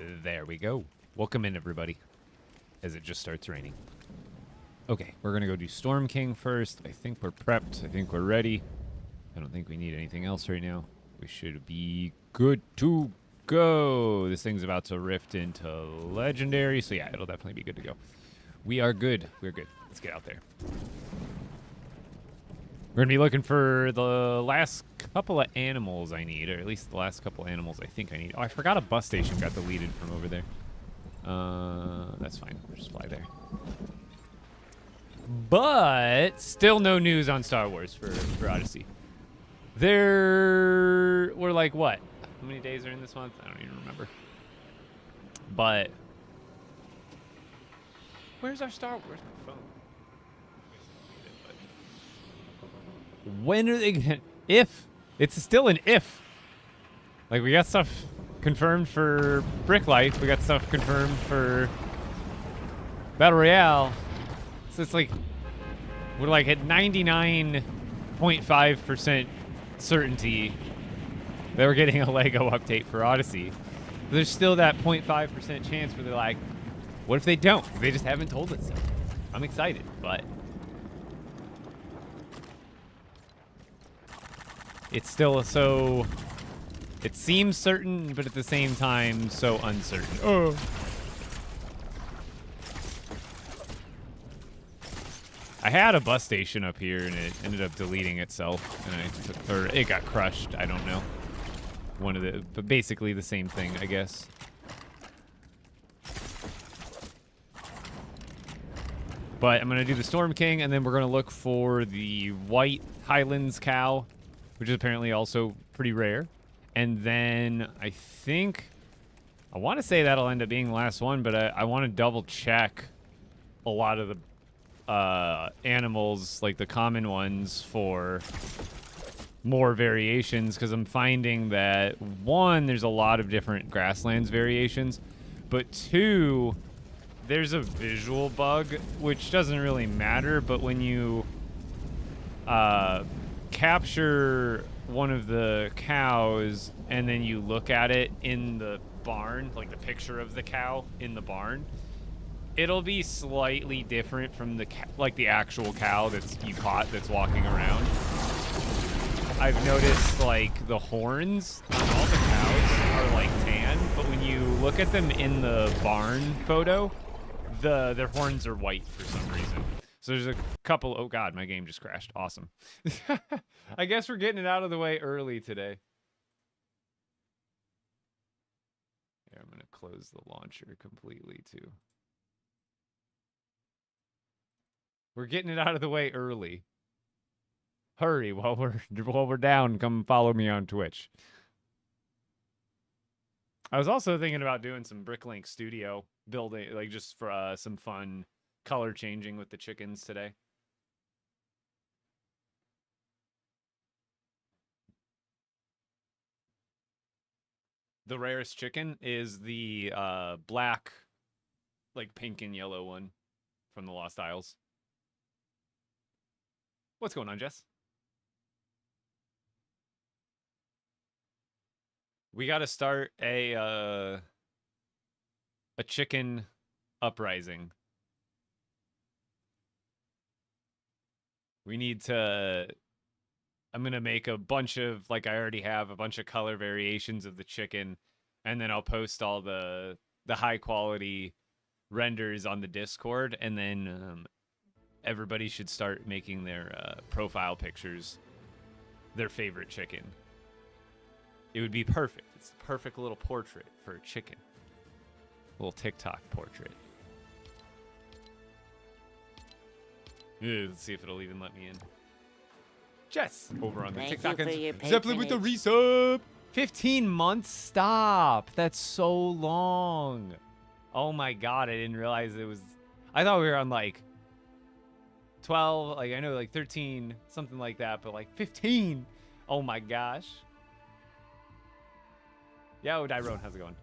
There we go. Welcome in, everybody, as it just starts raining. Okay, we're going to go do Storm King first. I think we're prepped. I think we're ready. I don't think we need anything else right now. We should be good to go. This thing's about to rift into Legendary, so yeah, it'll definitely be good to go. We are good. We're good. Let's get out there. We're going to be looking for the last couple of animals I need, or at least the last couple of animals I think I need. Oh, I forgot a bus station got deleted from over there. That's fine. We'll just fly there. But still no news on Star Wars for Odyssey. There were like what? How many days are in this month? I don't even remember. But where's our Star Wars? My phone. When are they gonna, if it's still an if, like we got stuff confirmed for Brick Life, we got stuff confirmed for Battle Royale, so it's like we're like at 99.5% certainty that we're getting a Lego update for Odyssey. There's still that 0.5% chance where they're like, what if they don't? They just haven't told us yet. I'm excited, but it's still so, it seems certain, but at the same time, so uncertain. Oh. I had a bus station up here, and it ended up deleting itself, and or it got crushed. I don't know. One of the, but basically the same thing, I guess. But I'm gonna do the Storm King, and then we're gonna look for the white Highlands cow, which is apparently also pretty rare. And then I think, I want to say that'll end up being the last one, but I want to double check a lot of the animals, like the common ones, for more variations, because I'm finding that, one, there's a lot of different grasslands variations, but two, there's a visual bug, which doesn't really matter, but when you capture one of the cows and then you look at it in the barn, like the picture of the cow in the barn, it'll be slightly different from the like the actual cow that's you caught that's walking around. I've noticed like the horns on all the cows are like tan, but when you look at them in the barn photo, their horns are white for some reason. So there's a couple. Oh god, my game just crashed. Awesome. I guess we're getting it out of the way early today. Here, I'm gonna close the launcher completely too. We're getting it out of the way early. Hurry while we're down. Come follow me on Twitch. I was also thinking about doing some Bricklink Studio building, like just for some fun color changing with the chickens today. The rarest chicken is the black, like pink and yellow one from the Lost Isles. What's going on, Jess? We got to start a chicken uprising. We need to, I'm going to make a bunch of, like I already have, a bunch of color variations of the chicken, and then I'll post all the high quality renders on the Discord, and then everybody should start making their profile pictures their favorite chicken. It would be perfect. It's the perfect little portrait for a chicken. Little TikTok portrait. Let's see if it'll even let me in. Jess, over on the TikTok. Zeppelin with the resub. 15 months? Stop. That's so long. Oh my god, I didn't realize it was... I thought we were on like 12, like I know like 13, something like that, but like 15. Oh my gosh. Yo, Dyrone, how's it going?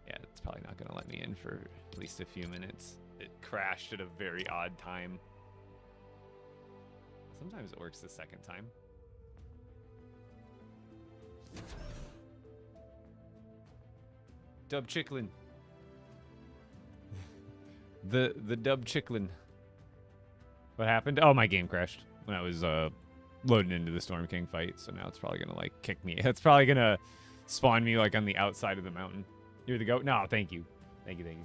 Yeah, it's probably not going to let me in for at least a few minutes. It crashed at a very odd time. Sometimes it works the second time. Dub Chicklin, The dub chicklin. What happened? Oh, my game crashed when I was loading into the Storm King fight. So now it's probably gonna like kick me. It's probably gonna spawn me like on the outside of the mountain. You're the goat? No, thank you. Thank you, thank you.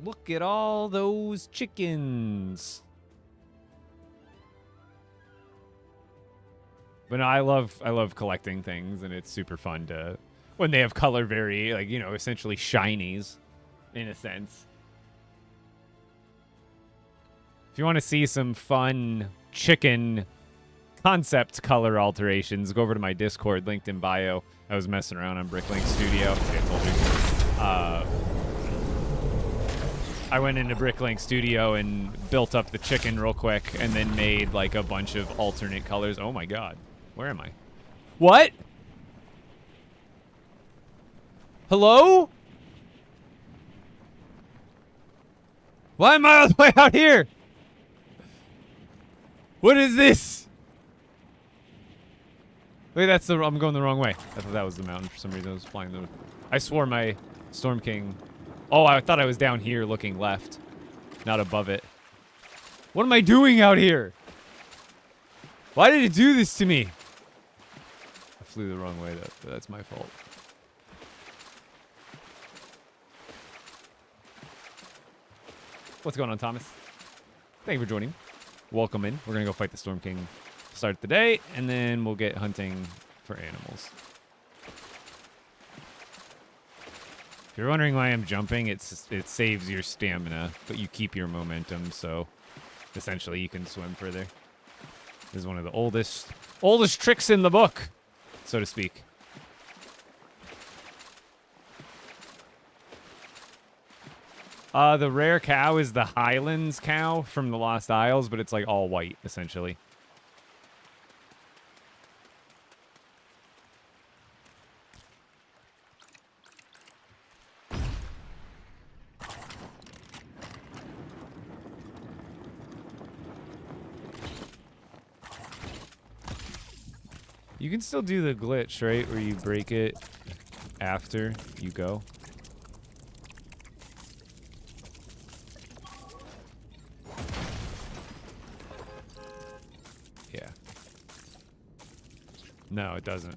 Look at all those chickens. But no, I love collecting things, and it's super fun to when they have color like, you know, essentially shinies in a sense. If you want to see some fun chicken concept color alterations, go over to my Discord, linked in bio. I was messing around on Bricklink Studio. I told you. I went into Bricklink Studio and built up the chicken real quick and then made like a bunch of alternate colors. Oh my god. Where am I? What? Hello? Why am I all the way out here? What is this? Wait, I'm going the wrong way. I thought that was the mountain for some reason. I was flying the... I swore my Storm King... Oh, I thought I was down here looking left, not above it. What am I doing out here? Why did it do this to me? I flew the wrong way. That's my fault. What's going on, Thomas? Thank you for joining. Welcome in. We're going to go fight the Storm King to start the day, and then we'll get hunting for animals. If you're wondering why I'm jumping, it saves your stamina, but you keep your momentum, so essentially you can swim further. This is one of the oldest tricks in the book, so to speak. The rare cow is the Highlands cow from the Lost Isles, but it's like all white, essentially. You can still do the glitch, right? Where you break it after you go. Yeah. No, it doesn't.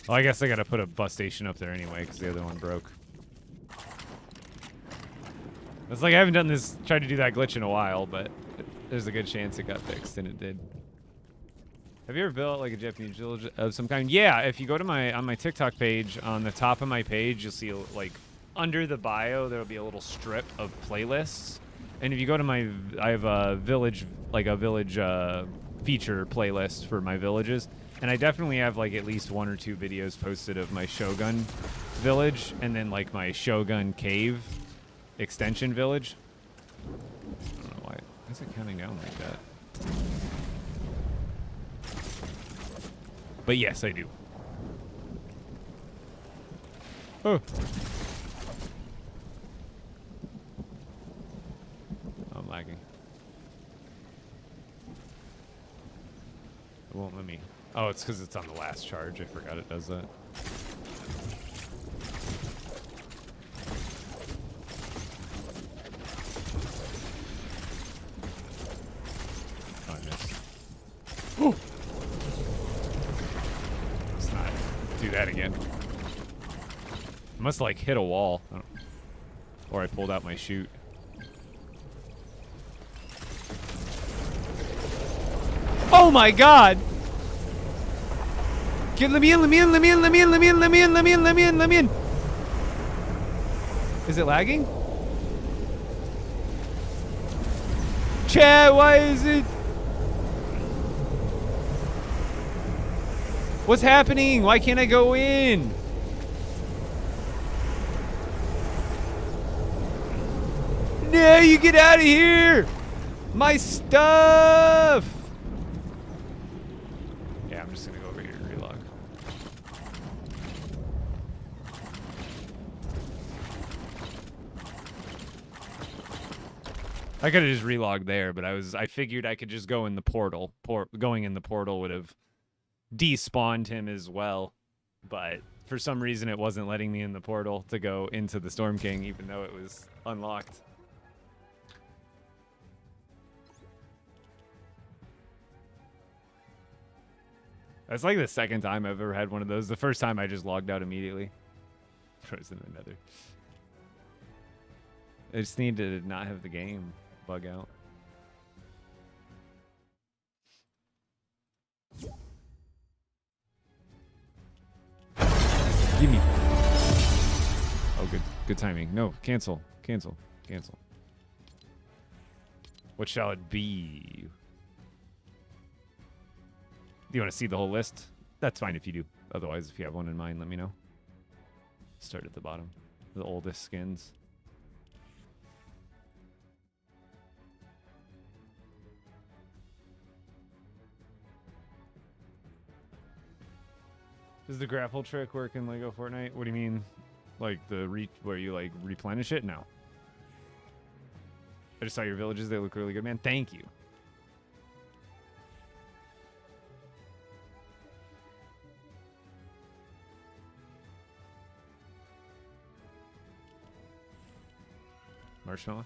Well, I guess I gotta put a bus station up there anyway, because the other one broke. It's like I haven't tried to do that glitch in a while, but there's a good chance it got fixed, and it did. Have you ever built like a Japanese village of some kind? Yeah, if you go to on my TikTok page, on the top of my page, you'll see like under the bio, there'll be a little strip of playlists. And if you go to I have a village feature playlist for my villages. And I definitely have like at least 1 or 2 videos posted of my Shogun village and then like my Shogun cave extension village. I don't know why is it counting down like that? But yes, I do. Oh. I'm lagging. It won't let me. Oh, it's because it's on the last charge. I forgot it does that. Oh, I missed. Oh! Do that again. I must like hit a wall. Or I pulled out my chute. Oh my god! Let me in. Is it lagging? Chat, why is it? What's happening? Why can't I go in? No, you get out of here! My stuff! Yeah, I'm just gonna go over here and relog. I could have just relogged there, but I figured I could just go in the portal. Going in the portal would have despawned him as well, but For some reason, it wasn't letting me in the portal to go into the Storm King, even though it was unlocked. That's like the second time I've ever had one of those. The first time I just logged out immediately. Frozen in the nether. I just need to not have the game bug out. Give me. Oh, good timing. No, cancel. What shall it be? Do you want to see the whole list? That's fine if you do. Otherwise, if you have one in mind, let me know. Start at the bottom. The oldest skins. Does the grapple trick work in LEGO Fortnite? What do you mean? Like where you like replenish it? No. I just saw your villages. They look really good, man. Thank you. Marshmallow?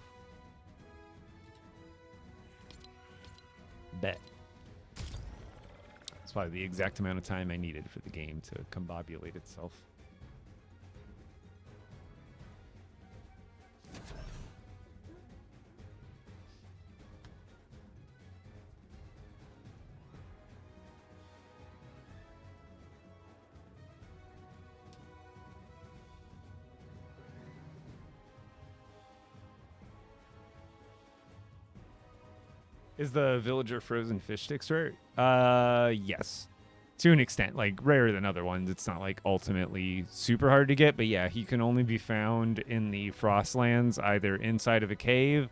Bet. That's probably the exact amount of time I needed for the game to combobulate itself. Is the villager frozen fish sticks rare? Yes. To an extent, like rarer than other ones. It's not like ultimately super hard to get, but yeah, he can only be found in the Frostlands, either inside of a cave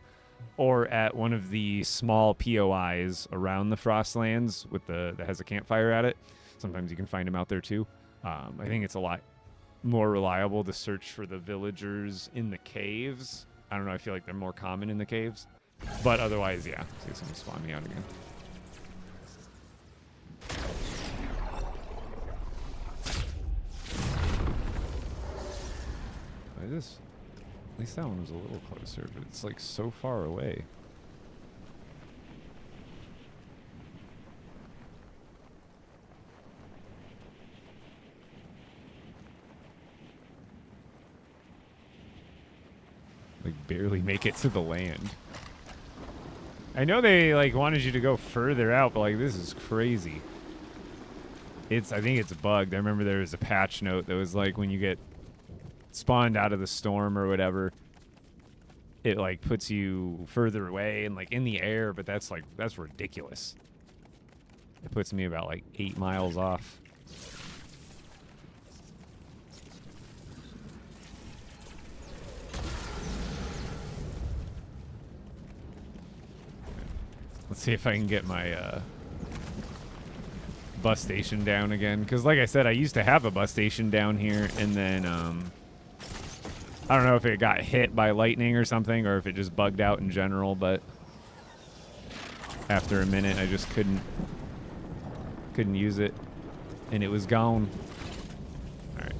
or at one of the small POIs around the Frostlands with that has a campfire at it. Sometimes you can find him out there too. I think it's a lot more reliable to search for the villagers in the caves. I don't know, I feel like they're more common in the caves. But otherwise, yeah. See if someone spawn me out again. At least that one was a little closer, but it's like so far away. Like barely make it to the land. I know they like wanted you to go further out, but like this is crazy. I think it's bugged. I remember there was a patch note that was like when you get spawned out of the storm or whatever, it like puts you further away and like in the air, but that's ridiculous. It puts me about like 8 miles off. Let's see if I can get my bus station down again. Because like I said, I used to have a bus station down here. And then I don't know if it got hit by lightning or something. Or if it just bugged out in general. But after a minute, I just couldn't use it. And it was gone. All right.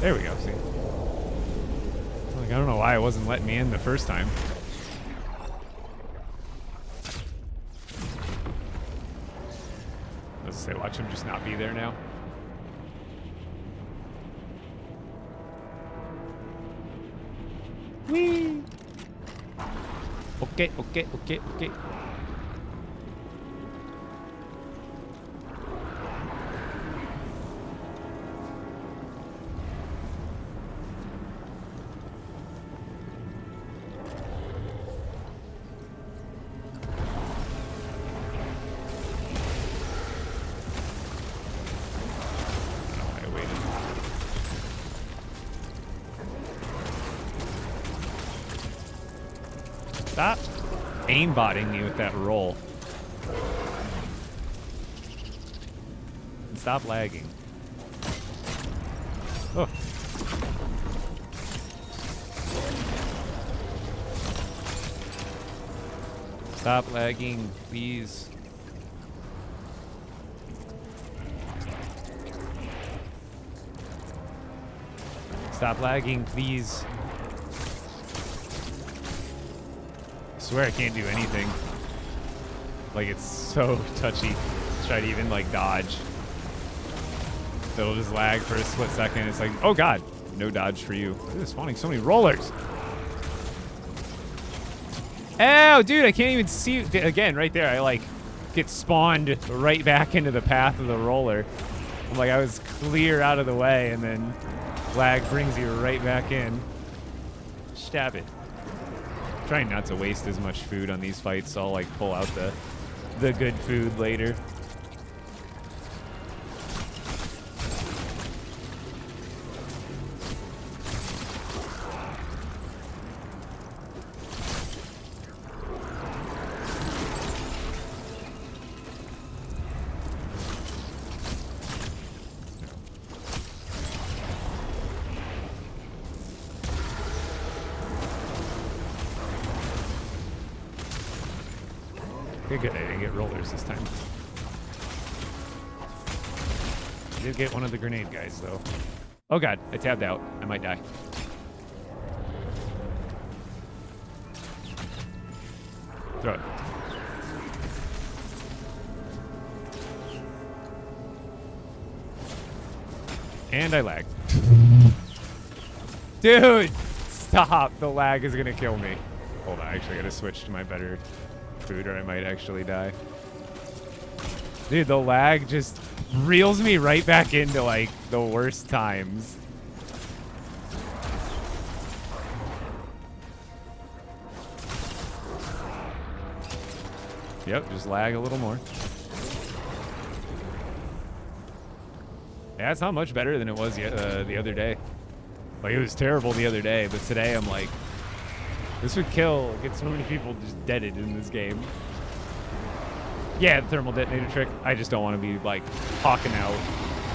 There we go, see. Like, I don't know why it wasn't letting me in the first time. Let's say, watch him just not be there now. Whee! Okay. Stop aimbotting me with that roll. and stop lagging. Oh. Stop lagging, please. Stop lagging, please. I swear I can't do anything. Like, it's so touchy. Try to even, like, dodge. It'll just lag for a split second. It's like, oh god, no dodge for you. Look at this, spawning so many rollers. Oh, dude, I can't even see. Again, right there, I, like, get spawned right back into the path of the roller. I'm like, I was clear out of the way, and then lag brings you right back in. Stab it. I'm trying not to waste as much food on these fights, so I'll, like, pull out the good food later. Good, I didn't get rollers this time. I did get one of the grenade guys, though. Oh god, I tabbed out. I might die. Throw it. And I lagged. Dude! Stop! The lag is gonna kill me. Hold on, actually I gotta switch to my better food or I might actually die. Dude, the lag just reels me right back into, like, the worst times. Yep, just lag a little more. Yeah, it's not much better than it was the other day. Like, it was terrible the other day, but today I'm like, this would get so many people just deaded in this game. Yeah, the thermal detonator trick. I just don't want to be, like, hawking out.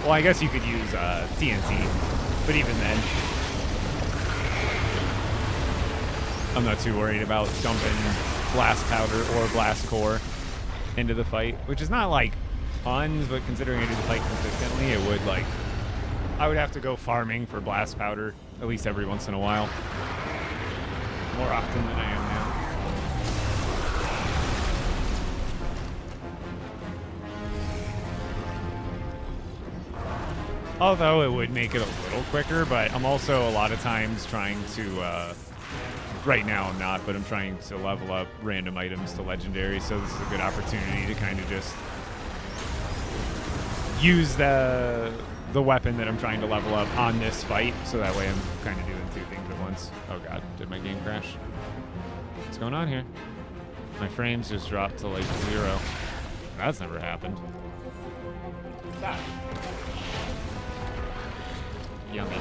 Well, I guess you could use TNT, but even then, I'm not too worried about dumping blast powder or blast core into the fight, which is not, like, tons, but considering I do the fight consistently, it would, like, I would have to go farming for blast powder at least every once in a while. More often than I am now. Although it would make it a little quicker, but I'm also a lot of times trying to, right now I'm not, but I'm trying to level up random items to legendary, so this is a good opportunity to kind of just use the weapon that I'm trying to level up on this fight, so that way I'm kind of doing two things at once. Oh god, did my game crash? What's going on here? My frames just dropped to like 0. That's never happened. Stop. Yummy.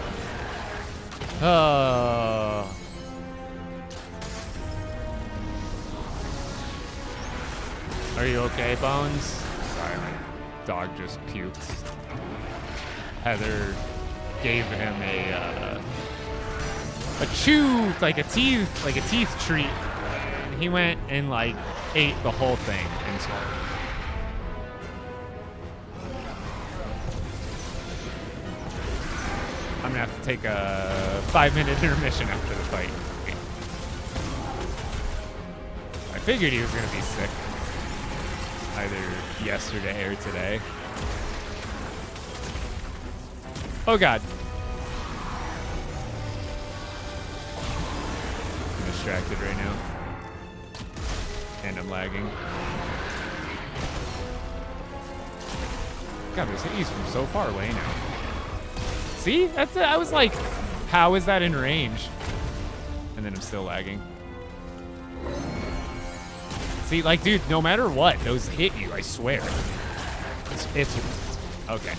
Oh. Are you okay, Bones? Sorry, my dog just puked. Heather gave him a chew, like a teeth treat. And he went and like ate the whole thing and swallowed it. I'm gonna have to take a 5-minute intermission after the fight. I figured he was gonna be sick. Either yesterday or today. Oh god. I'm distracted right now. And I'm lagging. God, this he's from so far away now. See? That's it. I was like, how is that in range? And then I'm still lagging. See, like, dude, no matter what, those hit you, I swear. It's okay.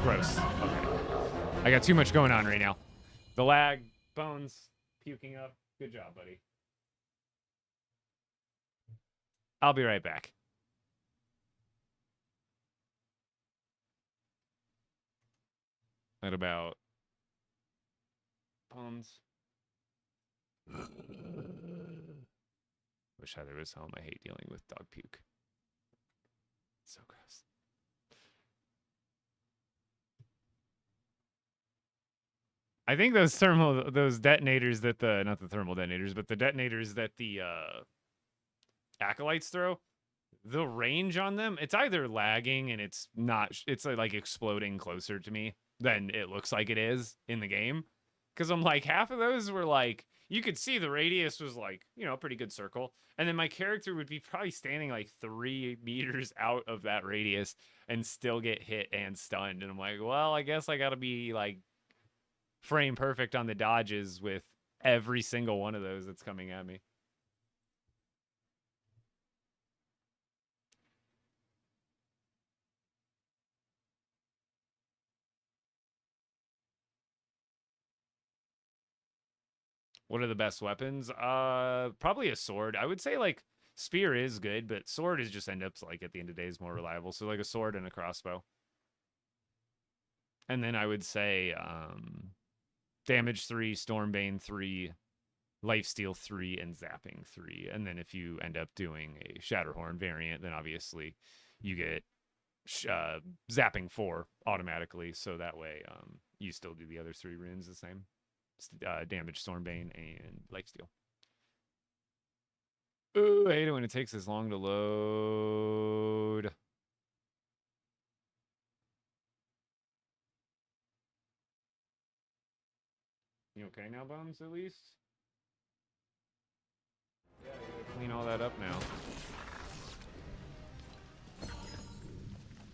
Gross. Okay. I got too much going on right now. The lag, Bones, puking up. Good job, buddy. I'll be right back. at about Bones. Wish Heather was home. I hate dealing with dog puke. It's so gross. I think those detonators that not the thermal detonators, but the detonators that the acolytes throw, the range on them, it's either lagging and it's not, it's like exploding closer to me than it looks like it is in the game. Because I'm like, half of those were like, you could see the radius was like, a pretty good circle. And then my character would be probably standing like 3 meters out of that radius and still get hit and stunned. And I'm like, well, I guess I got to be like frame perfect on the dodges with every single one of those that's coming at me. What are the best weapons? Probably a sword. I would say like spear is good, but sword is just end up like at the end of the day is more reliable. So like a sword and a crossbow. And then I would say damage 3, Stormbane 3, lifesteal 3, and zapping 3. And then if you end up doing a Shatterhorn variant, then obviously you get zapping 4 automatically. So that way you still do the other 3 runes the same. Damage, Stormbane, and lifesteal. Ooh, I hate it when it takes this long to load. You okay now, Bones, at least? Yeah, I gotta clean all that up now.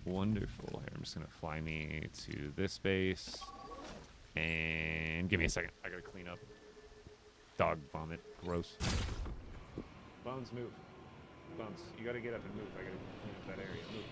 Wonderful. Here, I'm just gonna fly me to this base. And give me a second. I gotta clean up. Dog vomit. Gross. Bones, move. Bones, you gotta get up and move. I gotta clean up that area. Move.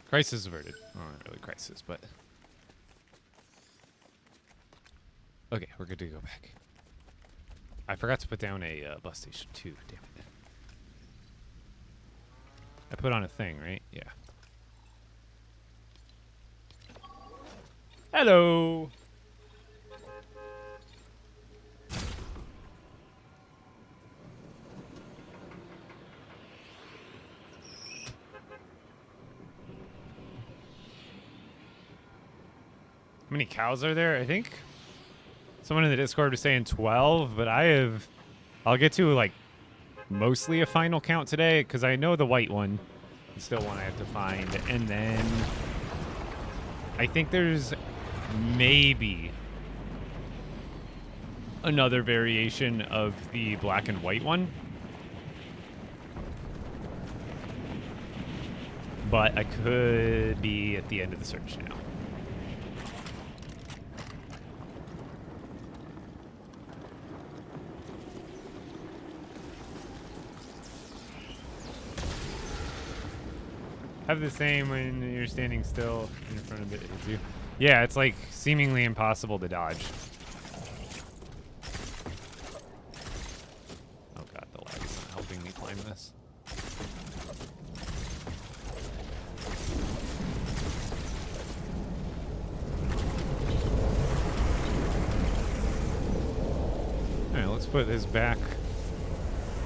Crisis averted. Oh, not really crisis, but... Okay, we're good to go back. I forgot to put down a bus station too. Damn it. I put on a thing, right? Yeah. Hello. How many cows are there? I think someone in the Discord was saying 12, but I'll get to like mostly a final count today because I know the white one is still one I have to find. And then I think there's maybe another variation of the black and white one. But I could be at the end of the search now. Have the same when you're standing still in front of it hits you. Yeah, it's like seemingly impossible to dodge. Oh god, the lag is not helping me climb this. Alright, let's put this back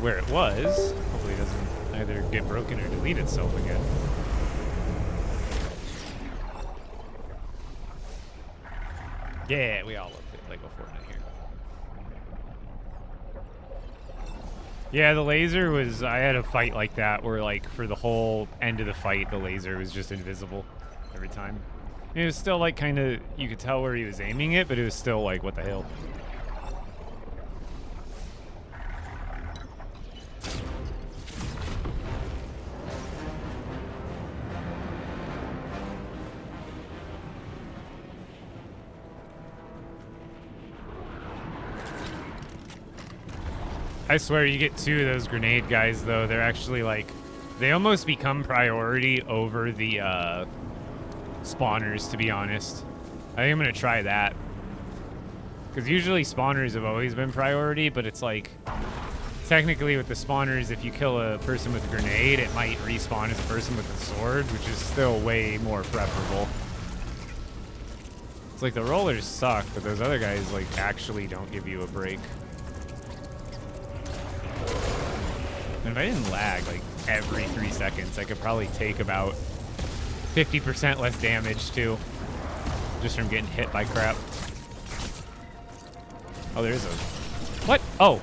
where it was. Hopefully it doesn't either get broken or delete itself again. Yeah, we all love LEGO Fortnite here. Yeah, the laser was... I had a fight like that where, like, for the whole end of the fight, the laser was just invisible every time. It was still, like, kind of... You could tell where he was aiming it, but it was still, like, what the hell? I swear, you get two of those grenade guys, though. They're actually, like... They almost become priority over the, spawners, to be honest. I think I'm gonna try that. Because usually spawners have always been priority, but it's like... Technically, with the spawners, if you kill a person with a grenade, it might respawn as a person with a sword, which is still way more preferable. It's like the rollers suck, but those other guys, like, actually don't give you a break. And if I didn't lag like every 3 seconds, I could probably take about 50% less damage too, just from getting hit by crap. Oh, there is a... What? Oh,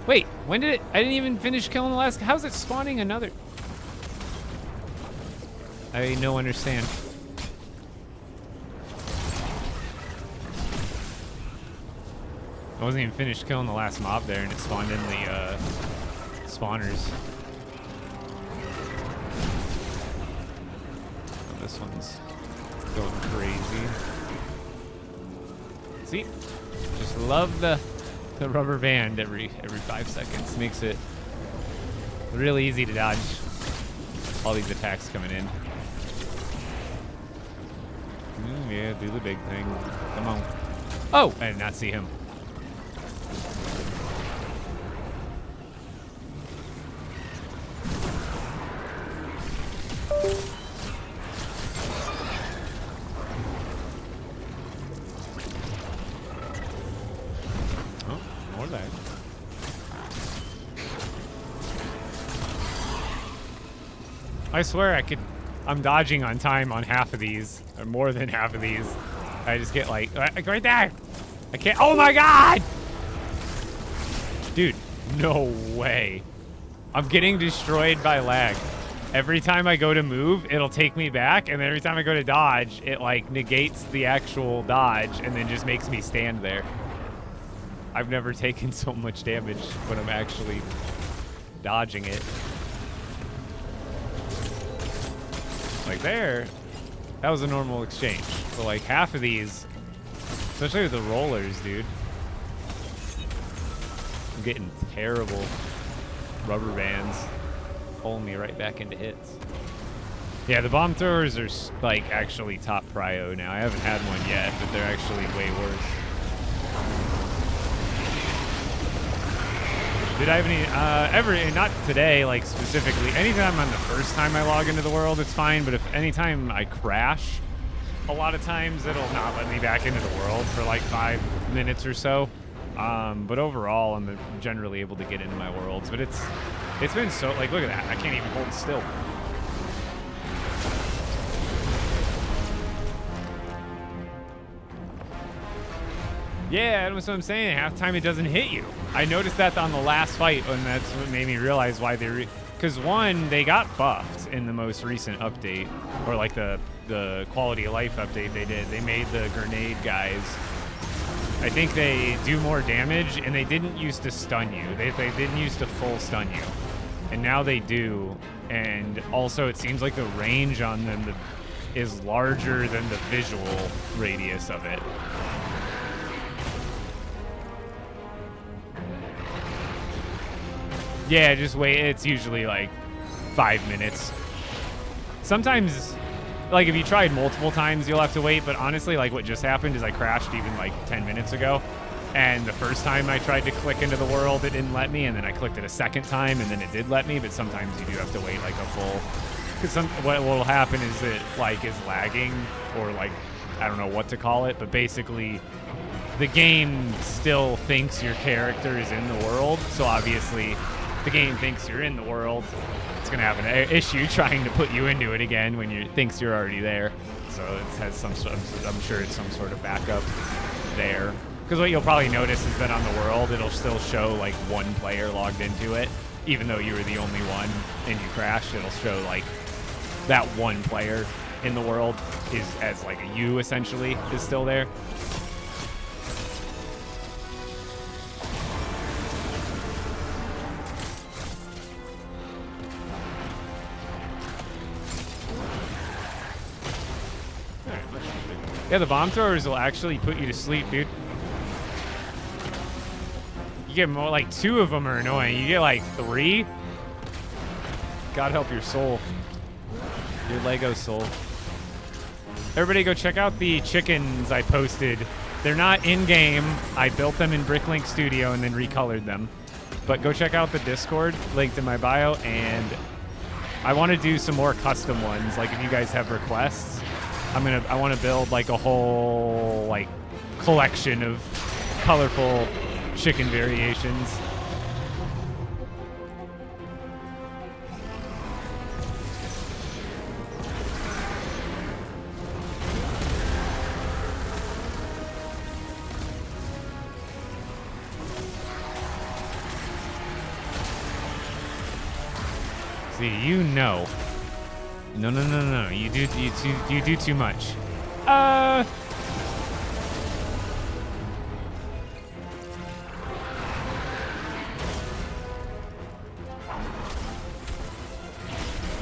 wait, when did it... I didn't even finish killing the last... How's it spawning another? I don't understand. I wasn't even finished killing the last mob there, and it spawned in the, spawners. Oh, this one's going crazy. See? Just love the rubber band every 5 seconds. Makes it really easy to dodge all these attacks coming in. Yeah, do the big thing. Come on. Oh! I did not see him. I swear I'm dodging on time on half of these, or more than half of these. I just get like right there. I can't, oh my God! Dude, no way. I'm getting destroyed by lag. Every time I go to move, it'll take me back, and then every time I go to dodge, it like negates the actual dodge and then just makes me stand there. I've never taken so much damage when I'm actually dodging it. Like there, that was a normal exchange. But like half of these, especially with the rollers, dude. I'm getting terrible rubber bands pulling me right back into hits. Yeah, the bomb throwers are like actually top prio now. I haven't had one yet, but they're actually way worse. Did I have any, ever, not today, like specifically, anytime on the first time I log into the world, it's fine, but if anytime I crash, a lot of times it'll not let me back into the world for like 5 minutes or so. But overall, I'm generally able to get into my worlds, but it's been so, like, look at that, I can't even hold still. Yeah, that's what I'm saying. Half time it doesn't hit you. I noticed that on the last fight, and that's what made me realize why they because one, they got buffed in the most recent update, or like the quality of life update they did. They made the grenade guys, I think they do more damage, and they didn't used to stun you. They didn't used to full stun you, and now they do. And also, it seems like the range on them is larger than the visual radius of it. Yeah, just wait. It's usually like 5 minutes. Sometimes, like if you tried multiple times, you'll have to wait. But honestly, like what just happened is I crashed even like 10 minutes ago. And the first time I tried to click into the world, it didn't let me. And then I clicked it a second time, and then it did let me. But sometimes you do have to wait like a full. Because what will happen is it like is lagging, or like I don't know what to call it. But basically, the game still thinks your character is in the world. So obviously, the game thinks you're in the world, it's gonna have an issue trying to put you into it again when you thinks you're already there. So it has some sort of, I'm sure it's some sort of backup there. Because what you'll probably notice is that on the world, it'll still show like one player logged into it, even though you were the only one and you crashed. It'll show like that one player in the world is as like a you essentially is still there. Yeah, the bomb throwers will actually put you to sleep, dude. You get more, like 2 of them are annoying. You get like 3. God help your soul. Your Lego soul. Everybody go check out the chickens I posted. They're not in-game. I built them in Bricklink Studio and then recolored them. But go check out the Discord, linked in my bio, and I want to do some more custom ones. Like if you guys have requests, I want to build like a whole like collection of colorful chicken variations. See, you know. No. You do too much.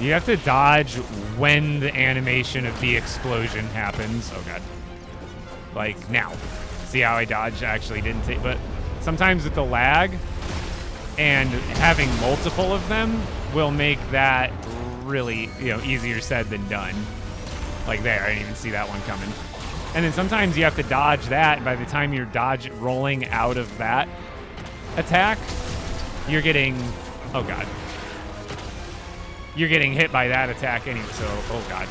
You have to dodge when the animation of the explosion happens. Oh god. Like now. See how I dodged? Actually didn't take, but sometimes with the lag and having multiple of them will make that really, easier said than done. Like there, I didn't even see that one coming. And then sometimes you have to dodge that, and by the time you're rolling out of that attack, you're getting, oh god. You're getting hit by that attack anyway, so, oh god.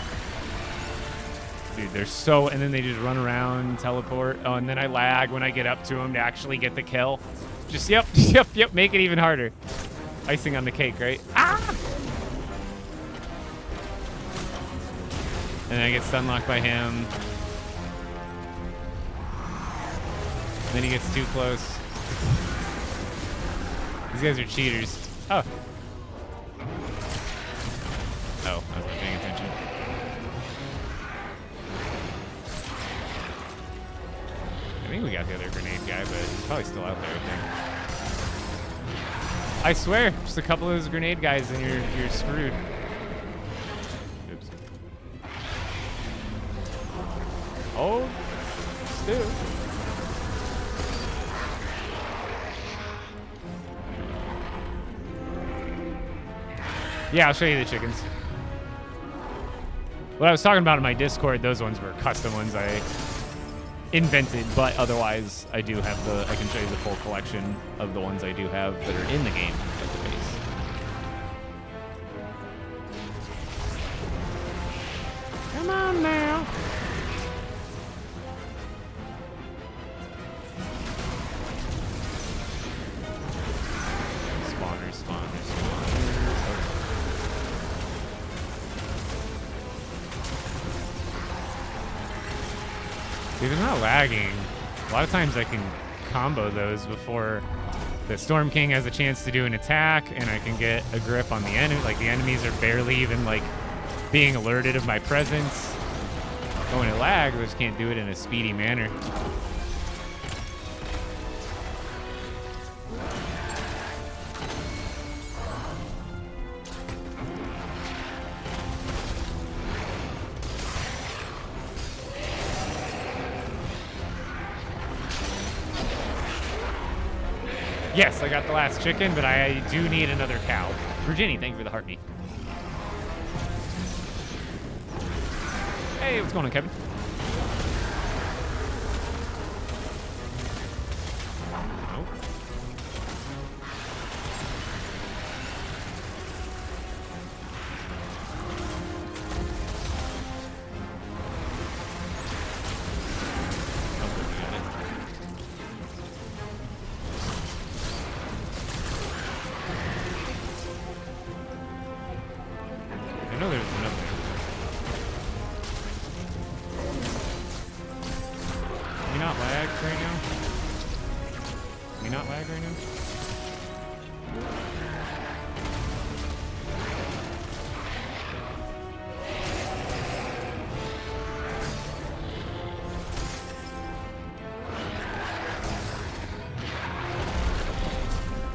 Dude, they're so, and then they just run around, teleport. Oh, and then I lag when I get up to them to actually get the kill. Just, yep, make it even harder. Icing on the cake, right? Ah! And I get stun locked by him. Then he gets too close. These guys are cheaters. Oh. Oh, I wasn't paying attention. I think we got the other grenade guy, but he's probably still out there, I think. I swear, just a couple of those grenade guys and you're screwed. Oops. Oh, still. Yeah, I'll show you the chickens. What I was talking about in my Discord, those ones were custom ones I invented, but otherwise I do have I can show you the full collection of the ones I do have that are in the game at the base. Come on now. Spawners. Dude, they're not lagging. A lot of times I can combo those before the Storm King has a chance to do an attack, and I can get a grip on the enemy. Like, the enemies are barely even, like, being alerted of my presence. But when it lags, I just can't do it in a speedy manner. Yes, I got the last chicken, but I do need another cow. Virginia, thank you for the heartbeat. Hey, what's going on, Kevin?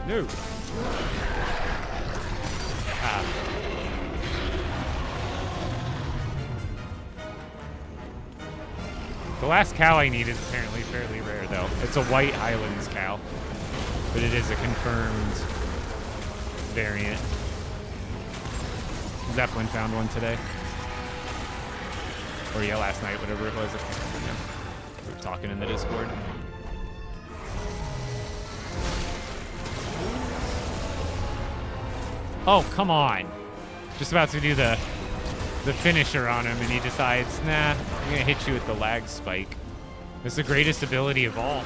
No. The last cow I need is apparently fairly rare, though. It's a white Highlands cow, but it is a confirmed variant. Zeppelin found one today. Or yeah, last night, whatever it was. We were talking in the Discord. Oh, come on. Just about to do the finisher on him, and he decides, nah, I'm going to hit you with the lag spike. It's the greatest ability of all.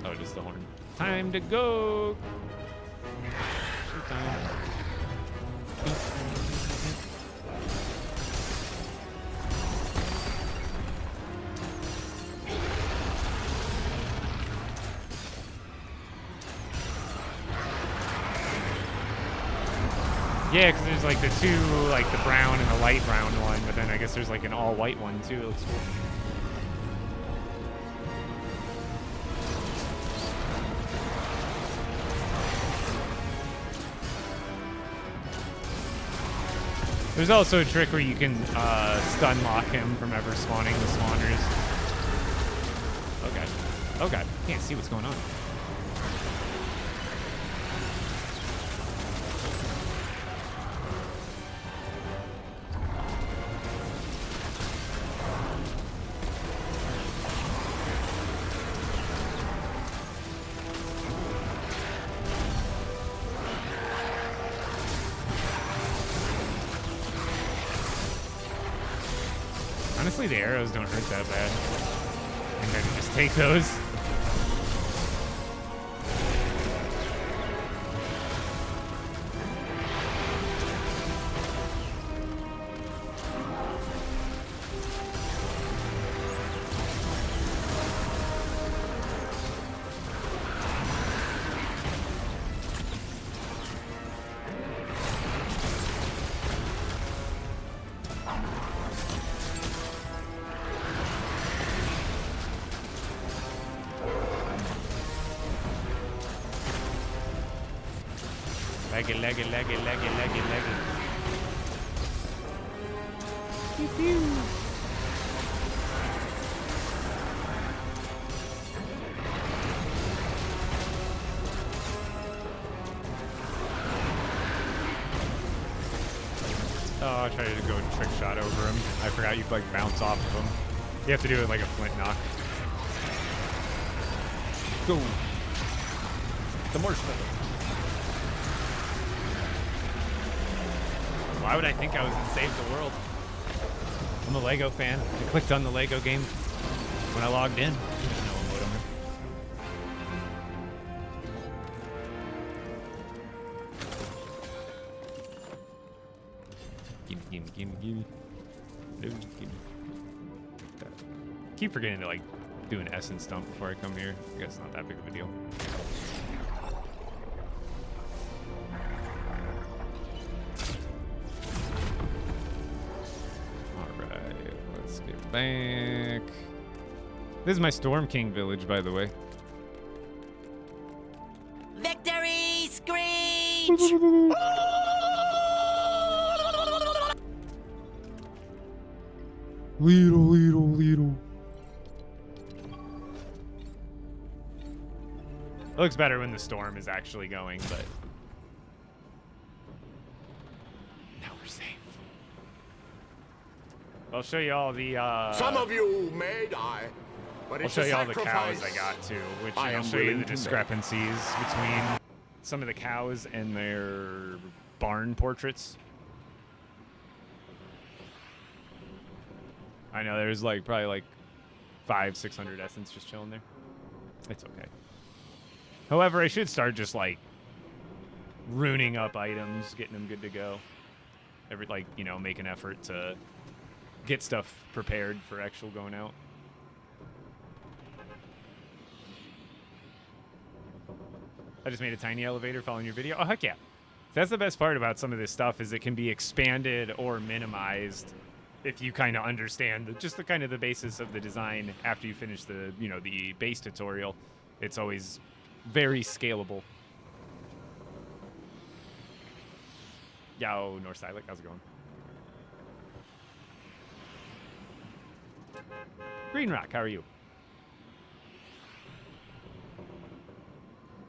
Oh, just the horn. Time to go. Showtime. Yeah, because there's like the two, like the brown and the light brown one, but then I guess there's like an all white one too. It looks cool. There's also a trick where you can stun lock him from ever spawning the spawners. Okay. Oh god, can't see what's going on. Honestly, the arrows don't hurt that bad. And then just take those. Leggy, leggy, leggy, leggy, leggy, leggy. Pew, pew. Oh, I tried to go trick shot over him. I forgot you like bounce off of him. You have to do it like a flint knock. Go. The marshmallow. Why would I think I was in Save the World? I'm a LEGO fan. I clicked on the LEGO game when I logged in. Gimme. Keep forgetting to like do an essence dump before I come here. I guess it's not that big of a deal. Alright, let's get back. This is my Storm King village, by the way. Victory screech! Little. It looks better when the storm is actually going, but now we're safe. I'll show you all the Some of you may die, but I'll it's show a you all the sacrifice. cows I got too, which I I'll am show you willing the to make. discrepancies between some of the cows and their barn portraits. I know there's like probably like 500-600 essence just chilling there. It's okay. However, I should start just like ruining up items, getting them good to go. Make an effort to get stuff prepared for actual going out. I just made a tiny elevator following your video. Oh, heck yeah. That's the best part about some of this stuff is it can be expanded or minimized if you kind of understand the basis of the design after you finish the base tutorial. It's always very scalable. Yo, North Silik, how's it going? Green Rock, how are you?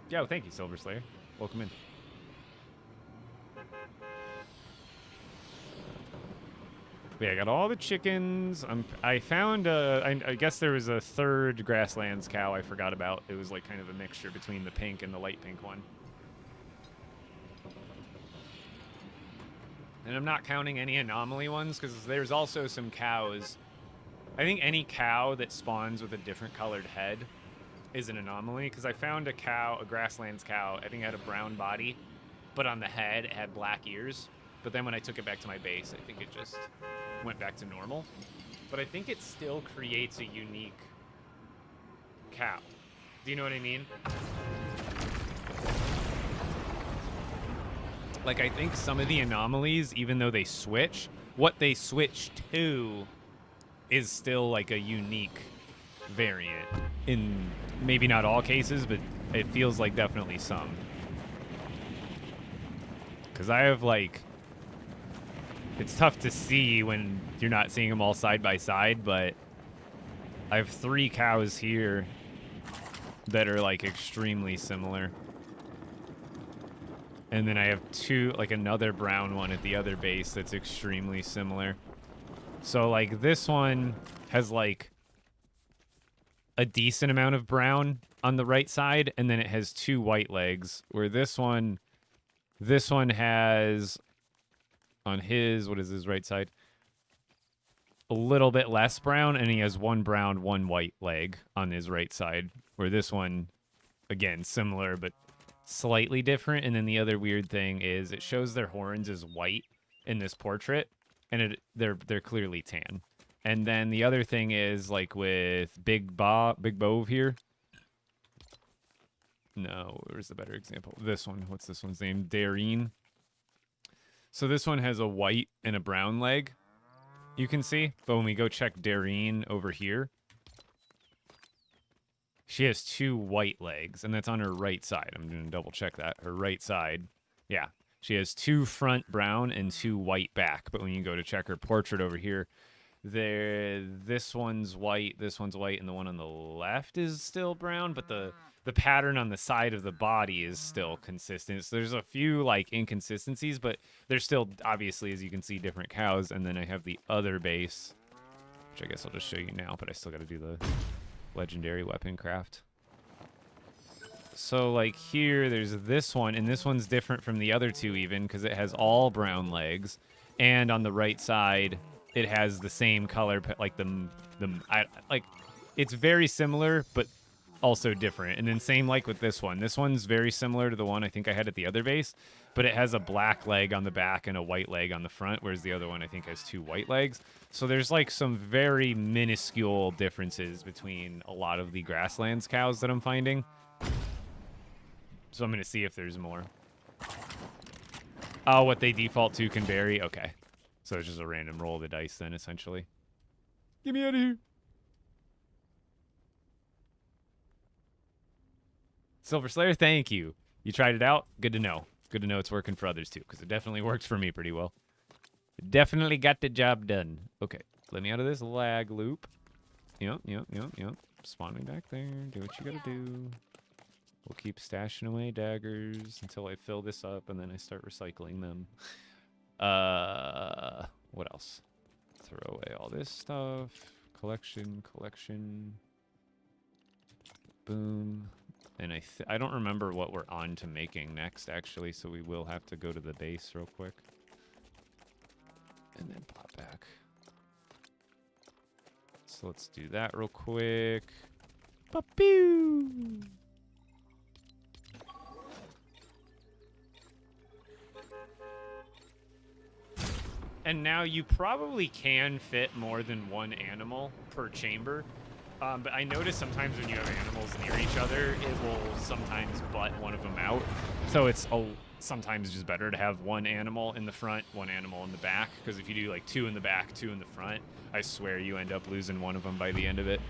Yo, thank you, Silver Slayer. Welcome in. Yeah, I got all the chickens. I found, I guess there was a third grasslands cow I forgot about. It was like kind of a mixture between the pink and the light pink one. And I'm not counting any anomaly ones because there's also some cows. I think any cow that spawns with a different colored head is an anomaly because I found a grasslands cow, I think it had a brown body, but on the head it had black ears. But then when I took it back to my base, I think it just went back to normal. But I think it still creates a unique cow. Do you know what I mean? Like, I think some of the anomalies, even though they switch, what they switch to is still like a unique variant. In maybe not all cases, but it feels like definitely some. Because I have like... It's tough to see when you're not seeing them all side by side, but I have 3 cows here that are like extremely similar. And then I have 2, like another brown one at the other base that's extremely similar. So like this one has like a decent amount of brown on the right side, and then it has 2 white legs, where this one has... On his, what is his right side? A little bit less brown, and he has 1 brown, 1 white leg on his right side. Where this one, again, similar, but slightly different. And then the other weird thing is it shows their horns as white in this portrait, and they're clearly tan. And then the other thing is, like with Big Bove here. No, where's the better example? This one. What's this one's name? Dareen. So this one has a white and a brown leg, you can see. But when we go check Dareen over here, she has 2 white legs, and that's on her right side. I'm going to double check that. Her right side. Yeah. She has 2 front brown and 2 white back. But when you go to check her portrait over here, this one's white, and the one on the left is still brown, but the pattern on the side of the body is still consistent. So there's a few like inconsistencies, but there's still obviously, as you can see, different cows. And then I have the other base, which I guess I'll just show you now, but I still got to do the legendary weapon craft. So like here, there's this one, and this one's different from the other 2 even because it has all brown legs, and on the right side it has the same color, like like it's very similar but also different. And then same like with this one. This one's very similar to the one I think I had at the other base, but it has a black leg on the back and a white leg on the front, whereas the other one I think has 2 white legs. So there's like some very minuscule differences between a lot of the grasslands cows that I'm finding. So I'm going to see if there's more. Oh, what they default to can vary? Okay. So it's just a random roll of the dice then, essentially. Get me out of here. Silver Slayer, thank you. You tried it out? Good to know. Good to know it's working for others too, because it definitely works for me pretty well. It definitely got the job done. Okay, let me out of this lag loop. Yep. Spawning back there. Do what you gotta do. We'll keep stashing away daggers until I fill this up, and then I start recycling them. What else? Throw away all this stuff. Collection. Boom. And I don't remember what we're on to making next, actually, so we will have to go to the base real quick. And then pop back. So let's do that real quick. Ba-pew! And now you probably can fit more than one animal per chamber. But I notice sometimes when you have animals near each other, it will sometimes butt one of them out. So it's sometimes just better to have one animal in the front, one animal in the back. Because if you do like 2 in the back, 2 in the front, I swear you end up losing one of them by the end of it.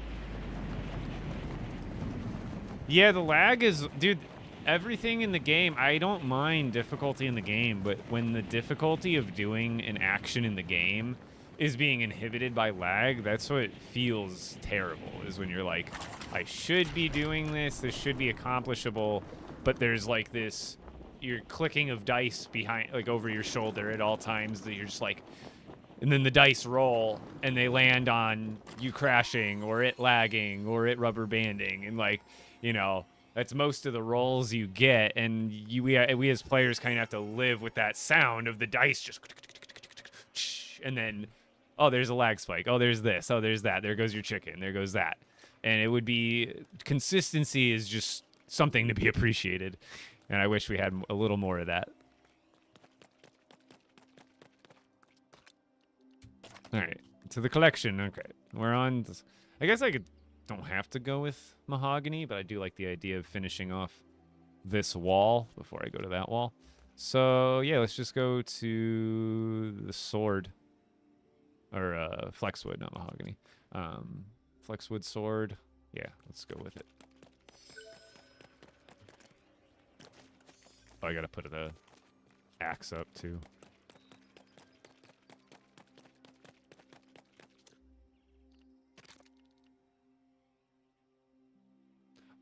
Yeah, the lag is... Dude, everything in the game, I don't mind difficulty in the game, but when the difficulty of doing an action in the game is being inhibited by lag, that's what feels terrible, is when you're like, I should be doing this should be accomplishable, but there's like this, you're clicking of dice behind, like over your shoulder at all times that you're just like, and then the dice roll and they land on you crashing or it lagging or it rubber banding, and like, you know, that's most of the rolls you get, and we as players kind of have to live with that sound of the dice just, and then, oh, there's a lag spike. Oh, there's this. Oh, there's that. There goes your chicken. There goes that. And it would be... Consistency is just something to be appreciated. And I wish we had a little more of that. All right. To the collection. Okay. We're on... I guess don't have to go with mahogany, but I do like the idea of finishing off this wall before I go to that wall. So, yeah, let's just go to the sword. Or flexwood, not mahogany. Flexwood sword. Yeah, let's go with it. Oh, I gotta put the axe up too.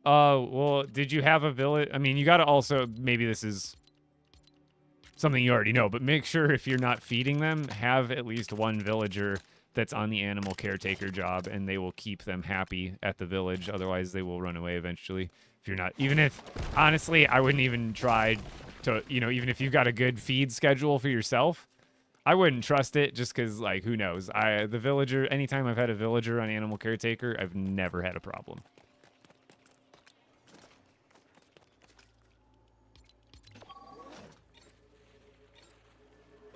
Well, did you have a village? I mean, you gotta also, maybe this is something you already know, but make sure if you're not feeding them, have at least one villager that's on the animal caretaker job, and they will keep them happy at the village. Otherwise, they will run away eventually. If you're not, even if, honestly, I wouldn't even try to, you know, even if you've got a good feed schedule for yourself, I wouldn't trust it just because, like, who knows? The villager, anytime I've had a villager on animal caretaker, I've never had a problem.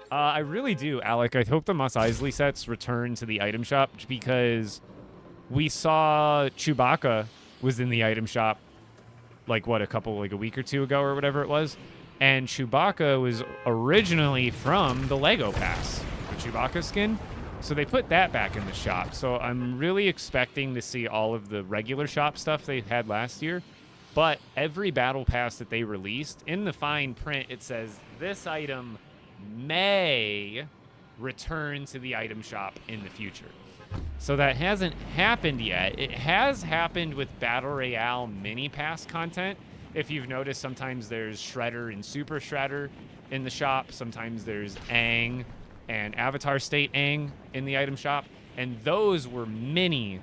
I really do, Alec. I hope the Mos Eisley sets return to the item shop, because we saw Chewbacca was in the item shop, like, what, a week or two ago or whatever it was. And Chewbacca was originally from the LEGO packs, the Chewbacca skin. So they put that back in the shop. So I'm really expecting to see all of the regular shop stuff they had last year But every battle pass that they released, in the fine print, it says this item may return to the item shop in the future. So that hasn't happened yet. It has happened with Battle Royale mini pass content. If you've noticed, sometimes there's Shredder and Super Shredder in the shop. Sometimes there's Aang and Avatar State Aang in the item shop. And those were mini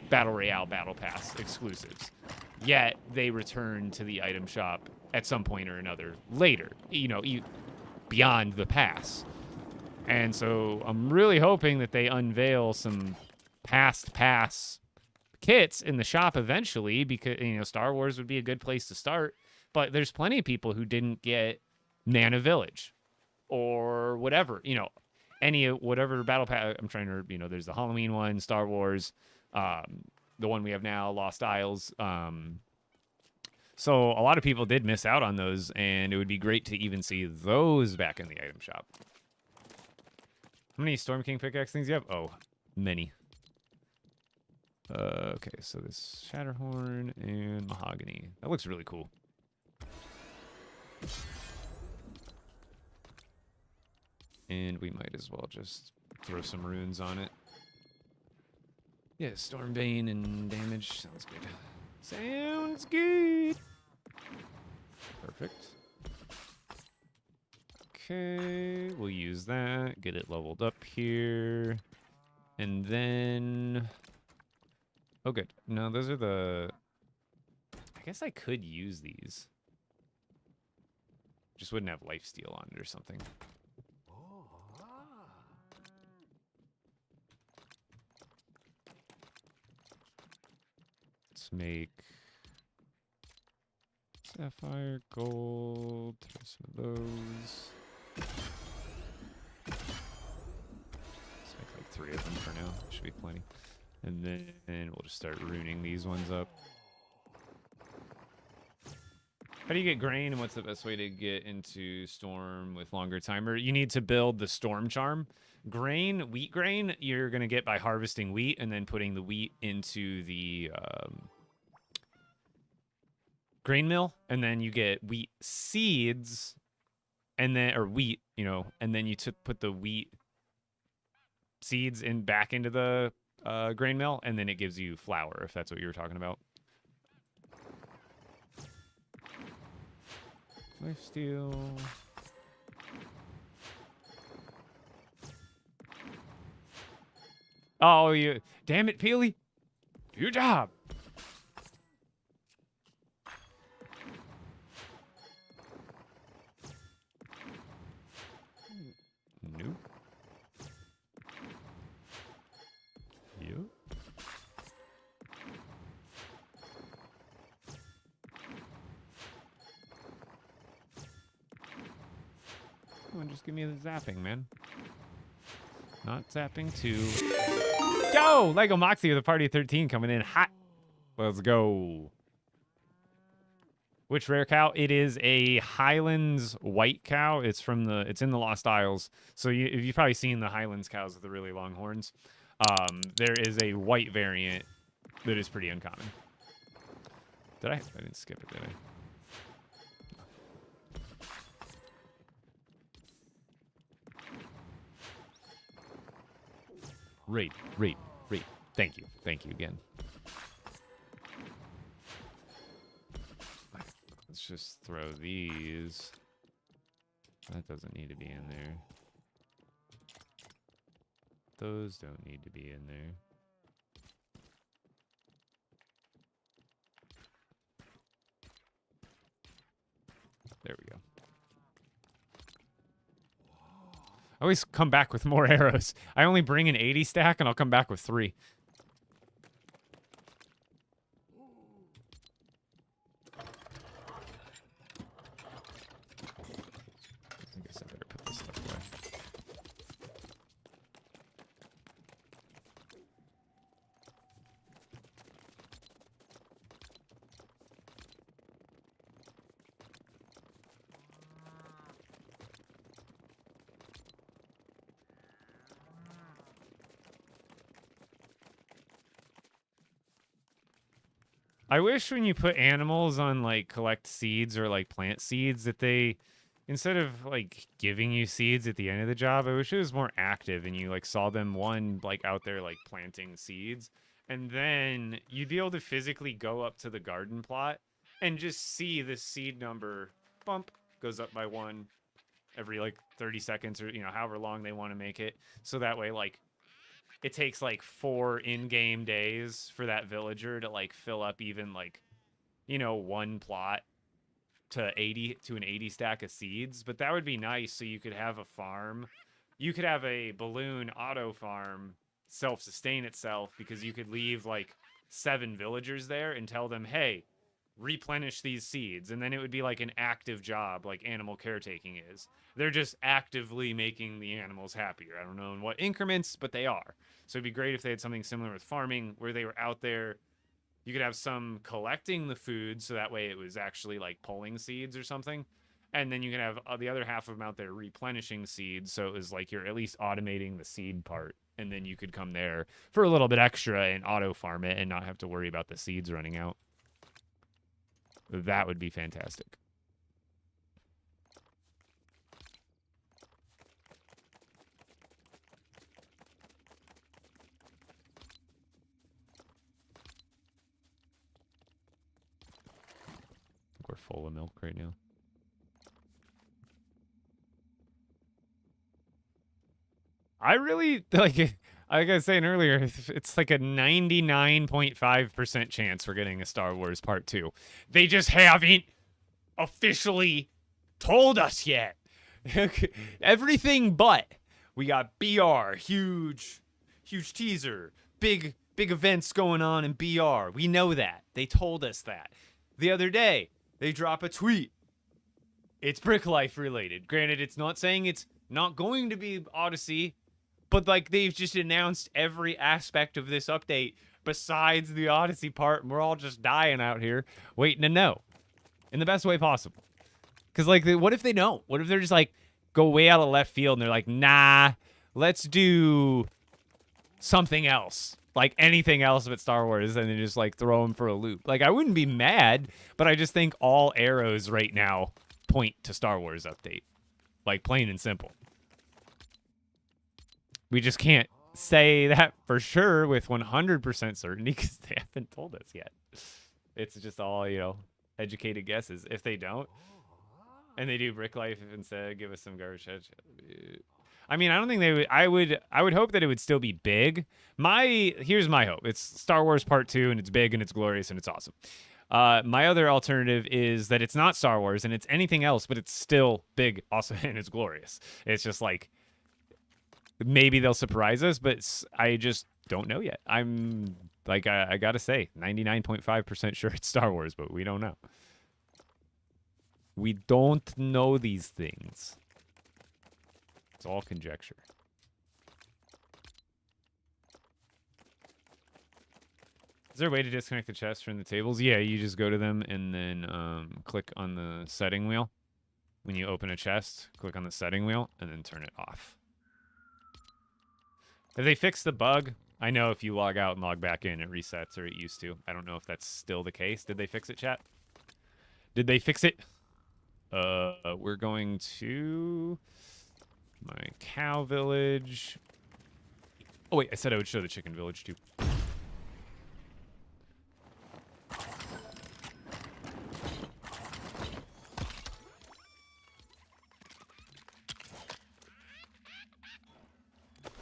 Battle Royale Battle Pass exclusives. Yet they return to the item shop at some point or another later, you know, beyond the pass. And so I'm really hoping that they unveil some past pass kits in the shop eventually, because, you know, Star Wars would be a good place to start. But there's plenty of people who didn't get Mana Village or whatever, you know, whatever battle pass. I'm trying to, you know, there's the Halloween one, Star Wars, the one we have now, Lost Isles. So a lot of people did miss out on those, and it would be great to even see those back in the item shop. How many Storm King pickaxe things you have? Oh, many. Okay, so this Shatterhorn and Mahogany. That looks really cool. And we might as well just throw some runes on it. Yeah, Stormbane and damage. Sounds good. Sounds good. Perfect. Okay, we'll use that. Get it leveled up here. And then... Oh, good. No, those are the... I guess I could use these. Just wouldn't have lifesteal on it or something. Let's make sapphire, gold, throw some of those. Let's make like 3 of them for now. Should be plenty. And then we'll just start ruining these ones up. How do you get grain, and what's the best way to get into Storm with longer timer? You need to build the Storm Charm. Grain, wheat grain, you're going to get by harvesting wheat and then putting the wheat into the grain mill. And then you get wheat seeds, and then, or wheat, you know, and then you put the wheat seeds back into the grain mill, and then it gives you flour, if that's what you were talking about. Lifesteal. Oh, you... Damn it, Peely. Do your job. Nope. Yep. Come on, just give me the zapping, man. Not zapping too. Yo! Lego Moxie with a party of 13 coming in hot. Let's go. Which rare cow? It is a Highlands white cow. It's in the Lost Isles. So you've probably seen the Highlands cows with the really long horns. There is a white variant that is pretty uncommon. I didn't skip it, did I? Raid. Thank you again. Let's just throw these. That doesn't need to be in there. Those don't need to be in there. There we go. I always come back with more arrows. I only bring an 80 stack, and I'll come back with 3. I guess I better put this stuff away. I wish when you put animals on like collect seeds or like plant seeds that they, instead of like giving you seeds at the end of the job, I wish it was more active and you like saw them like out there like planting seeds, and then you'd be able to physically go up to the garden plot and just see the seed number bump goes up by one every like 30 seconds, or however long they want to make it, so that way like it takes like 4 in-game days for that villager to like fill up even like one plot to an 80 stack of seeds. But that would be nice, so you could have a farm, you could have a balloon auto farm self-sustain itself, because you could leave like 7 villagers there and tell them, hey, replenish these seeds, and then it would be like an active job, like animal caretaking is. They're just actively making the animals happier. I don't know in what increments, but they are. So it'd be great if they had something similar with farming, where they were out there. You could have some collecting the food, so that way it was actually like pulling seeds or something, and then you can have the other half of them out there replenishing seeds, so it was like you're at least automating the seed part, and then you could come there for a little bit extra and auto farm it and not have to worry about the seeds running out. That would be fantastic. We're full of milk right now. I really like I was saying earlier, it's like a 99.5% chance we're getting a Star Wars Part 2. They just haven't officially told us yet. Everything but we got BR, huge teaser, big events going on in BR. We know that. They told us that. The other day, they drop a tweet. It's Brick Life related. Granted, it's not saying it's not going to be Odyssey, but like they've just announced every aspect of this update besides the Odyssey part, and we're all just dying out here waiting to know in the best way possible. Because like, what if they don't? What if they're just like go way out of left field and they're like, nah, let's do something else, like anything else but Star Wars, and then just like throw them for a loop? Like, I wouldn't be mad, but I just think all arrows right now point to Star Wars update, like plain and simple. We just can't say that for sure with 100% certainty because they haven't told us yet. It's just all, educated guesses. If they don't, and they do Brick Life instead, give us some garbage. I mean, I don't think they would. I would hope that it would still be big. Here's my hope. It's Star Wars Part 2, and it's big, and it's glorious, and it's awesome. My other alternative is that it's not Star Wars, and it's anything else, but it's still big, awesome, and it's glorious. It's just like, maybe they'll surprise us, but I just don't know yet. I'm like, I gotta say, 99.5% sure it's Star Wars, but we don't know. We don't know these things. It's all conjecture. Is there a way to disconnect the chest from the tables? Yeah, you just go to them and then click on the setting wheel. When you open a chest, click on the setting wheel and then turn it off. Have they fixed the bug? I know if you log out and log back in, it resets, or it used to. I don't know if that's still the case. Did they fix it, chat? Did they fix it? We're going to my cow village. Oh, wait, I said I would show the chicken village, too.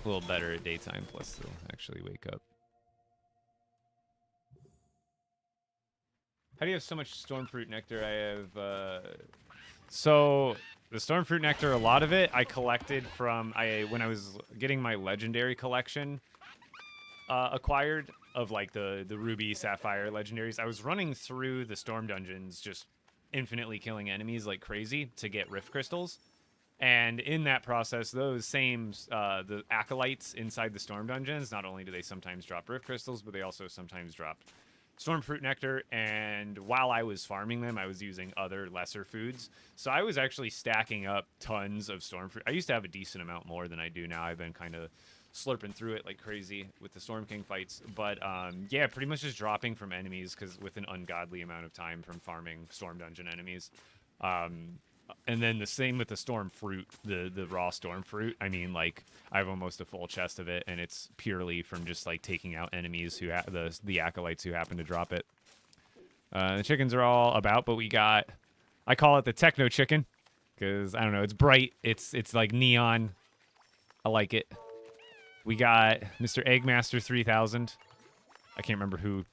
A little better at daytime, plus they'll actually wake up. How do you have so much stormfruit nectar? I have, so the stormfruit nectar, a lot of it I collected from, when I was getting my legendary collection acquired of like the ruby, sapphire legendaries. I was running through the storm dungeons, just infinitely killing enemies like crazy to get rift crystals. And in that process, those same, the acolytes inside the storm dungeons, not only do they sometimes drop rift crystals, but they also sometimes drop stormfruit nectar. And while I was farming them, I was using other lesser foods. So I was actually stacking up tons of stormfruit. I used to have a decent amount more than I do now. I've been kind of slurping through it like crazy with the Storm King fights. But yeah, pretty much just dropping from enemies because with an ungodly amount of time from farming Storm Dungeon enemies. And then the same with the Storm Fruit, the raw Storm Fruit. I mean, like, I have almost a full chest of it, and it's purely from just, like, taking out enemies who the acolytes who happen to drop it. The chickens are all about, but we got, I call it the Techno Chicken, because, I don't know, it's bright, it's like neon. I like it. We got Mr. Eggmaster 3000. I can't remember who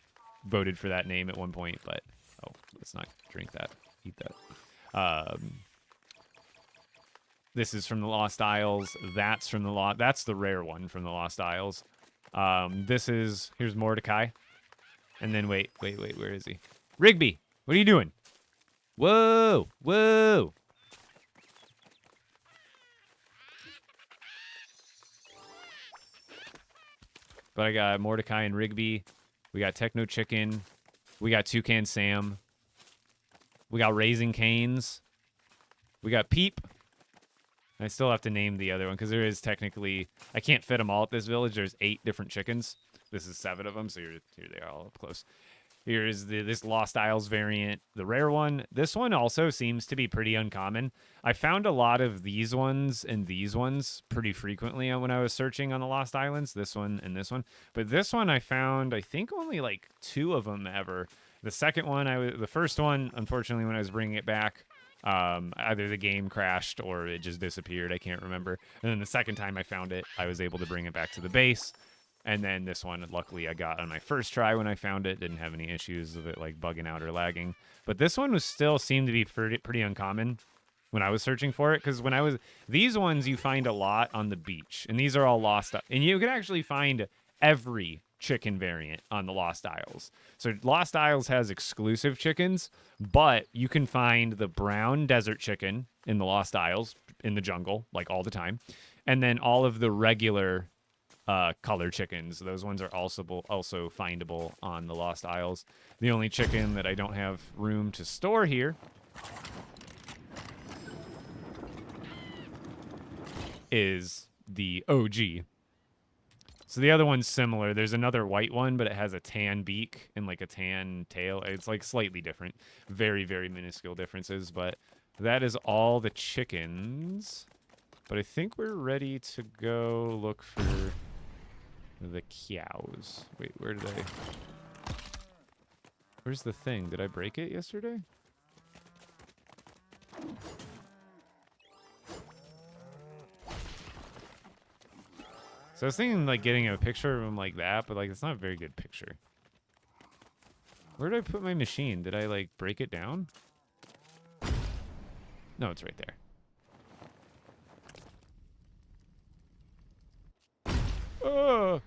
voted for that name at one point, but, oh, let's not drink that, eat that. This is from the Lost Isles. That's from the That's the rare one from the Lost Isles. Here's Mordecai. And then wait, where is he? Rigby, what are you doing? Whoa, whoa. But I got Mordecai and Rigby. We got Techno Chicken. We got Toucan Sam. We got Raising Canes. We got Peep. I still have to name the other one because there is technically... I can't fit them all at this village. There's 8 different chickens. This is 7 of them, so here they are all up close. Here's this Lost Isles variant, the rare one. This one also seems to be pretty uncommon. I found a lot of these ones and these ones pretty frequently when I was searching on the Lost Islands. This one and this one. But this one I found, I think, only like 2 of them ever. The second one, the first one, unfortunately, when I was bringing it back, either the game crashed or it just disappeared. I can't remember. And then the second time I found it, I was able to bring it back to the base. And then this one, luckily, I got on my first try when I found it. Didn't have any issues of it like bugging out or lagging. But this one seemed to be pretty uncommon when I was searching for it. Because these ones you find a lot on the beach. And these are all Lost. And you can actually find every chicken variant on the Lost Isles. So Lost Isles has exclusive chickens, but you can find the brown desert chicken in the Lost Isles in the jungle, like all the time. And then all of the regular color chickens. Those ones are also findable on the Lost Isles. The only chicken that I don't have room to store here is the OG. So the other one's similar. There's another white one, but it has a tan beak and like a tan tail. It's like slightly different. Very, very minuscule differences, but that is all the chickens. But I think we're ready to go look for the cows. Wait, where's the thing? Did I break it yesterday? So I was thinking like getting a picture of him like that, but like it's not a very good picture. Where did I put my machine? Did I like break it down? No, it's right there. Oh!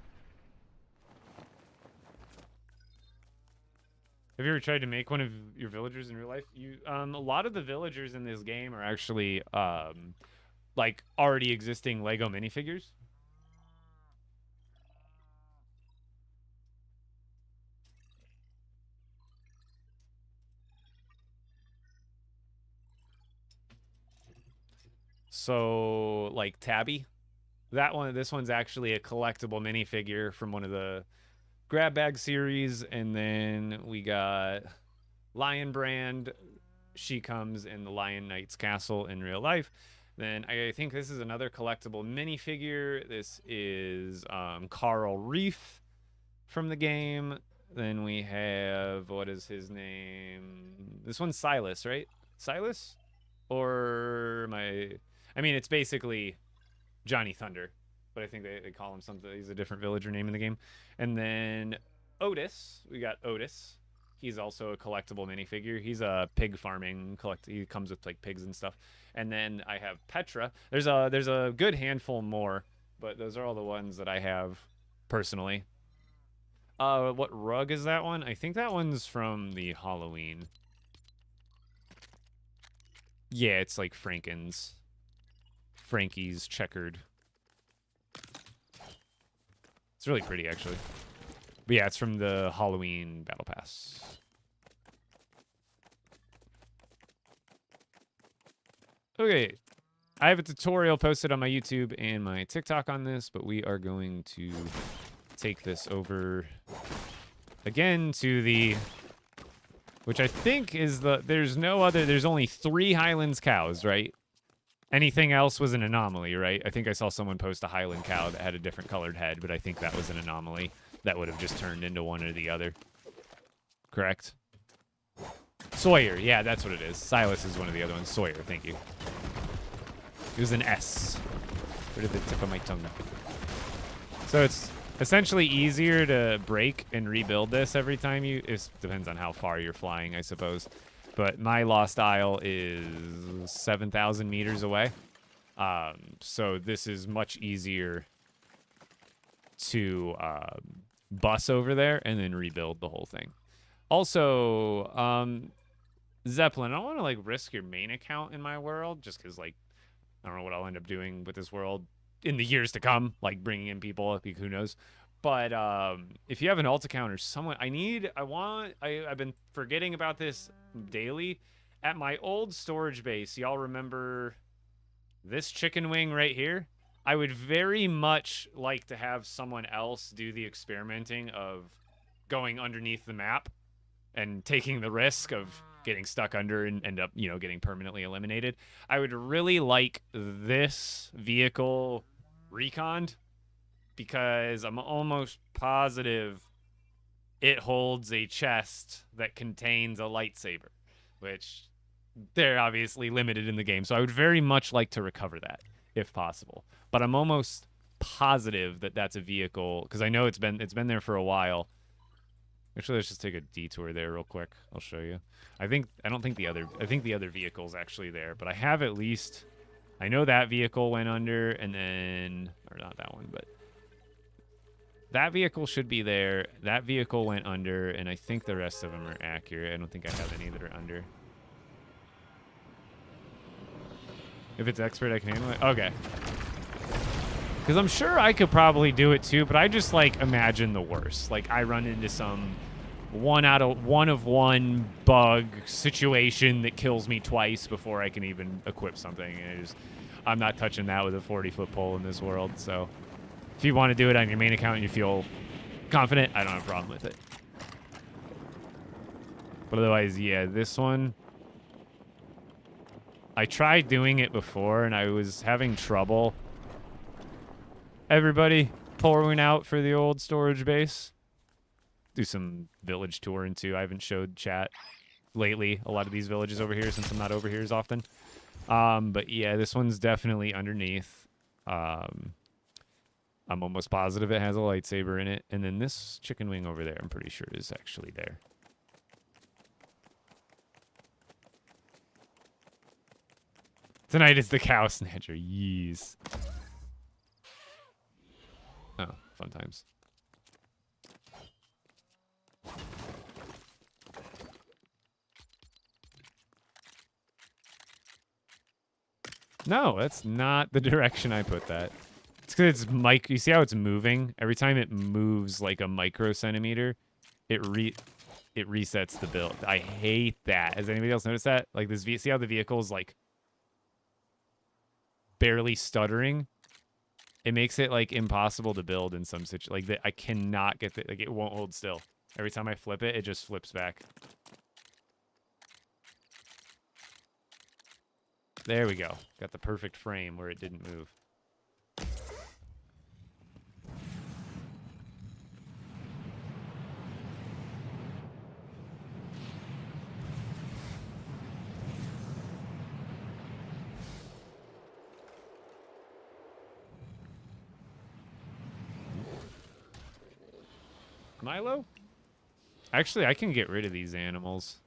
Have you ever tried to make one of your villagers in real life? A lot of the villagers in this game are actually like already existing Lego minifigures. So, like Tabby, this one's actually a collectible minifigure from one of the grab bag series, and then we got Lion Brand. She comes in the Lion Knight's castle in real life. Then I think this is another collectible minifigure. This is Carl Reef from the game. Then we have, what is his name? This one's Silas, right? Silas? I mean, it's basically Johnny Thunder, but I think they call him something. He's a different villager name in the game. And then Otis, we got Otis. He's also a collectible minifigure. He's a pig farming He comes with like pigs and stuff. And then I have Petra. There's a good handful more, but those are all the ones that I have personally. What rug is that one? I think that one's from the Halloween. Yeah, it's like Frankie's checkered. It's really pretty, actually. But yeah, it's from the Halloween Battle Pass. Okay. I have a tutorial posted on my YouTube and my TikTok on this, but we are going to take this over again to the, which I think is the, there's only 3 Highlands cows, right? Anything else was an anomaly, right? I think I saw someone post a Highland cow that had a different colored head, but I think that was an anomaly that would have just turned into one or the other. Correct? Sawyer, yeah, that's what it is. Silas is one of the other ones. Sawyer, thank you. It was an S. Right at the tip of my tongue. So it's essentially easier to break and rebuild this every time you... It depends on how far you're flying, I suppose. But my Lost Isle is 7,000 meters away. So this is much easier to bus over there and then rebuild the whole thing. Also, Zeppelin, I don't want to, like, risk your main account in my world just because, like, I don't know what I'll end up doing with this world in the years to come, like bringing in people, like, who knows. But if you have an alt account or someone, I've been forgetting about this daily. At my old storage base, y'all remember this chicken wing right here? I would very much like to have someone else do the experimenting of going underneath the map and taking the risk of getting stuck under and end up, you know, getting permanently eliminated. I would really like this vehicle reconned because I'm almost positive it holds a chest that contains a lightsaber, which they're obviously limited in the game. So I would very much like to recover that if possible. But I'm almost positive that that's a vehicle because I know it's been there for a while. Actually, let's just take a detour there real quick. I'll show you. I think the other vehicle's actually there, but I have at least, I know that vehicle went under, and then, or not that one, but that vehicle should be there. That vehicle went under, and I think the rest of them are accurate. I don't think I have any that are under. If it's expert, I can handle it. Okay. Because I'm sure I could probably do it too, but I just, like, imagine the worst. Like, I run into some one of one bug situation that kills me twice before I can even equip something. And I'm not touching that with a 40-foot pole in this world. So if you want to do it on your main account and you feel confident, I don't have a problem with it. But otherwise, yeah, this one, I tried doing it before and I was having trouble. Everybody pouring out for the old storage base. Do some village touring too. I haven't showed chat lately a lot of these villages over here since I'm not over here as often. But yeah, this one's definitely underneath. I'm almost positive it has a lightsaber in it. And then this chicken wing over there, I'm pretty sure is actually there. Tonight is the cow snatcher. Yeez. Oh, fun times. No, that's not the direction I put that. It's because it's you see how it's moving? Every time it moves like a microcentimeter, it resets the build. I hate that. Has anybody else noticed that? Like this, see how the vehicle is like barely stuttering? It makes it like impossible to build in some situation. Like that, I cannot get like it won't hold still. Every time I flip it, it just flips back. There we go. Got the perfect frame where it didn't move. Milo? Actually, I can get rid of these animals.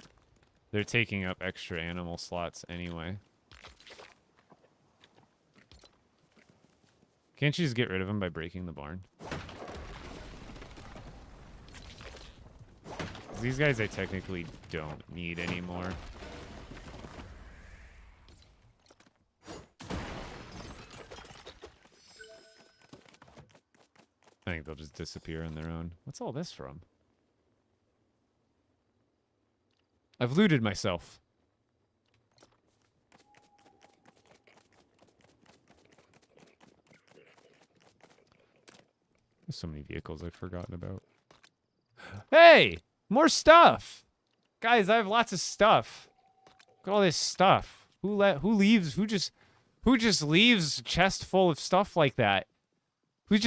They're taking up extra animal slots anyway. Can't you just get rid of them by breaking the barn? These guys I technically don't need anymore. I think they'll just disappear on their own. What's all this from? I've looted myself. There's so many vehicles I've forgotten about. Hey! More stuff! Guys, I have lots of stuff. Look at all this stuff. Who just leaves a chest full of stuff like that? Who's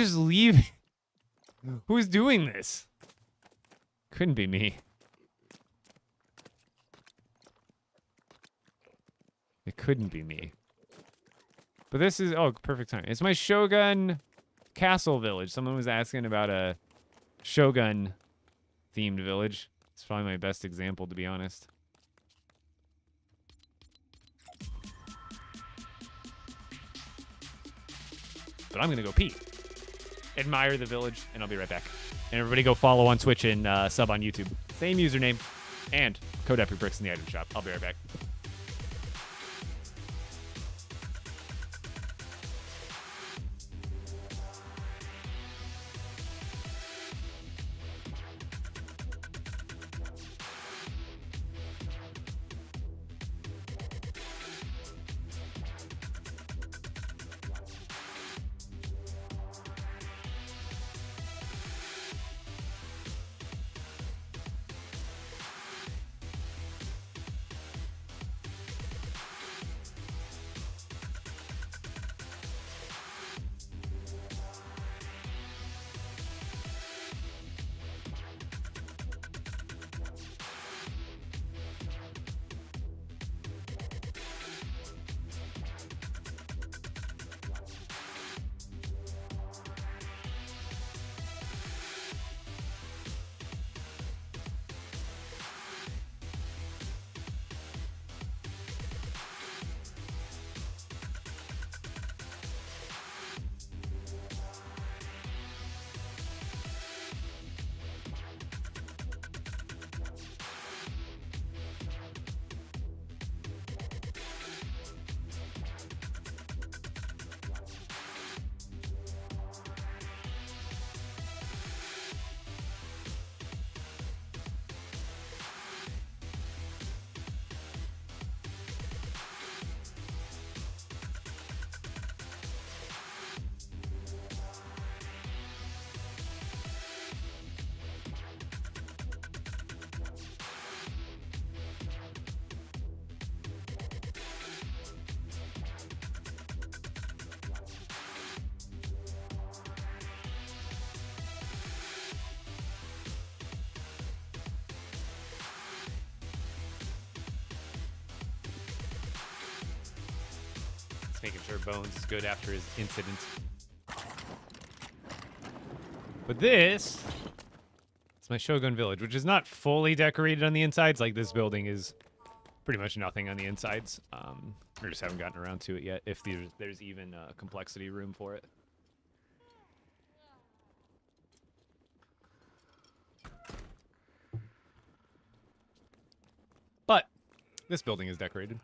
doing this? Couldn't be me. It couldn't be me. But this is, oh, perfect time. It's my Shogun Castle Village. Someone was asking about a Shogun themed village. It's probably my best example, to be honest. But I'm gonna go pee. Admire the village, and I'll be right back. And everybody go follow on Twitch and sub on YouTube. Same username and code Epic Bricks in the item shop. I'll be right back. Making sure Bones is good after his incident. But this is my Shogun Village, which is not fully decorated on the insides. Like, this building is pretty much nothing on the insides. I just haven't gotten around to it yet, if there's even complexity room for it. But this building is decorated.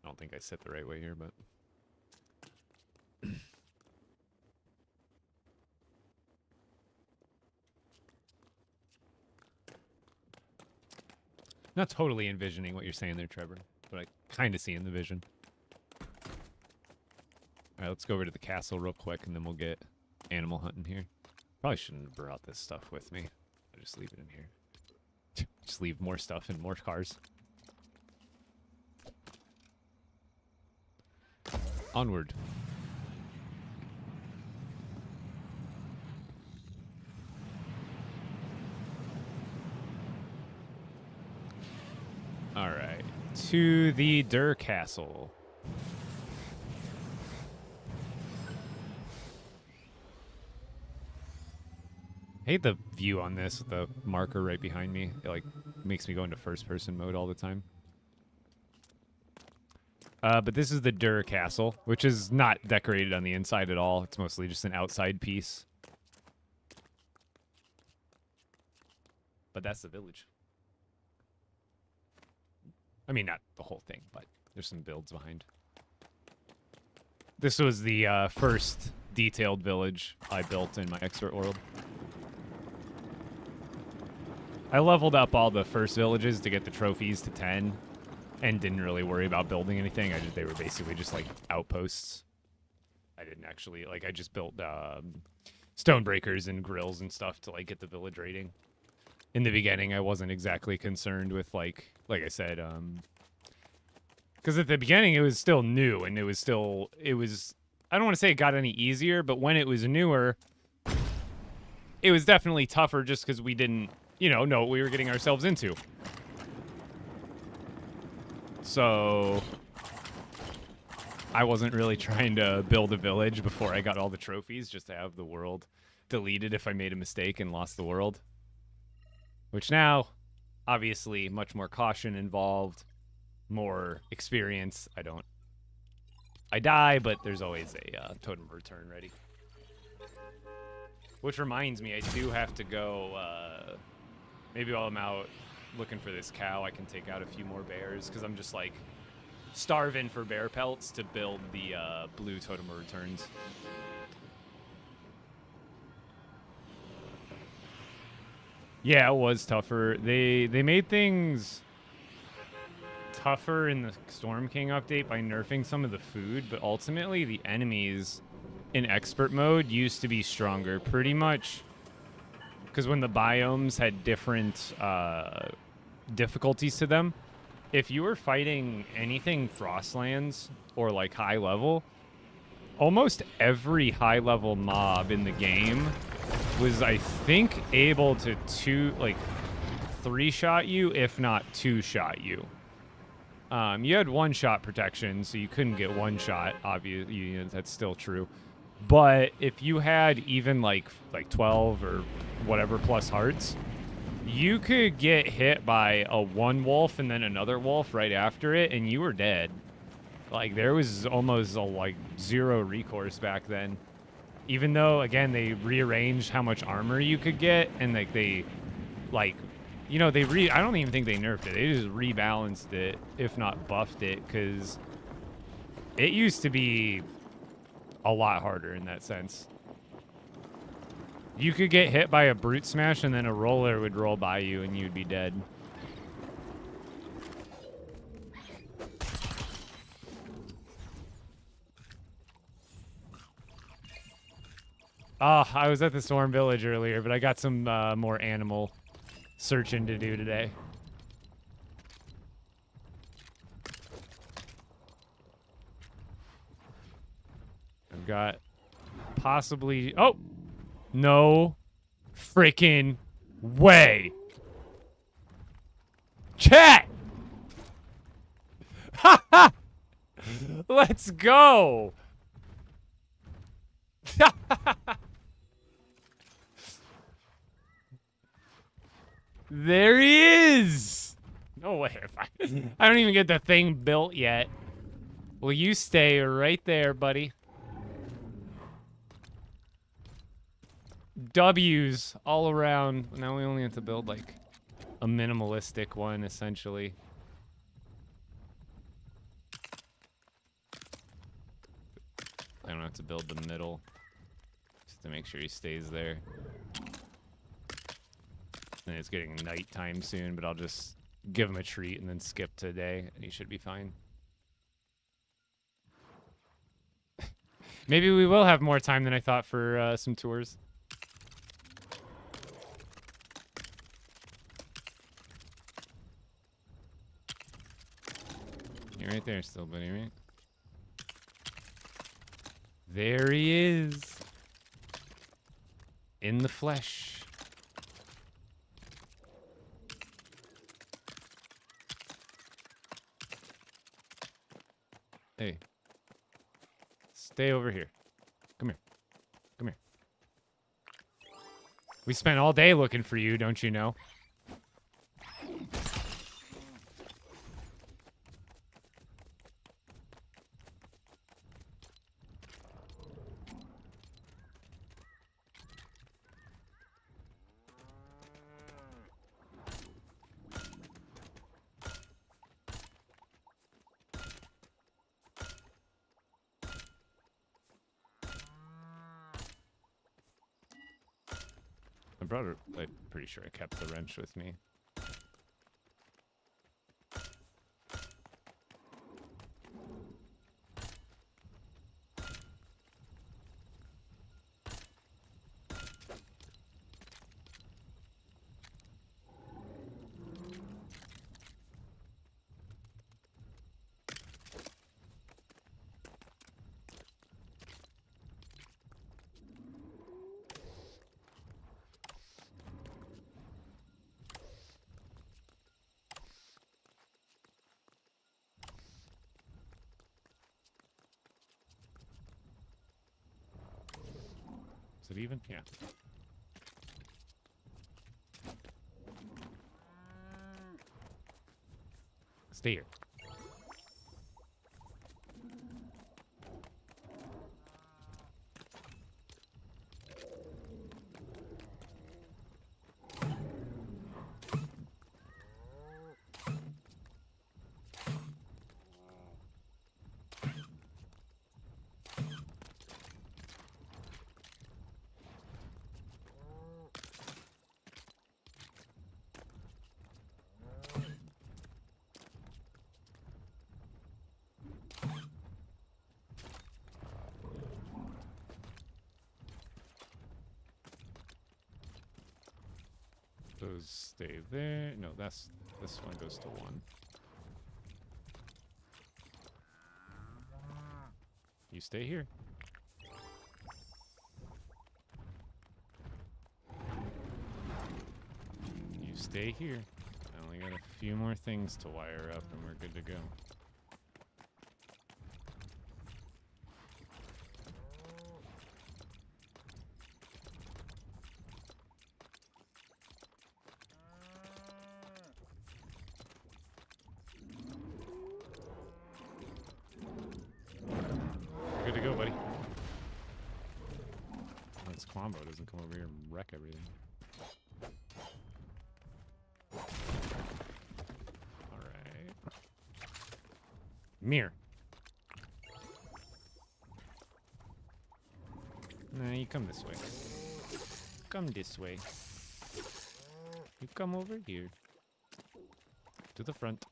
I don't think I sit the right way here, but... Not totally envisioning what you're saying there, Trevor, but I kind of see in the vision. All right, let's go over to the castle real quick, and then we'll get animal hunting here. Probably shouldn't have brought this stuff with me. I'll just leave it in here. Just leave more stuff and more cars. Onward. All right, to the Dur Castle. I hate the view on this, the marker right behind me. It like makes me go into first-person mode all the time. But this is the Dur Castle, which is not decorated on the inside at all. It's mostly just an outside piece. But that's the village. I mean, not the whole thing, but there's some builds behind. This was the first detailed village I built in my expert world. I leveled up all the first villages to get the trophies to 10. And didn't really worry about building anything. They were basically just like outposts. I didn't actually, like, I just built stonebreakers and grills and stuff to like get the village rating. In the beginning, I wasn't exactly concerned with like I said, because at the beginning it was still new and it was I don't want to say it got any easier, but when it was newer, it was definitely tougher just because we didn't, know what we were getting ourselves into. So I wasn't really trying to build a village before I got all the trophies just to have the world deleted if I made a mistake and lost the world. Which now, obviously, much more caution involved, more experience. I die, but there's always a totem return ready. Which reminds me, I do have to go, maybe while I'm out looking for this cow, I can take out a few more bears, because I'm just, like, starving for bear pelts to build the blue totem returns. Yeah, it was tougher. They made things tougher in the Storm King update by nerfing some of the food, but ultimately the enemies in expert mode used to be stronger, pretty much. Because when the biomes had different difficulties to them, if you were fighting anything Frostlands or like high level, almost every high level mob in the game was, I think, able to 3-shot you, if not 2-shot you. You had 1-shot protection, so you couldn't get 1-shot. Obviously, that's still true. But if you had even like 12 or whatever plus hearts, you could get hit by a one wolf and then another wolf right after it, and you were dead. Like, there was almost zero recourse back then. Even though, again, they rearranged how much armor you could get, and I don't even think they nerfed it. They just rebalanced it, if not buffed it, because it used to be a lot harder in that sense. You could get hit by a brute smash, and then a roller would roll by you, and you'd be dead. Oh, I was at the Storm Village earlier, but I got some more animal searching to do today. I've got possibly... Oh! No freaking way! Chat! Ha ha! Let's go! There he is! No way. I don't even get the thing built yet. Well, you stay right there, buddy. W's all around. Now we only have to build, like, a minimalistic one, essentially. I don't have to build the middle. Just to make sure he stays there. And it's getting nighttime soon, but I'll just give him a treat and then skip today, and he should be fine. Maybe we will have more time than I thought for some tours. You're right there still, buddy, right? There he is. In the flesh. Hey. Stay over here. Come here. Come here. We spent all day looking for you, don't you know? I'm pretty sure I kept the wrench with me. even? Yeah. Stay here. Those stay there. No, this one goes to 1. You stay here. You stay here. I only got a few more things to wire up and we're good to go. Good to go, buddy. Oh, this Quambo doesn't come over here and wreck everything. Alright. Mirror. Nah, you come this way. Come this way. You come over here. To the front.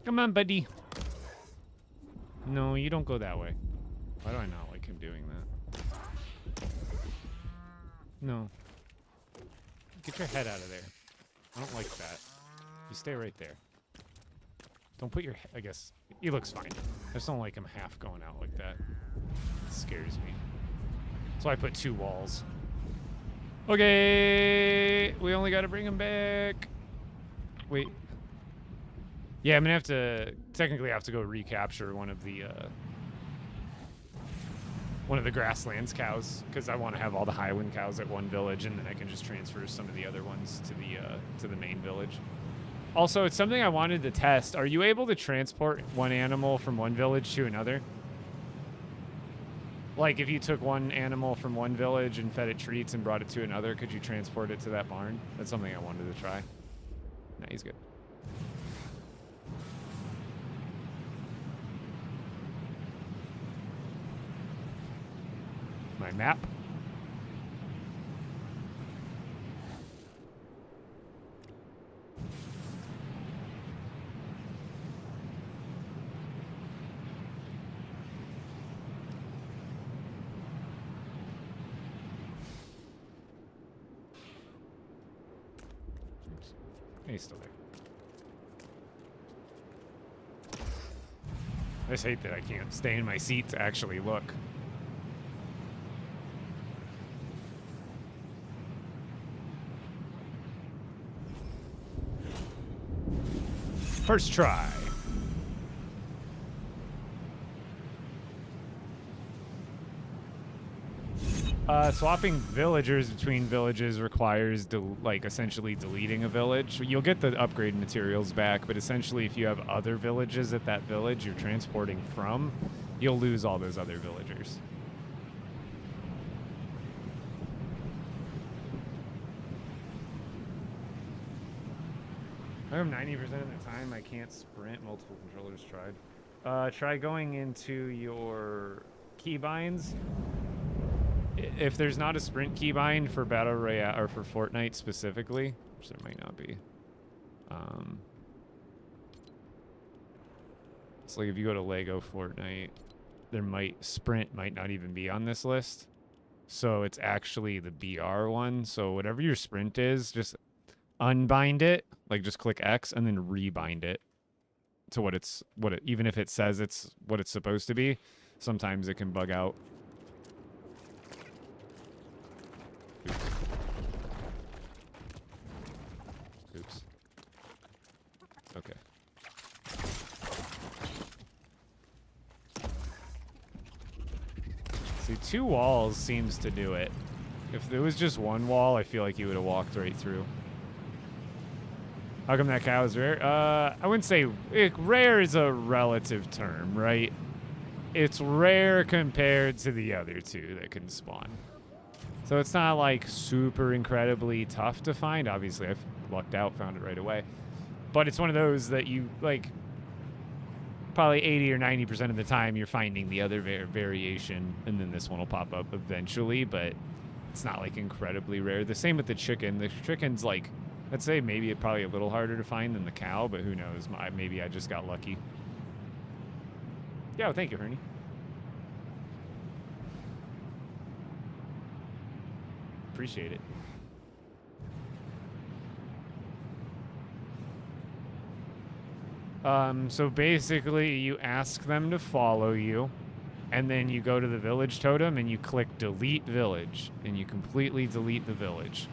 Come on, buddy. No, you don't go that way. Why do I not like him doing that? No. Get your head out of there. I don't like that. You stay right there. Don't put your... I guess... He looks fine. I just don't like him half going out like that. It scares me. So I put 2 walls. Okay! We only gotta bring him back. Wait. Yeah, I'm gonna have to... Technically, I have to go recapture one of the grasslands cows, because I want to have all the Highland cows at one village, and then I can just transfer some of the other ones to the main village. Also, it's something I wanted to test. Are you able to transport one animal from one village to another? Like, if you took one animal from one village and fed it treats and brought it to another, could you transport it to that barn? That's something I wanted to try. No, he's good. My map. Oops. He's still there. I just hate that I can't stay in my seat to actually look. First try. Swapping villagers between villages requires essentially deleting a village. You'll get the upgrade materials back, but essentially if you have other villages at that village you're transporting from, you'll lose all those other villagers. I have 90% of the time I can't sprint. Multiple controllers tried. Try going into your keybinds. If there's not a sprint keybind for Battle Royale or for Fortnite specifically, which there might not be. It's like if you go to LEGO Fortnite, sprint might not even be on this list. So it's actually the BR one. So whatever your sprint is, just unbind it, like just click X and then rebind it to even if it says it's what it's supposed to be, sometimes it can bug out. See, 2 walls seems to do it. If there was just 1 wall, I feel like you would have walked right through. How come that cow is rare? I wouldn't say rare is a relative term, right? It's rare compared to the other 2 that can spawn. So it's not like super incredibly tough to find. Obviously, I've lucked out, found it right away. But it's one of those that you, like, probably 80 or 90% of the time you're finding the other variation, and then this one will pop up eventually, but it's not, like, incredibly rare. The same with the chicken. The chicken's, like, I'd say maybe probably a little harder to find than the cow, but who knows? Maybe I just got lucky. Yeah, well, thank you, Ernie. Appreciate it. So basically you ask them to follow you, and then you go to the village totem and you click delete village, and you completely delete the village.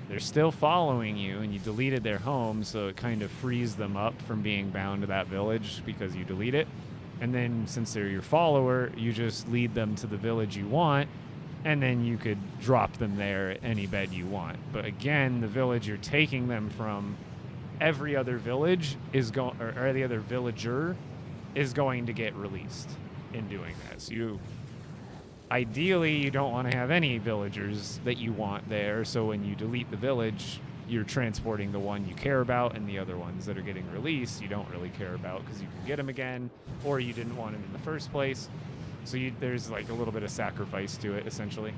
They're still following you, and you deleted their home, so it kind of frees them up from being bound to that village because you delete it. And then since they're your follower, you just lead them to the village you want, and then you could drop them there at any bed you want. But again, the village you're taking them from, every other village is going, or every other villager is going to get released in doing that. So ideally, you don't want to have any villagers that you want there. So when you delete the village, you're transporting the one you care about, and the other ones that are getting released you don't really care about because you can get them again, or you didn't want them in the first place. So there's like a little bit of sacrifice to it, essentially.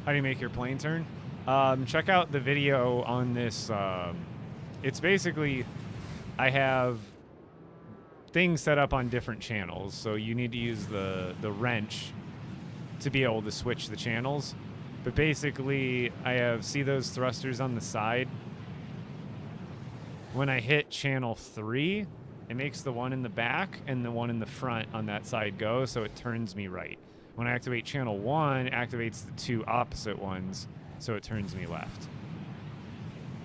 How do you make your plane turn? Check out the video on this. It's basically, I have things set up on different channels. So you need to use the wrench to be able to switch the channels. But basically, see those thrusters on the side? When I hit channel 3, it makes the one in the back and the one in the front on that side go, so it turns me right. When I activate channel 1, it activates the 2 opposite ones, so it turns me left.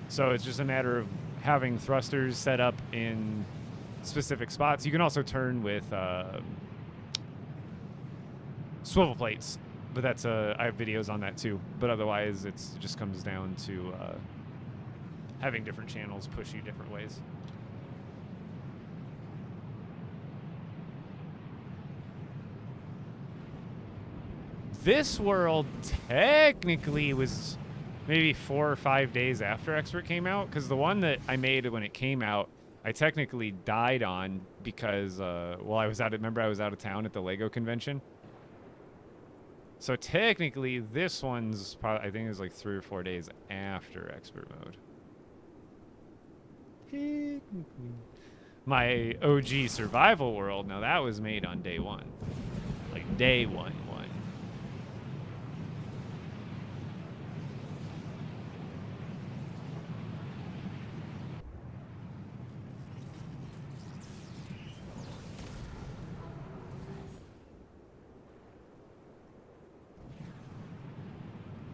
So it's just a matter of having thrusters set up in specific spots. You can also turn with swivel plates, but that's I have videos on that too. But otherwise, it just comes down to having different channels push you different ways. This world technically was maybe 4 or 5 days after Expert came out, because the one that I made when it came out, I technically died on because, well, I was out of town at the LEGO convention. So technically, this one's probably, I think it was like 3 or 4 days after Expert mode. My OG survival world, now that was made on day 1. Like day 1.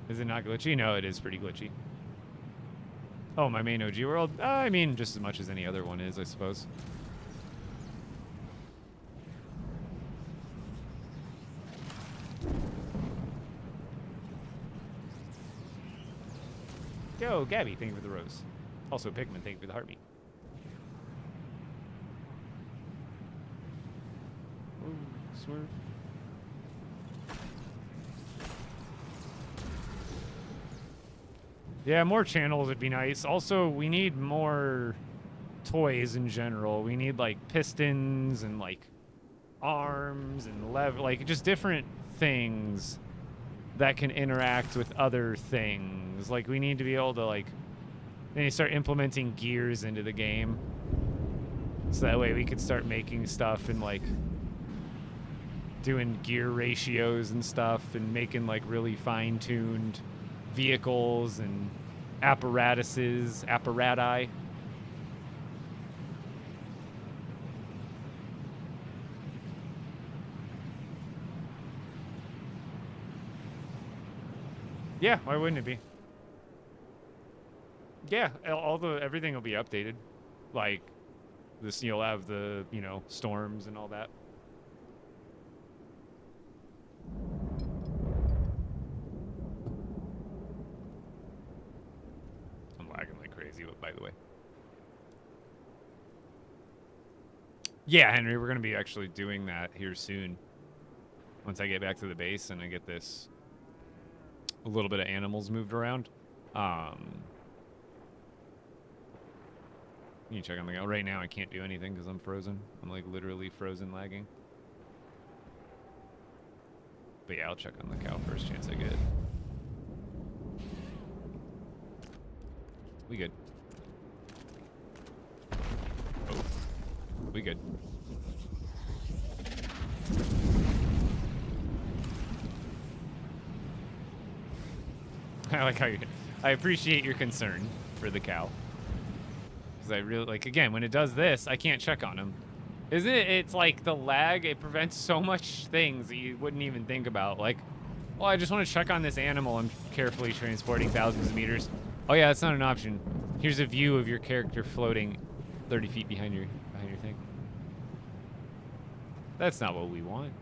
Is it not glitchy? No, it is pretty glitchy. Oh, my main OG world? I mean, just as much as any other one is, I suppose. Yo, Gabby, thank you for the rose. Also, Pikmin, thank you for the heartbeat. Ooh, swerve. Yeah, more channels would be nice. Also, we need more toys in general. We need, like, pistons and, like, arms and like, just different things that can interact with other things. Like, we need to be able to, like, then you start implementing gears into the game. So that way we could start making stuff and, like, doing gear ratios and stuff and making, like, really fine-tuned vehicles and apparati. Yeah, why wouldn't it be? Yeah, everything will be updated. Like, this, you'll have the, you know, storms and all that. I'm lagging like crazy, by the way. Yeah, Henry, we're going to be actually doing that here soon. Once I get back to the base and I get this a little bit of animals moved around. You check on the go. Right now I can't do anything because I'm frozen. I'm like literally frozen lagging. But yeah, I'll check on the cow first chance I get. We good. Oh. We good. I like how you... I appreciate your concern for the cow. Because I really... Like, again, when it does this, I can't check on him. Isn't it? It's like the lag, it prevents so much things that you wouldn't even think about. Like, well, I just want to check on this animal I'm carefully transporting thousands of meters. Oh yeah, that's not an option. Here's a view of your character floating 30 feet behind your thing. That's not what we want.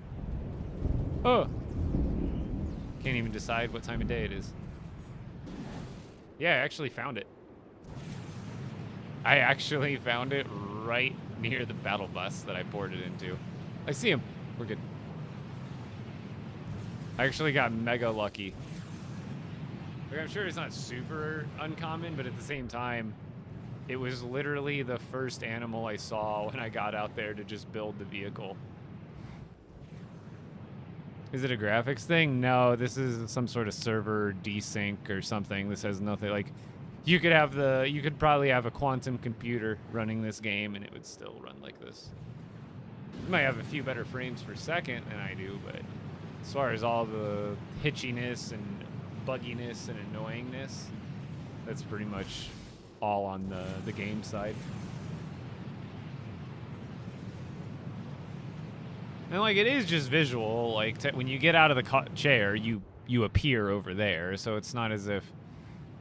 Oh. Can't even decide what time of day it is. Yeah, I actually found it. I actually found it right near the battle bus that I poured it into. I see him. We're good. I actually got mega lucky. Like, I'm sure it's not super uncommon, but at the same time, it was literally the first animal I saw when I got out there to just build the vehicle. Is it a graphics thing? No, this is some sort of server desync or something. This has nothing, like, you could probably have a quantum computer running this game and it would still run like this. You might have a few better frames per second than I do, but as far as all the hitchiness and bugginess and annoyingness, that's pretty much all on the game side. And like, it is just visual. Like, when you get out of the chair, you appear over there, so it's not as if,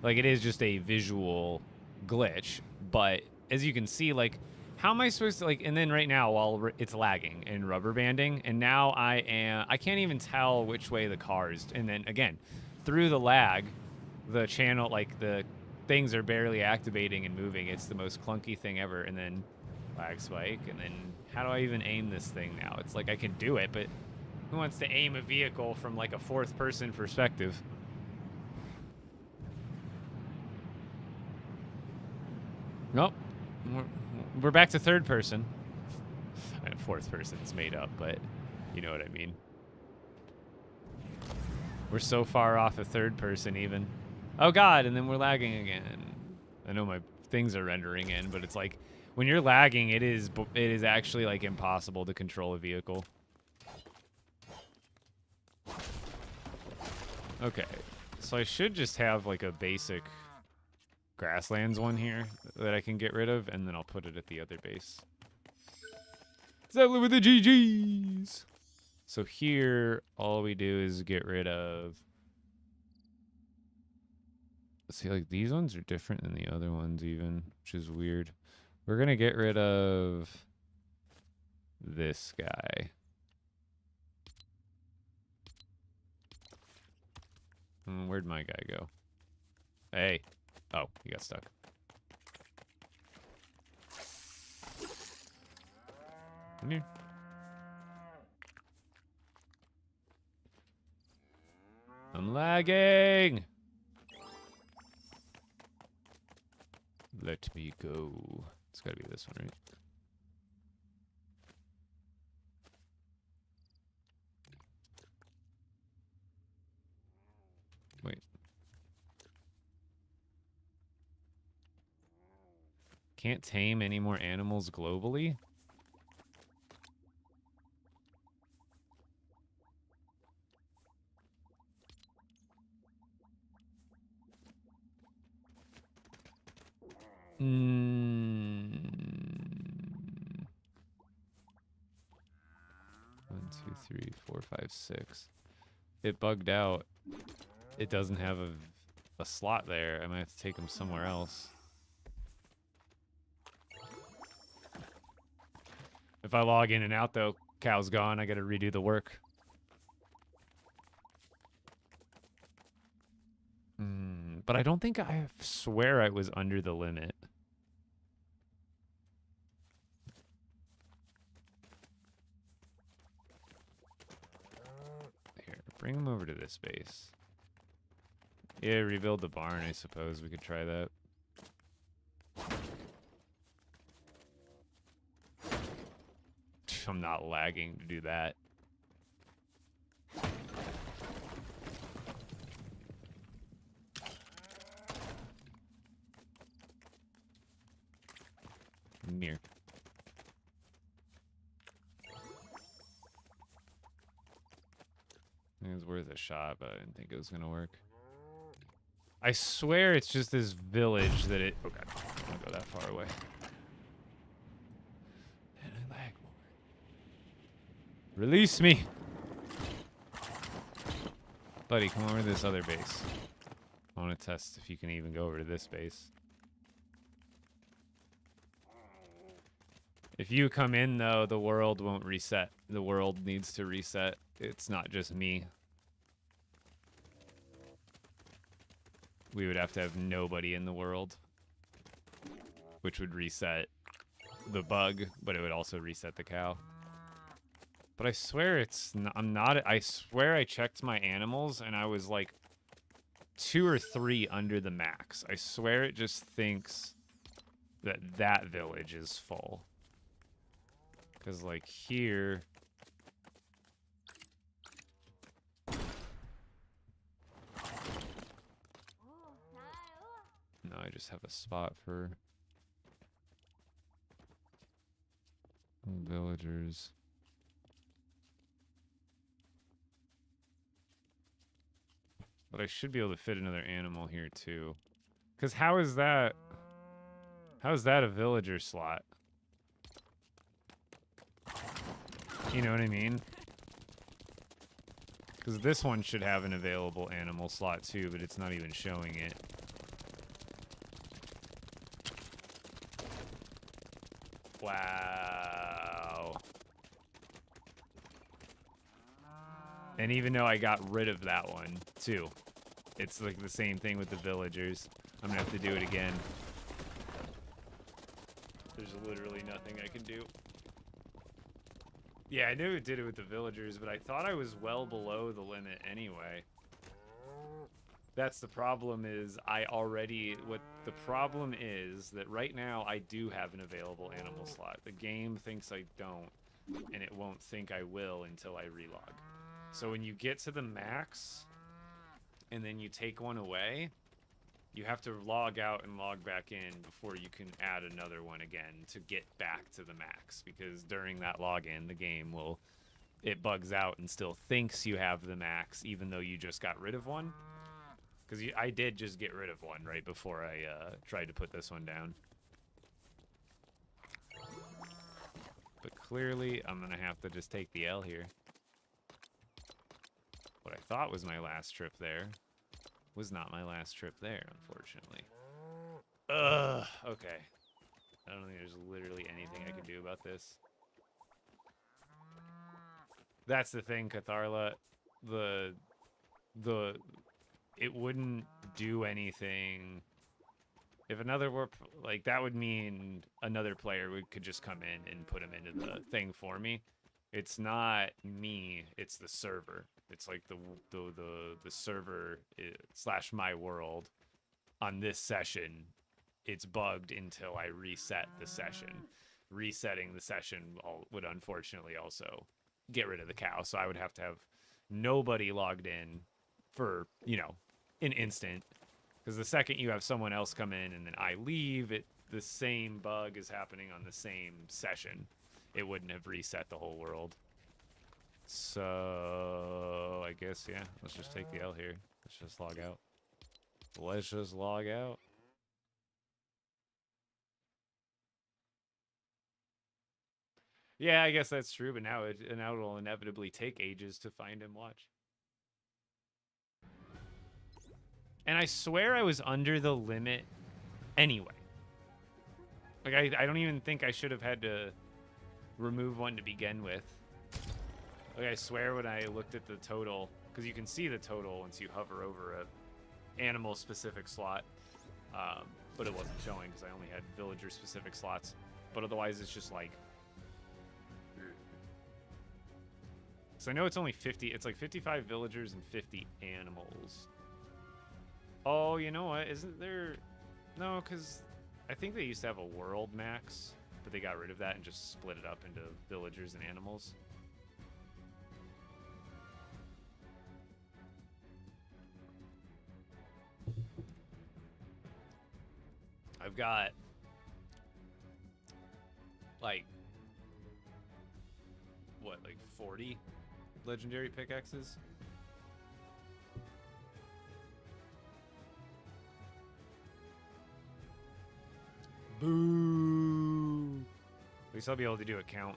like, it is just a visual glitch. But as you can see, like, how am I supposed to, like, and then right now while it's lagging and rubber banding, and now I can't even tell which way the car is. And then again, through the lag, the channel, like, the things are barely activating and moving. It's the most clunky thing ever. And then lag spike, and then how do I even aim this thing now? It's like I can do it, but who wants to aim a vehicle from like a fourth person perspective? Nope. We're back to third person. I know fourth person's made up, but you know what I mean. We're so far off of third person even. Oh god, and then we're lagging again. I know my things are rendering in, but it's like, when you're lagging, it is actually like impossible to control a vehicle. Okay, so I should just have like a basic grasslands one here that I can get rid of, and then I'll put it at the other base. Zeppelin with the GGs! So here, all we do is get rid of... See, like, these ones are different than the other ones even, which is weird. We're going to get rid of this guy. Where'd my guy go? Hey. Oh, he got stuck. Come here. I'm lagging! Let me go. It's gotta be this one, right? Wait. Can't tame any more animals globally? Hmm. 1, 2, 3, 4, 5, 6. It bugged out. It doesn't have a slot there. I might have to take them somewhere else. If I log in and out, though, cow's gone. I gotta redo the work. But I don't think I swear I was under the limit. Here, bring him over to this base. Yeah, rebuild the barn, I suppose. We could try that. I'm not lagging to do that. Mirror. It was worth a shot, but I didn't think it was gonna work. I swear it's just this village that it... Oh god, I don't go that far away. And I lag more. Release me! Buddy, come over to this other base. I want to test if you can even go over to this base. If you come in, though, the world won't reset. The world needs to reset. It's not just me. We would have to have nobody in the world, which would reset the bug, but it would also reset the cow. But I swear it's not, I'm not, I swear I checked my animals and I was like 2 or 3 under the max. I swear it just thinks that that village is full. Because like here... No, I just have a spot for villagers. But I should be able to fit another animal here too. Because how is that a villager slot? You know what I mean? Because this one should have an available animal slot too, but it's not even showing it. Wow. And even though I got rid of that one, too. It's like the same thing with the villagers. I'm gonna have to do it again. There's literally nothing I can do. Yeah, I knew it did it with the villagers, but I thought I was well below the limit anyway. That's the problem is what the problem is that right now I do have an available animal slot. The game thinks I don't, and it won't think I will until I relog. So when you get to the max, and then you take one away, you have to log out and log back in before you can add another one again to get back to the max. Because during that login, the game it bugs out and still thinks you have the max, even though you just got rid of one. Because I did just get rid of one right before I tried to put this one down. But clearly, I'm going to have to just take the L here. What I thought was my last trip there was not my last trip there, unfortunately. Ugh, okay. I don't think there's literally anything I can do about this. That's the thing, Catharla. It wouldn't do anything. If another were like that would mean another player could just come in and put him into the thing for me. It's not me, it's the server. It's like the server / my world on this session. It's bugged until I reset the session. Resetting the session would unfortunately also get rid of the cow, so I would have to have nobody logged in for, you know, an instant. Because the second you have someone else come in and then I leave, the same bug is happening on the same session. It wouldn't have reset the whole world. So I guess, yeah, let's just take the L here. Let's just log out. Let's just log out. Yeah, I guess that's true, but now it'll inevitably take ages to find and watch. And I swear I was under the limit anyway. Like, I don't even think I should have had to remove one to begin with. Like, I swear when I looked at the total, because you can see the total once you hover over a animal-specific slot, but it wasn't showing because I only had villager-specific slots. But otherwise, it's just like... So I know it's only 50. It's like 55 villagers and 50 animals. Oh, you know what? Isn't there... No, because I think they used to have a world max, but they got rid of that and just split it up into villagers and animals. I've got like what, like 40 legendary pickaxes? Boo! At least I'll be able to do a count.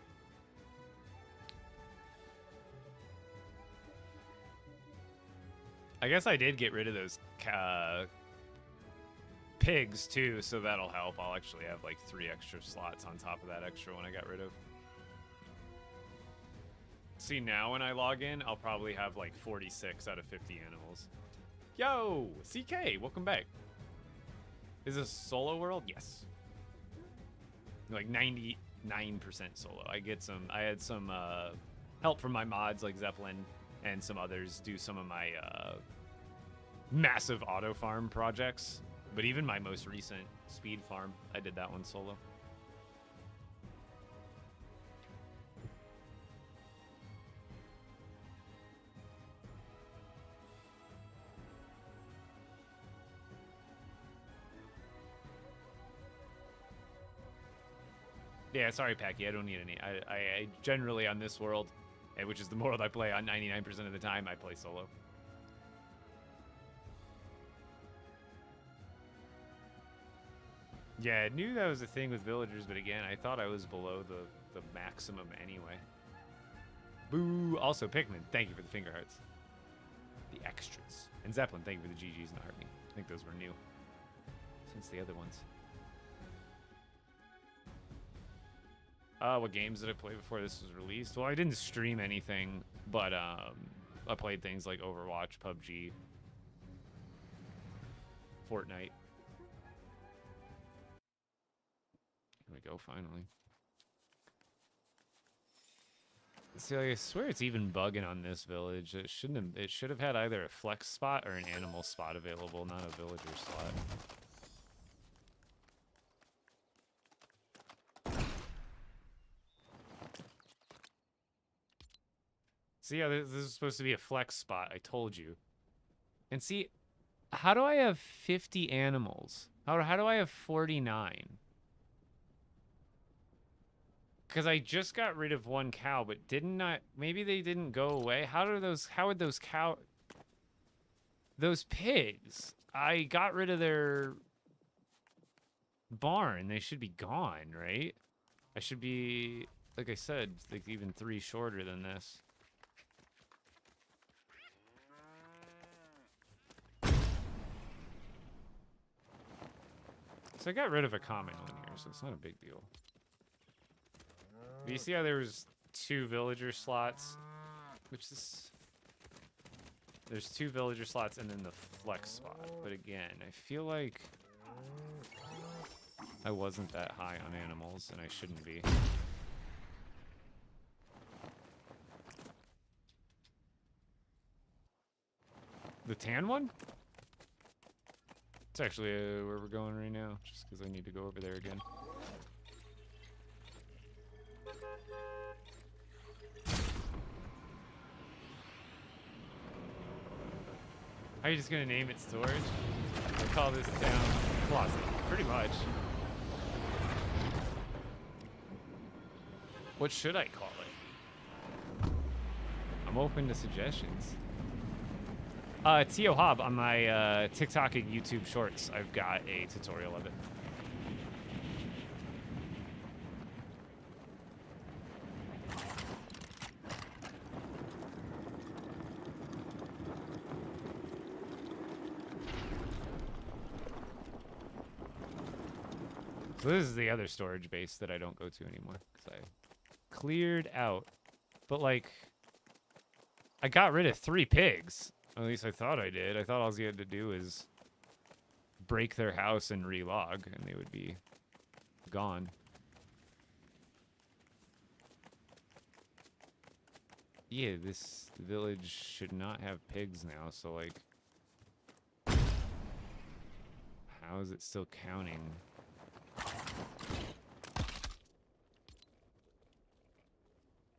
I guess I did get rid of those pigs too, so that'll help. I'll actually have like 3 extra slots on top of that extra one I got rid of. See, now when I log in, I'll probably have like 46 out of 50 animals. Yo, CK, welcome back. Is this solo world? Yes. Like 99% solo. I had some help from my mods like Zeppelin and some others do some of my massive auto farm projects. But even my most recent speed farm, I did that one solo. Yeah, sorry, Packy. I don't need any. I generally on this world, which is the world I play on 99% of the time, I play solo. Yeah, I knew that was a thing with villagers, but again, I thought I was below the maximum anyway. Boo! Also, Pikmin, thank you for the finger hearts. The extras. And Zeppelin, thank you for the GGs and the heartbeat. I think those were new since the other ones. What games did I play before this was released? Well, I didn't stream anything, but I played things like Overwatch, PUBG, Fortnite. Here we go, finally. See, like, I swear it's even bugging on this village. It shouldn't have. It should have had either a flex spot or an animal spot available, not a villager slot. See, yeah, this is supposed to be a flex spot. I told you. And see, how do I have 50 animals? How do I have 49? Because I just got rid of one cow, but didn't I? Maybe they didn't go away. How would those those pigs? I got rid of their barn. They should be gone, right? I should be, like I said, like even 3 shorter than this. So I got rid of a common one here, so it's not a big deal. But you see how there was 2 villager slots? Which is... There's 2 villager slots and then the flex spot. But again, I feel like I wasn't that high on animals, and I shouldn't be. The tan one? It's actually where we're going right now, just because I need to go over there again. Are you just gonna name it storage? I call this town closet, pretty much. What should I call it? I'm open to suggestions. Tio Hob on my TikTok and YouTube shorts. I've got a tutorial of it. So this is the other storage base that I don't go to anymore because I cleared out. But, like, I got rid of 3 pigs. At least I thought I did. I thought all you had to do is break their house and relog, and they would be gone. Yeah, this village should not have pigs now, so, like... How is it still counting?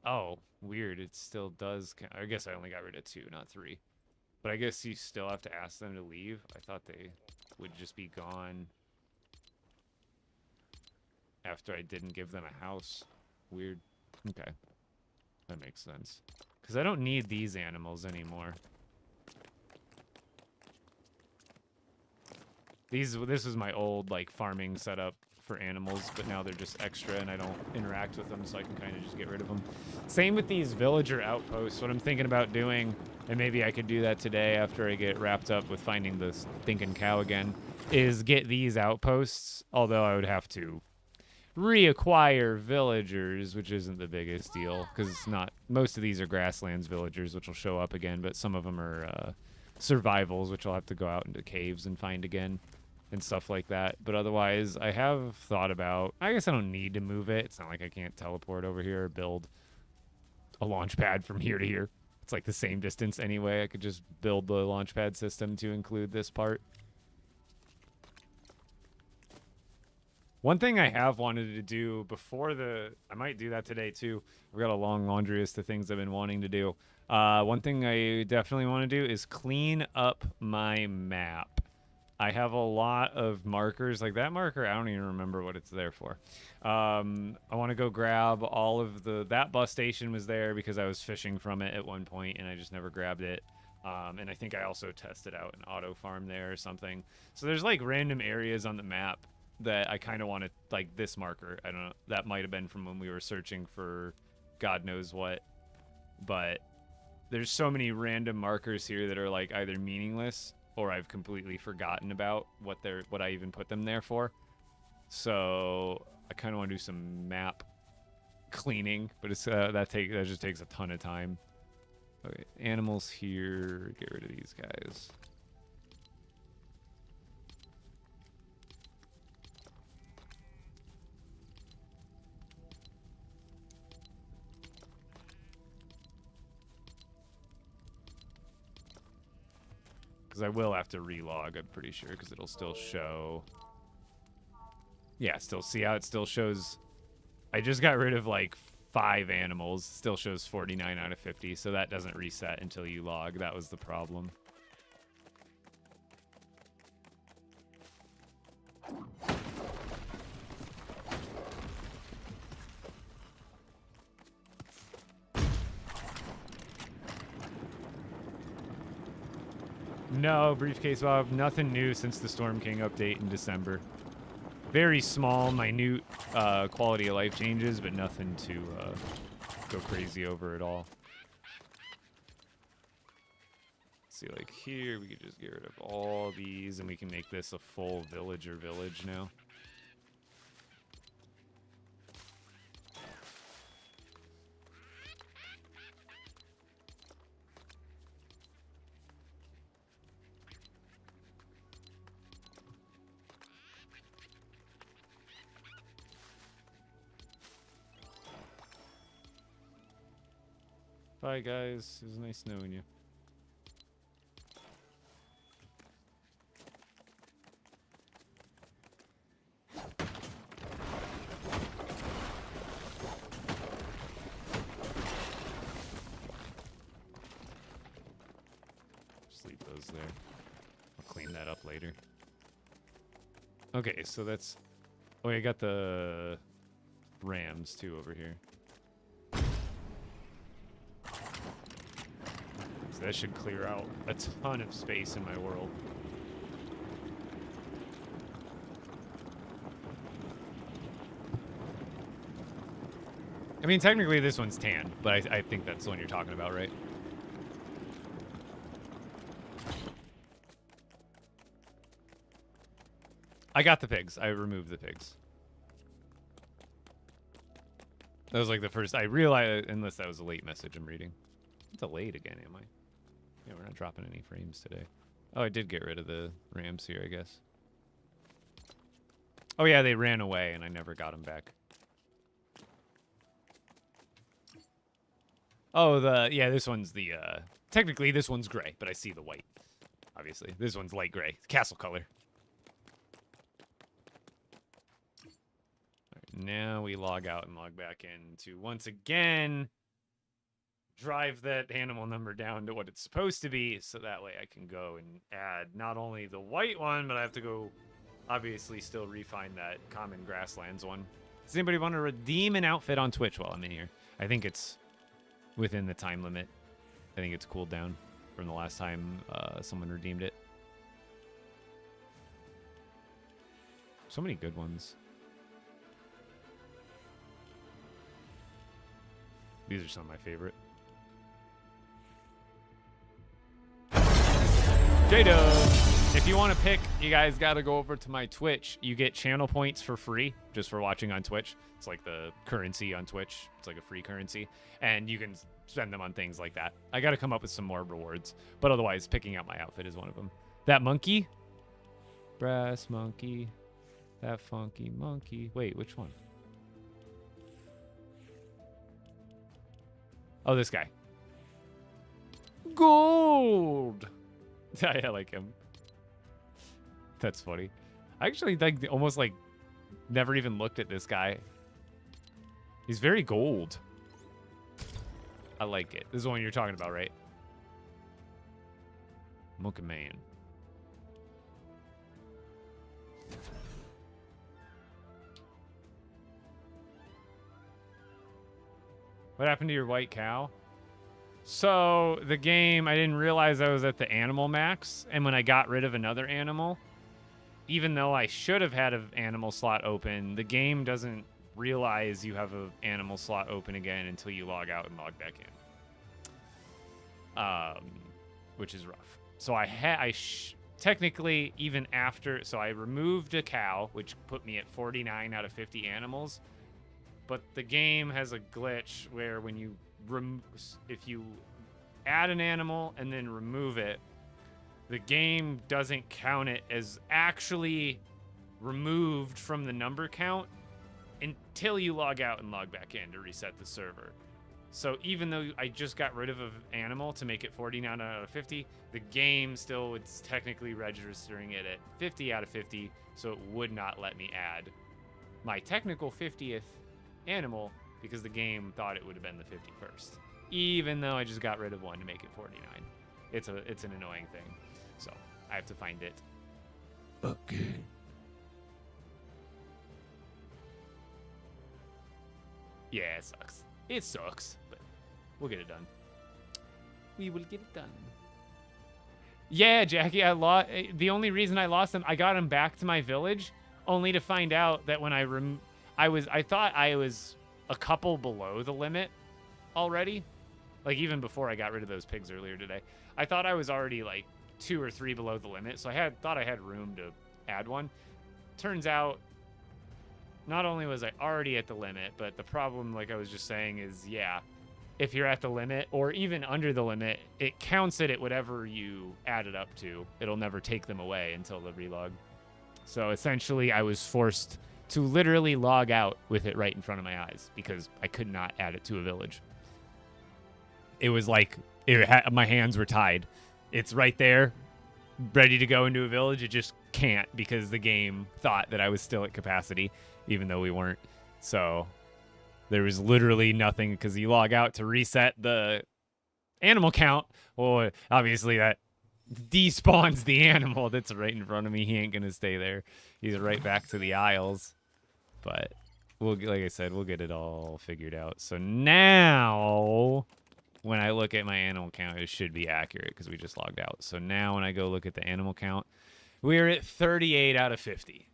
Oh, weird. It still does count. I guess I only got rid of 2, not 3. But I guess you still have to ask them to leave. I thought they would just be gone after I didn't give them a house. Weird. Okay. That makes sense. Because I don't need these animals anymore. This is my old, like, farming setup for animals, but now they're just extra and I don't interact with them, so I can kind of just get rid of them. Same with these villager outposts. What I'm thinking about doing, and maybe I could do that today after I get wrapped up with finding the stinking cow again, is get these outposts, although I would have to reacquire villagers, which isn't the biggest deal, because it's not... Most of these are grasslands villagers, which will show up again, but some of them are survivals, which I'll have to go out into caves and find again. And stuff like that. But otherwise, I have thought about... I guess I don't need to move it. It's not like I can't teleport over here or build a launch pad from here to here. It's like the same distance anyway. I could just build the launch pad system to include this part. One thing I have wanted to do before the... I might do that today too. I've got a long laundry list of things I've been wanting to do. One thing I definitely want to do is clean up my map. I have a lot of markers. Like that marker, I don't even remember what it's there for. I want to go grab all of the... That bus station was there because I was fishing from it at one point and I just never grabbed it. And I think I also tested out an auto farm there or something. So there's like random areas on the map that I kind of want to... Like this marker. I don't know. That might have been from when we were searching for God knows what. But there's so many random markers here that are like either meaningless... or I've completely forgotten about what I even put them there for. So I kind of want to do some map cleaning, but it's that just takes a ton of time. Okay, animals here. Get rid of these guys. Because I will have to relog, I'm pretty sure, because it'll still show... Yeah, see how it still shows... I just got rid of, like, 5 animals. Still shows 49 out of 50, so that doesn't reset until you log. That was the problem. No, Briefcase Bob, nothing new since the Storm King update in December. Very small, minute quality of life changes, but nothing to go crazy over at all. See, like here, we could just get rid of all these, and we can make this a full villager village now. Bye, guys. It was nice knowing you. Just leave those there. I'll clean that up later. Okay, so that's... Oh, I got the rams, too, over here. That should clear out a ton of space in my world. I mean, technically this one's tan, but I think that's the one you're talking about, right? I got the pigs. I removed the pigs. That was like the first I realized, unless that was a late message I'm reading. It's delayed again, am I? Yeah, we're not dropping any frames today. Oh, I did get rid of the rams here, I guess. Oh yeah, they ran away and I never got them back. Oh, yeah, this one's the, technically this one's gray, but I see the white. Obviously, this one's light gray, castle color. All right, now we log out and log back in to once again drive that animal number down to what it's supposed to be, so that way I can go and add not only the white one, but I have to go obviously still refine that common grasslands one. Does anybody want to redeem an outfit on Twitch while I'm in here? I think it's within the time limit. I think it's cooled down from the last time someone redeemed it. So many good ones. These are some of my favorite. J-Dub! If you want to pick, you guys got to go over to my Twitch. You get channel points for free just for watching on Twitch. It's like the currency on Twitch. It's like a free currency. And you can spend them on things like that. I got to come up with some more rewards. But otherwise, picking out my outfit is one of them. That monkey? Brass monkey. That funky monkey. Wait, which one? Oh, this guy. Gold! I like him. That's funny. I actually like almost like never even looked at this guy. He's very gold. I like it. This is the one you're talking about, right? Monkey Man. What happened to your white cow? So, the game, I didn't realize I was at the animal max, and when I got rid of another animal, even though I should have had an animal slot open, the game doesn't realize you have an animal slot open again until you log out and log back in. Which is rough. So technically, even after, so I removed a cow, which put me at 49 out of 50 animals, but the game has a glitch where when you if you add an animal and then remove it, the game doesn't count it as actually removed from the number count until you log out and log back in to reset the server. So even though I just got rid of an animal to make it 49 out of 50, the game still would technically registering it at 50 out of 50, so it would not let me add my technical 50th animal because the game thought it would have been the 51st, even though I just got rid of one to make it 49. It's an annoying thing, so I have to find it again. Yeah, it sucks. It sucks, but we'll get it done. We will get it done. Yeah, Jackie, the only reason I lost him, I got him back to my village, only to find out that when I thought I was a couple below the limit already. Like, even before I got rid of those pigs earlier today. I thought I was already, like, 2 or 3 below the limit, so I thought I had room to add one. Turns out, not only was I already at the limit, but the problem, like I was just saying, is, yeah, if you're at the limit, or even under the limit, it counts it at whatever you add it up to. It'll never take them away until the relog. So, essentially, I was forced to literally log out with it right in front of my eyes because I could not add it to a village. It was like my hands were tied. It's right there, ready to go into a village. It just can't because the game thought that I was still at capacity, even though we weren't. So there was literally nothing because you log out to reset the animal count. Well, obviously that despawns the animal that's right in front of me. He ain't going to stay there. He's right back to the aisles. But like I said, we'll get it all figured out. So now, when I look at my animal count, it should be accurate because we just logged out. So now when I go look at the animal count, we're at 38 out of 50.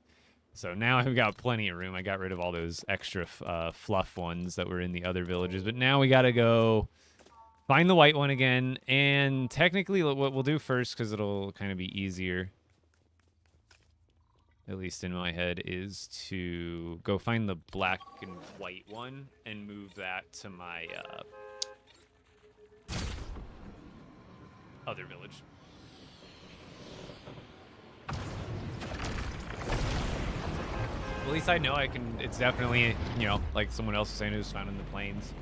So now I've got plenty of room. I got rid of all those extra fluff ones that were in the other villages. But now we got to go find the white one again. And technically what we'll do first, because it'll kind of be easier, at least in my head, is to go find the black and white one and move that to my other village. At least I know I can. It's definitely, you know, like someone else was saying, it was found in the plains.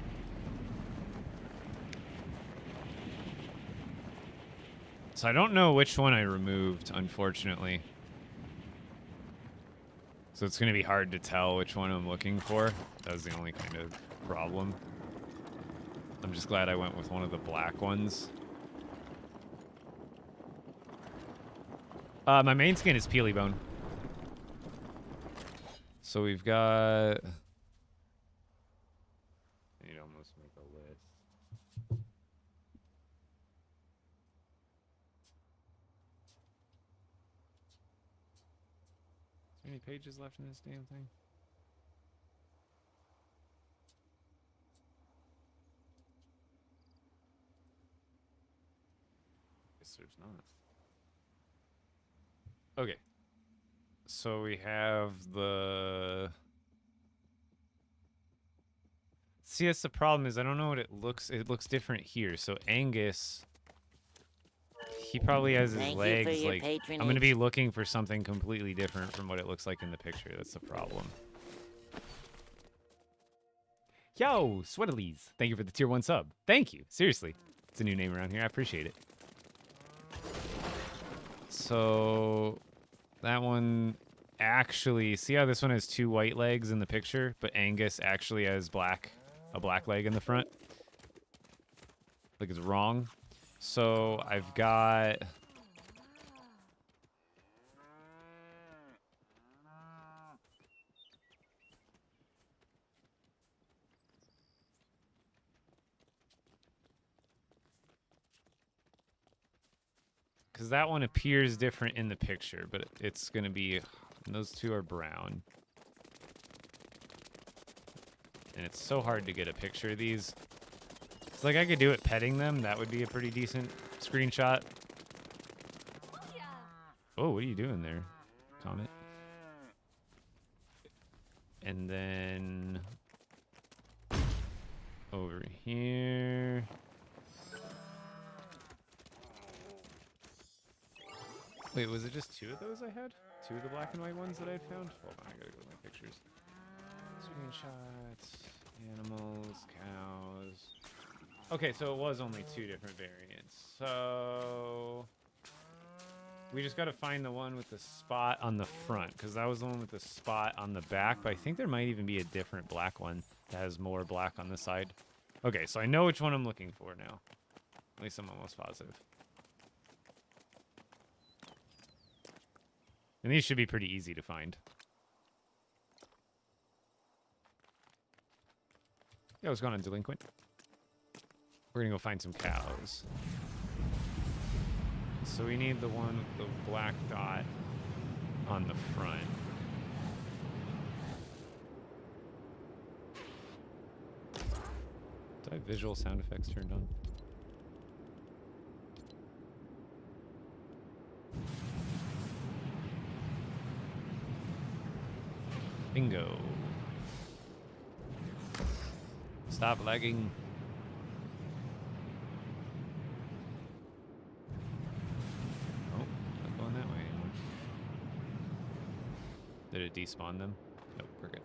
So I don't know which one I removed, unfortunately. So it's going to be hard to tell which one I'm looking for. That was the only kind of problem. I'm just glad I went with one of the black ones. My main skin is Peely Bone. So we've got... I need to almost make a list. Is there any pages left in this damn thing? Guess there's not. Okay. So we have the... See, that's the problem is I don't know what it looks... It looks different here. So Angus... He probably has his Thank you for legs, your like... I'm patronage. going to be looking for something completely different from what it looks like in the picture. That's the problem. Yo, Sweatalies. Thank you for the tier 1 sub. Thank you. Seriously. It's a new name around here. I appreciate it. So... That one... Actually, see how this one has 2 white legs in the picture, but Angus actually has a black leg in the front? Like it's wrong. So I've got... Because that one appears different in the picture, but it's going to be... Those 2 are brown. And it's so hard to get a picture of these. It's like I could do it petting them. That would be a pretty decent screenshot. Oh, what are you doing there, Comet? And then... Over here... Wait, was it just 2 of those I had? 2 of the black and white ones that I'd found? Hold on, I gotta go to my pictures. Screenshots, animals, cows. Okay, so it was only 2 different variants. So... We just gotta find the one with the spot on the front, because that was the one with the spot on the back, but I think there might even be a different black one that has more black on the side. Okay, so I know which one I'm looking for now. At least I'm almost positive. And these should be pretty easy to find. Yeah, what's going on, delinquent? We're gonna go find some cows. So we need the one with the black dot on the front. Do I have visual sound effects turned on? Bingo. Stop lagging. Oh, not going that way anymore. Did it despawn them? Nope, we're good.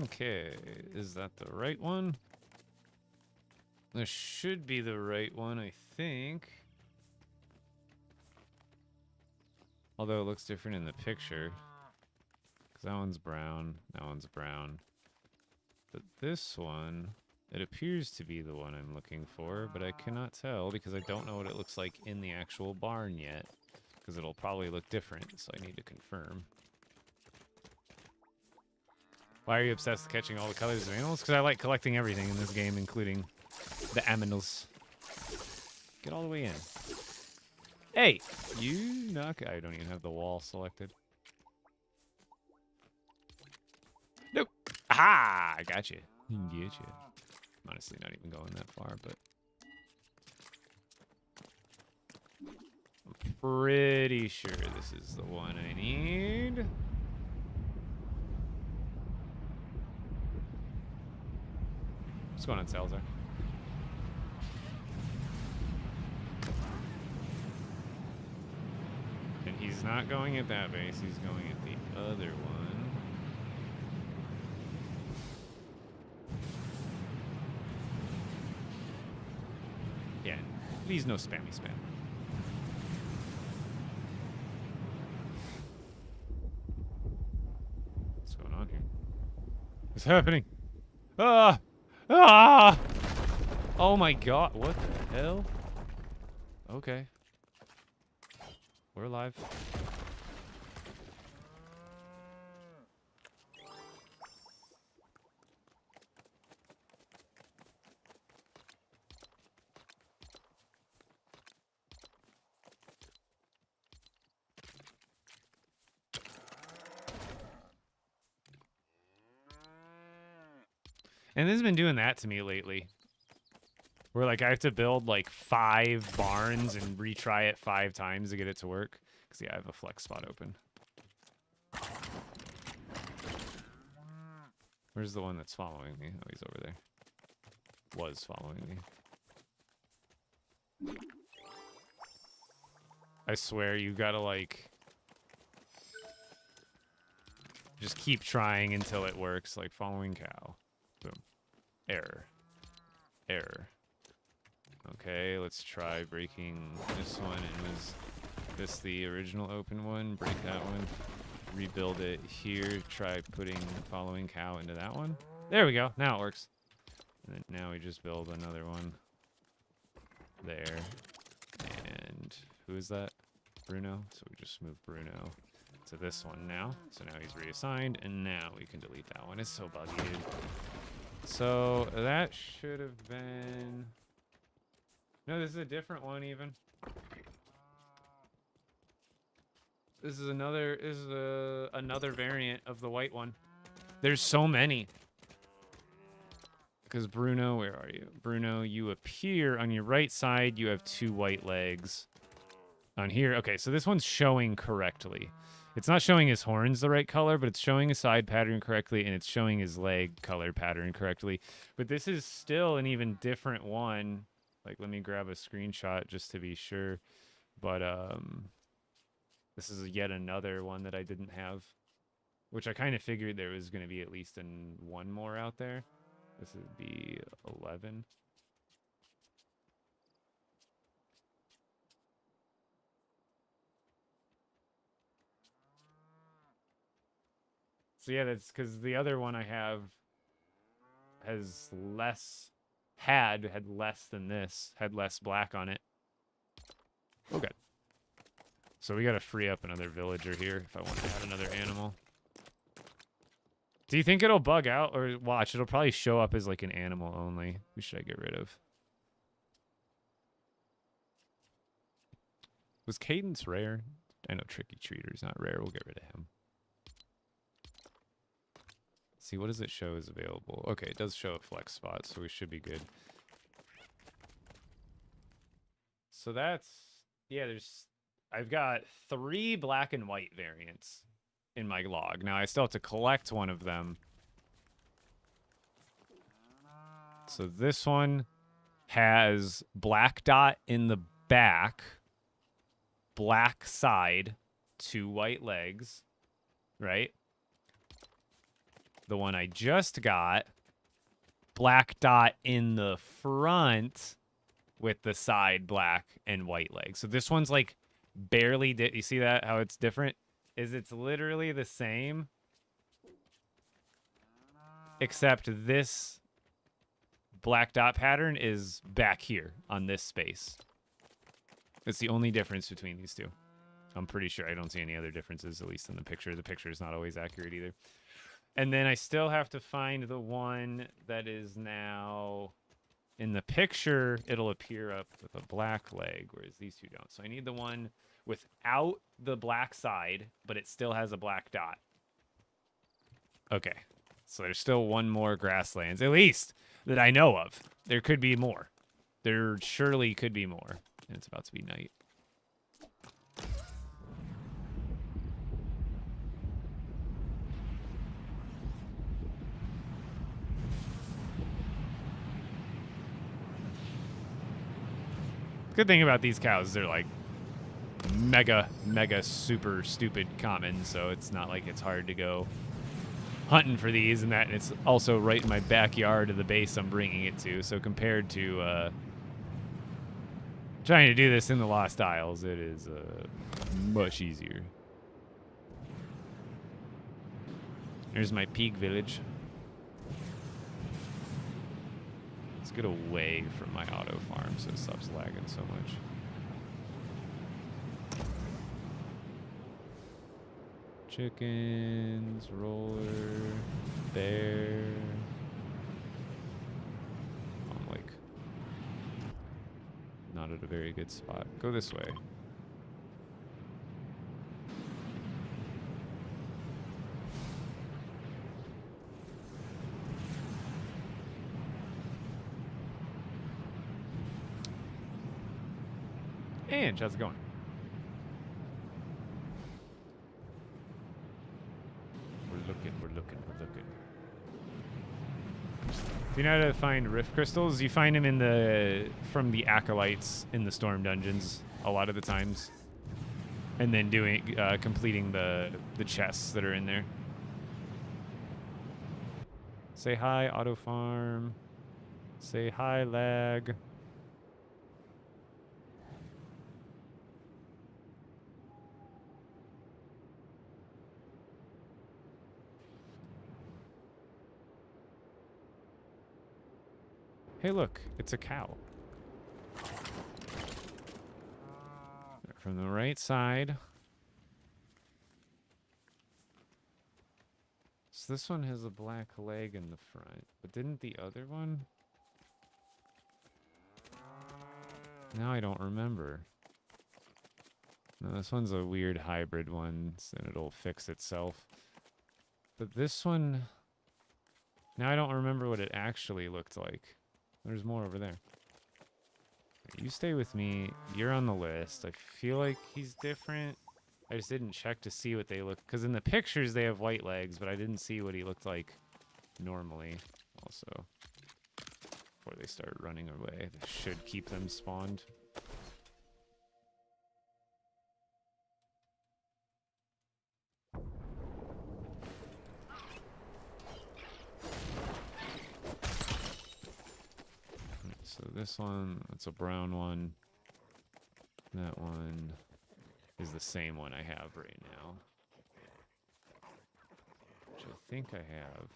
Okay, is that the right one? This should be the right one, I think. Although it looks different in the picture. Because that one's brown, that one's brown. But this one, it appears to be the one I'm looking for, but I cannot tell because I don't know what it looks like in the actual barn yet. Because it'll probably look different, so I need to confirm. Why are you obsessed with catching all the colors of animals? Because I like collecting everything in this game, including the aminals. Get all the way in. Hey, you knock. I don't even have the wall selected. Nope. Aha! I got you. Get you. I'm honestly not even going that far, but I'm pretty sure this is the one I need. What's going on, Salazar? And he's not going at that base, he's going at the other one. Yeah, please no spammy spam. What's going on here? What's happening? Ah! Ah! Oh my god, what the hell? Okay. We're alive. And this has been doing that to me lately. Where, like, I have to build, like, 5 barns and retry it 5 times to get it to work. Because, yeah, I have a flex spot open. Where's the one that's following me? Oh, he's over there. Was following me. I swear, you gotta, like... just keep trying until it works. Like, following cow. Boom. Error. Error. Okay, let's try breaking this one. And was this the original open one? Break that one. Rebuild it here. Try putting following cow into that one. There we go. Now it works. And then now we just build another one. There. And who is that? Bruno. So we just move Bruno to this one now. So now he's reassigned. And now we can delete that one. It's so buggy, dude. So that should have been... No, this is a different one even. This is another another variant of the white one. There's so many. Because Bruno, where are you? Bruno, you appear on your right side. You have 2 white legs. On here, okay, so this one's showing correctly. It's not showing his horns the right color, but it's showing his side pattern correctly, and it's showing his leg color pattern correctly. But this is still an even different one. Like, let me grab a screenshot just to be sure. But this is yet another one that I didn't have, which I kind of figured there was going to be at least one more out there. This would be 11. So yeah, that's because the other one I have has less, had less than this, had less black on it. Oh, good. So we got to free up another villager here if I want to add another animal. Do you think it'll bug out? Or watch, it'll probably show up as like an animal only. Who should I get rid of? Was Cadence rare? I know Tricky Treater's not rare. We'll get rid of him. See, what does it show is available? Okay, it does show a flex spot, so we should be good. So that's... yeah, I've got 3 black and white variants in my log. Now, I still have to collect one of them. So this one has black dot in the back, black side, 2 white legs, right? The one I just got, black dot in the front with the side black and white legs. So this one's like barely, you see that, how it's different? It's literally the same, except this black dot pattern is back here on this space. It's the only difference between these two. I'm pretty sure I don't see any other differences, at least in the picture. The picture is not always accurate either. And then I still have to find the one that is now In the picture, it'll appear up with a black leg, whereas these two don't. So I need the one without the black side, but it still has a black dot. Okay. So there's still one more grasslands, at least, that I know of. There could be more. There surely could be more. And it's about to be night. Good thing about these cows, they're like mega super stupid common, so it's not like it's hard to go hunting for these, and that it's also right in my backyard of the base I'm bringing it to. So compared to trying to do this in the Lost Isles, it is much easier. There's my peak village. Let's get away from my auto farm so it stops lagging so much. Chickens, roller, bear. I'm like not at a very good spot. Go this way. And how's it going? We're looking. Do you know how to find rift crystals? You find them in from the acolytes in the storm dungeons a lot of the times, and then completing the chests that are in there. Say hi, auto farm. Say hi, lag. Hey, look, it's a cow. From the right side. So this one has a black leg in the front, but didn't the other one? Now I don't remember. No, this one's a weird hybrid one, and it'll fix itself. But this one, now I don't remember what it actually looked like. There's more over there. You stay with me. You're on the list. I feel like he's different. I just didn't check to see what they look. Because in the pictures, they have white legs, but I didn't see what he looked like normally. Also, before they start running away, this should keep them spawned. So this one, it's a brown one. That one is the same one I have right now. Which I think I have.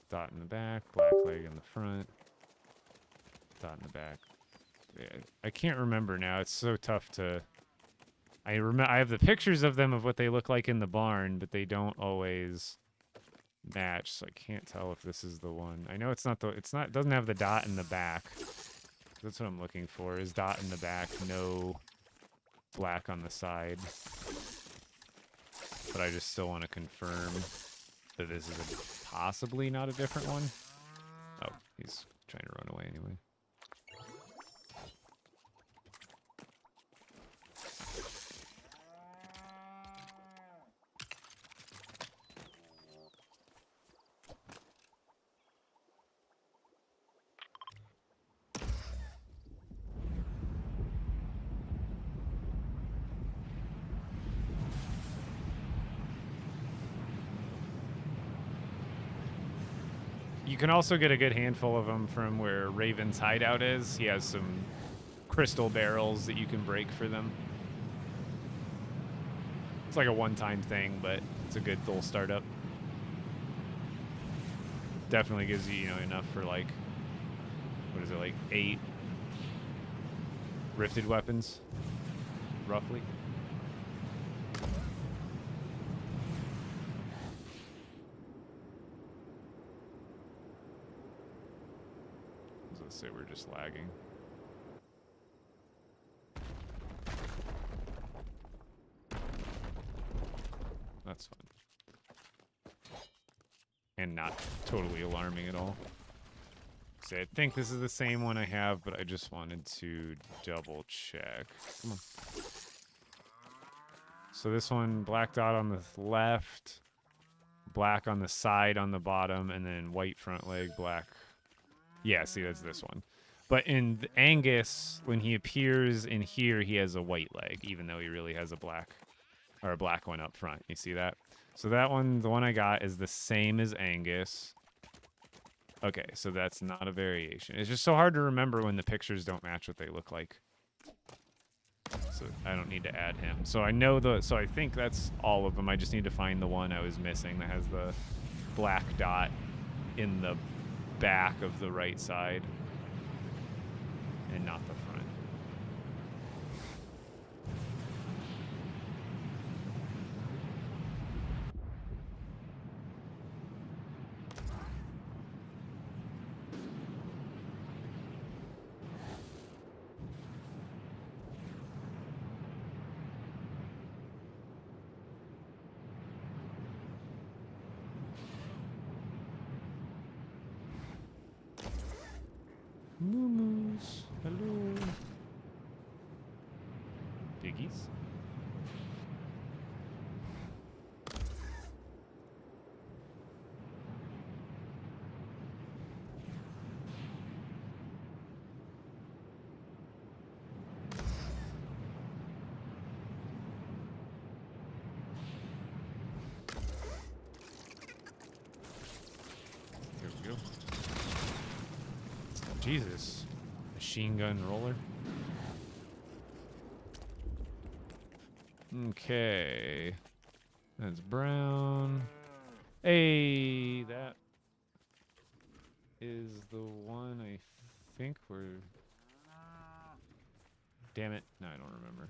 Dot in the back, black leg in the front. Dot in the back. Yeah, I can't remember now. It's so tough to. I have the pictures of them of what they look like in the barn, but they don't always match. So I can't tell if this is the one. I know it's not the. It's not. It doesn't have the dot in the back. That's what I'm looking for. Is dot in the back, no black on the side. But I just still want to confirm that this is possibly not a different one. Oh, he's trying to run away anyway. You can also get a good handful of them from where Raven's hideout is. He has some crystal barrels that you can break for them. It's like a one-time thing, but it's a good little startup. Definitely gives you, enough for like, what is it, like 8 rifted weapons, roughly. So let's say we're just lagging. That's fun. And not totally alarming at all. So I think this is the same one I have, but I just wanted to double check. Come on. So this one, black dot on the left, black on the side on the bottom, and then white front leg, black. Yeah, see, that's this one. But in Angus, when he appears in here, he has a white leg, even though he really has a black one up front. You see that? So that one, the one I got, is the same as Angus. Okay, so that's not a variation. It's just so hard to remember when the pictures don't match what they look like. So I don't need to add him. So I know so I think that's all of them. I just need to find the one I was missing that has the black dot in the back of the right side and not the front. Moo-moos. Hello. Piggies. Here we go. Jesus. Machine gun roller. Okay. That's brown. Hey, that is the one I think we're... Damn it. No, I don't remember.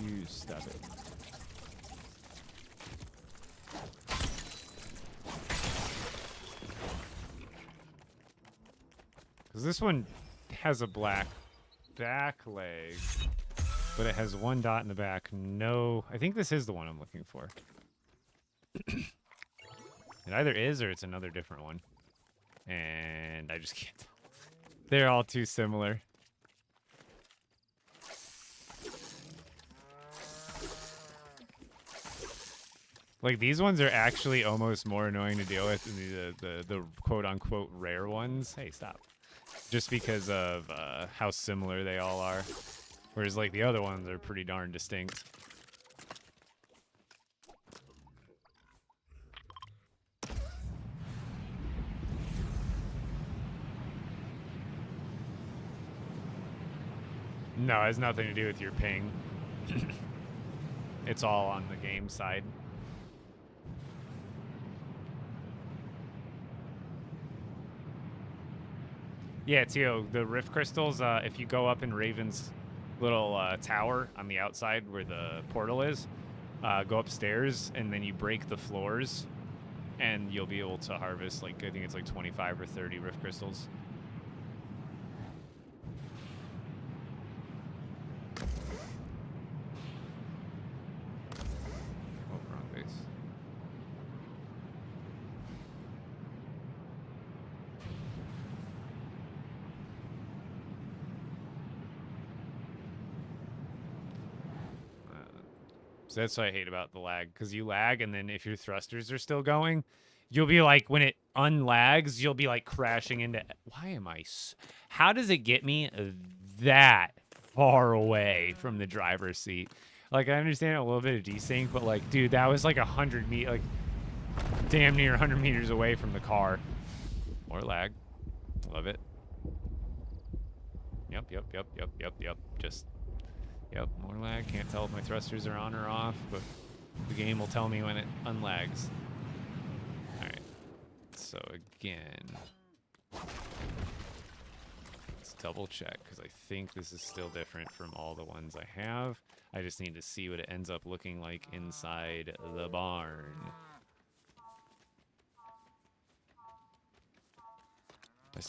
You stop it. Because this one has a black back leg, but it has one dot in the back. No, I think this is the one I'm looking for. It either is or it's another different one. And I just can't tell. They're all too similar. Like, these ones are actually almost more annoying to deal with than the quote-unquote rare ones. Hey, stop. Just because of how similar they all are. Whereas, like, the other ones are pretty darn distinct. No, it has nothing to do with your ping. It's all on the game side. Yeah, Tio, the rift crystals, if you go up in Raven's little tower on the outside where the portal is, go upstairs, and then you break the floors, and you'll be able to harvest, like, I think it's like 25 or 30 rift crystals. Oh, wrong base. So that's what I hate about the lag, because you lag, and then if your thrusters are still going, you'll be like, when it unlags, you'll be like crashing into... Why am I... How does it get me that far away from the driver's seat? Like, I understand a little bit of desync, but like, dude, that was like 100 meters, like, damn near 100 meters away from the car. More lag. Love it. Yep. Just, yep, more lag. Can't tell if my thrusters are on or off, but the game will tell me when it unlags. Alright. So again, let's double check, because I think this is still different from all the ones I have. I just need to see what it ends up looking like inside the barn.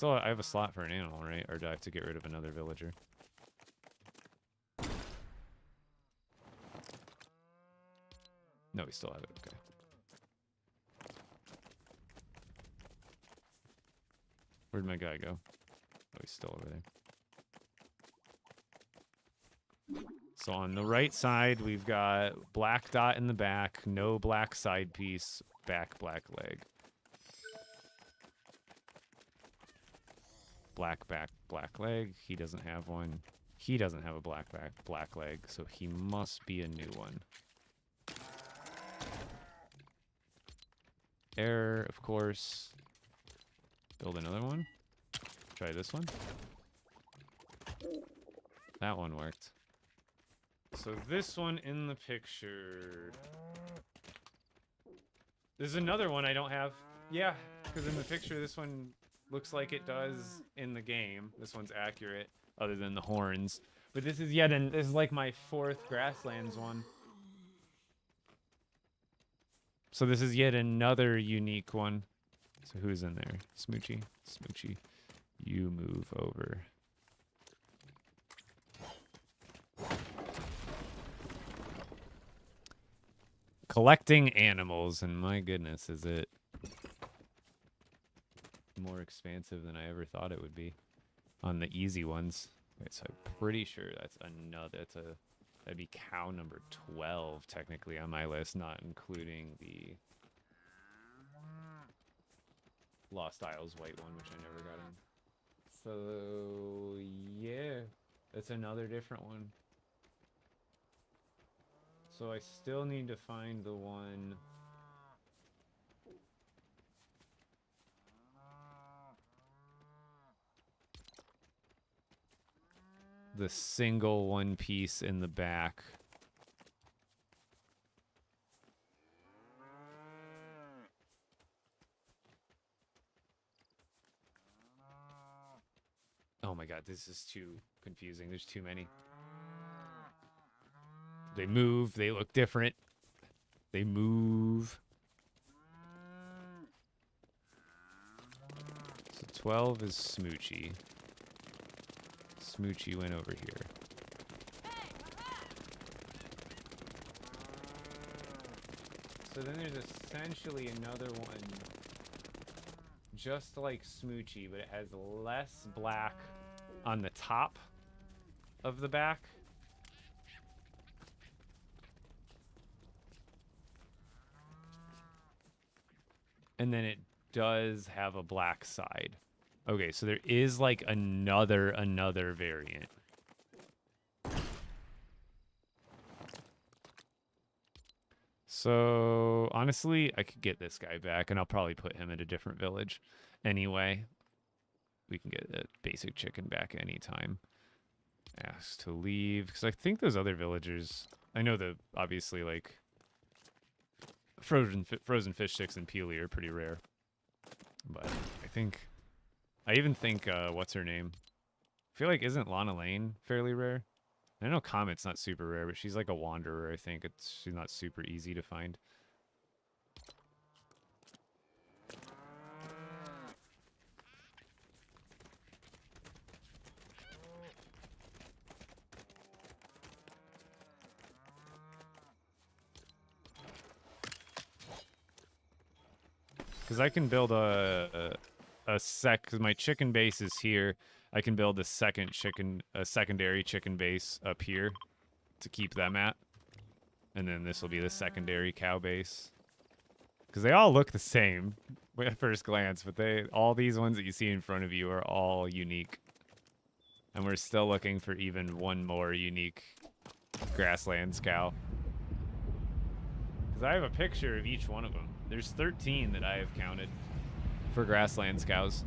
I have a slot for an animal, right? Or do I have to get rid of another villager? No, we still have it. Okay. Where'd my guy go? Oh, he's still over there. So on the right side, we've got black dot in the back, no black side piece, back black leg. Black back, black leg. He doesn't have one. He doesn't have a black back, black leg, so he must be a new one. Error, of course. Build another one. Try this one. That one worked. So this one in the picture. There's another one I don't have. Yeah, because in the picture this one looks like it does in the game. This one's accurate, other than the horns. But this is this is like my 4th grasslands one. So this is yet another unique one. So who's in there? Smoochie. Smoochie. You move over. Collecting animals, and my goodness, is it more expansive than I ever thought it would be on the easy ones. Okay, so I'm pretty sure that's another, that'd be cow number 12 technically on my list, not including the Lost Isles white one, which I never got in. So yeah, that's another different one. So I still need to find the one. The single one piece in the back. Oh my god, this is too confusing. There's too many. They move, they look different. They move. So 12 is Smoochie. Smoochie went over here. So then there's essentially another one just like Smoochie, but it has less black on the top of the back. And then it does have a black side. Okay, so there is like another variant. So honestly, I could get this guy back, and I'll probably put him at a different village. Anyway, we can get a basic chicken back anytime. Ask to leave, because I think those other villagers, I know the obviously like frozen fish sticks and peely are pretty rare, but I even think what's her name? I feel like isn't Lana Lane fairly rare? I know Comet's not super rare, but she's like a wanderer. I think she's not super easy to find. Because I can build a because my chicken base is here. I can build a secondary chicken base up here to keep them at. And then this will be the secondary cow base. Because they all look the same at first glance, but all these ones that you see in front of you are all unique. And we're still looking for even one more unique Grasslands cow. Because I have a picture of each one of them. There's 13 that I have counted for Grasslands cows.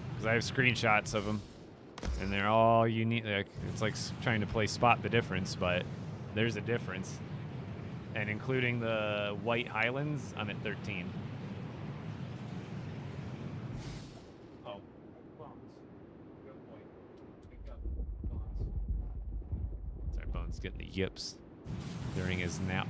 Because I have screenshots of them. And they're all unique. It's like trying to play spot the difference, but there's a difference. And including the white Highlands, I'm at 13. Oh, Bones. Good boy. Pick up Bones. Sorry, Bones getting the yips during his nap.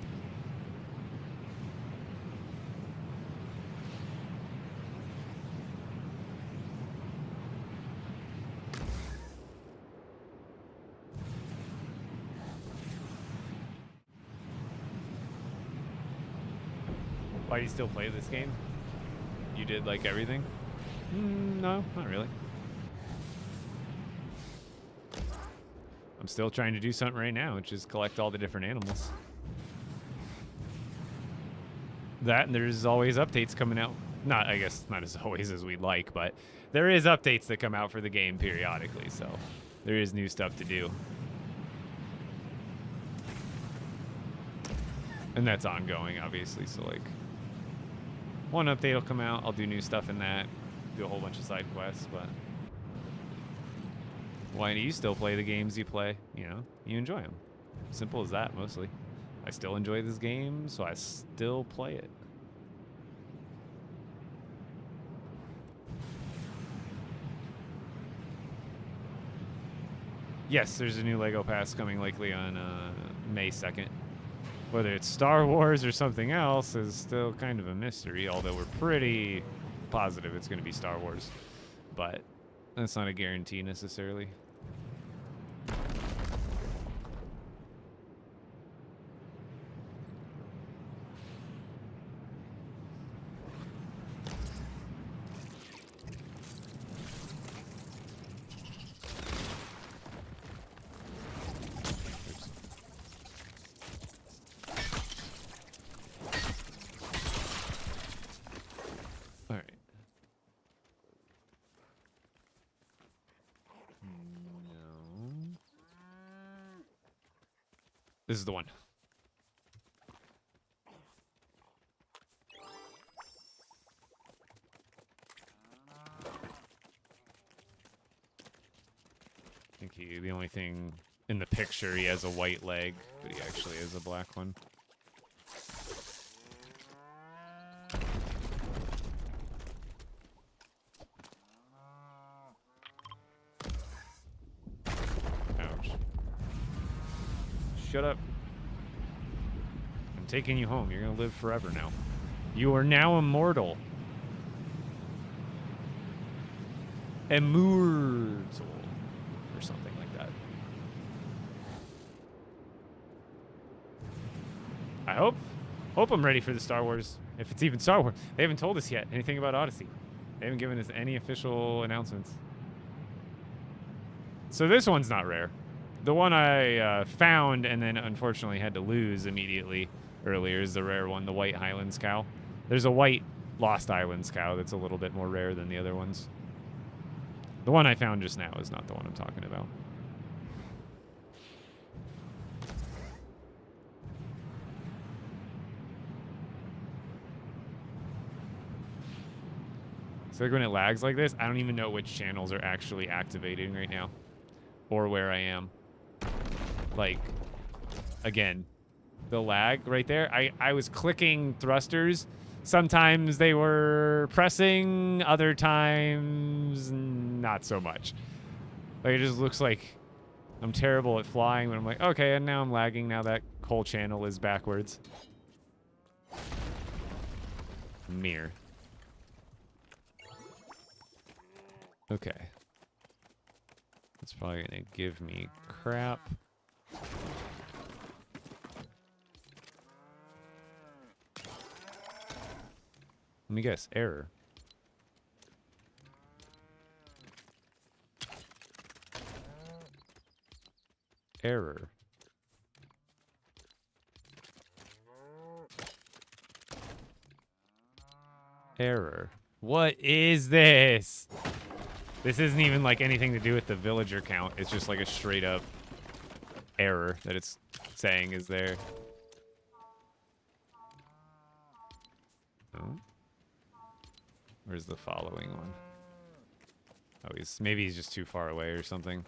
Why do you still play this game? You did like everything? No, not really. I'm still trying to do something right now, which is collect all the different animals. That, and there's always updates coming out. Not, I guess, not as always as we'd like, but there is updates that come out for the game periodically, so there is new stuff to do. And that's ongoing, obviously, so like one update will come out, I'll do new stuff in that, do a whole bunch of side quests, but why do you still play the games you play? You know, you enjoy them. Simple as that, mostly. I still enjoy this game, so I still play it. Yes, there's a new LEGO Pass coming likely on May 2nd. Whether it's Star Wars or something else is still kind of a mystery, although we're pretty positive it's going to be Star Wars. But that's not a guarantee necessarily. This is the one. I think the only thing in the picture, he has a white leg, but he actually has a black one. Ouch. Shut up. I'm taking you home. You're going to live forever now. You are now immortal. Immortal. Or something like that. I hope I'm ready for the Star Wars. If it's even Star Wars. They haven't told us yet anything about Odyssey. They haven't given us any official announcements. So this one's not rare. The one I found and then unfortunately had to lose immediately earlier is the rare one, the white Highlands cow. There's a white Lost Islands cow that's a little bit more rare than the other ones. The one I found just now is not the one I'm talking about. So like when it lags like this, I don't even know which channels are actually activating right now or where I am. Like, again, the lag right there. I was clicking thrusters. Sometimes they were pressing, other times not so much. Like, it just looks like I'm terrible at flying, but I'm like, okay, and now I'm lagging. Now that whole channel is backwards. Mirror. Okay. It's probably gonna give me crap. Let me guess. Error. Error. Error. What is this? This isn't even like anything to do with the villager count. It's just like a straight up error that it's saying is there. Oh. Where's the following one? Oh, maybe he's just too far away or something.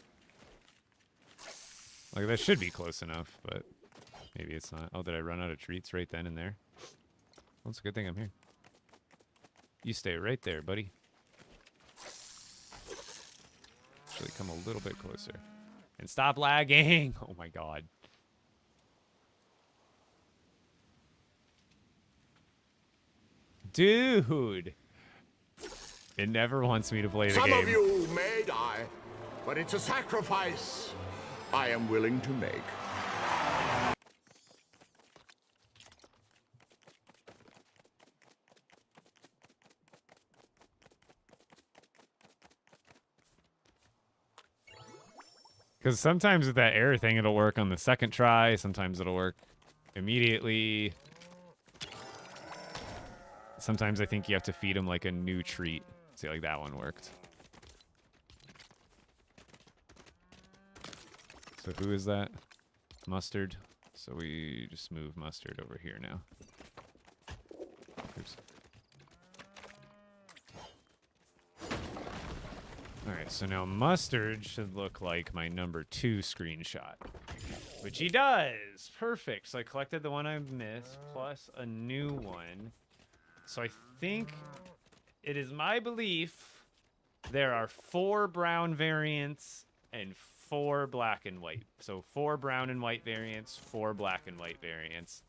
Like, that should be close enough, but maybe it's not. Oh, did I run out of treats right then and there? Well, it's a good thing I'm here. You stay right there, buddy. Actually, come a little bit closer. And stop lagging! Oh my god. Dude! It never wants me to play the Some game. of you may die, but it's a sacrifice I am willing to make. Because sometimes with that error thing, it'll work on the second try. Sometimes it'll work immediately. Sometimes I think you have to feed him like a new treat. See, like that one worked. So who is that? Mustard. So we just move Mustard over here now. Oops. Alright, so now Mustard should look like my number 2 screenshot. Which he does! Perfect. So I collected the one I missed, plus a new one. So I think it is my belief there are 4 brown variants and 4 black and white. So 4 brown and white variants, 4 black and white variants.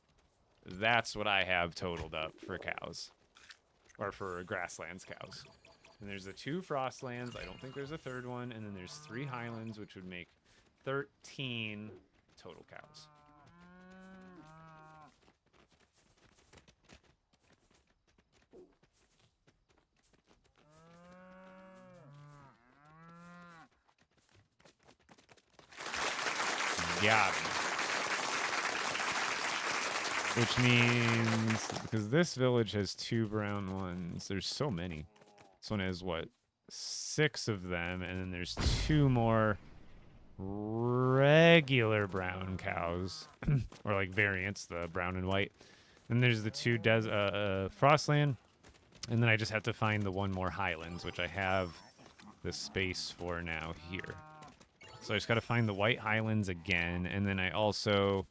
That's what I have totaled up for cows. Or for grasslands cows. And there's the 2 Frostlands. I don't think there's a third one. And then there's 3 Highlands, which would make 13 total cows. Got me. Which means, because this village has 2 brown ones, there's so many. This one has, what, 6 of them, and then there's 2 more regular brown cows, or like variants, the brown and white. Then there's the 2 Frostland, and then I just have to find the 1 more Highlands, which I have the space for now here. So I just got to find the white Highlands again, and then I also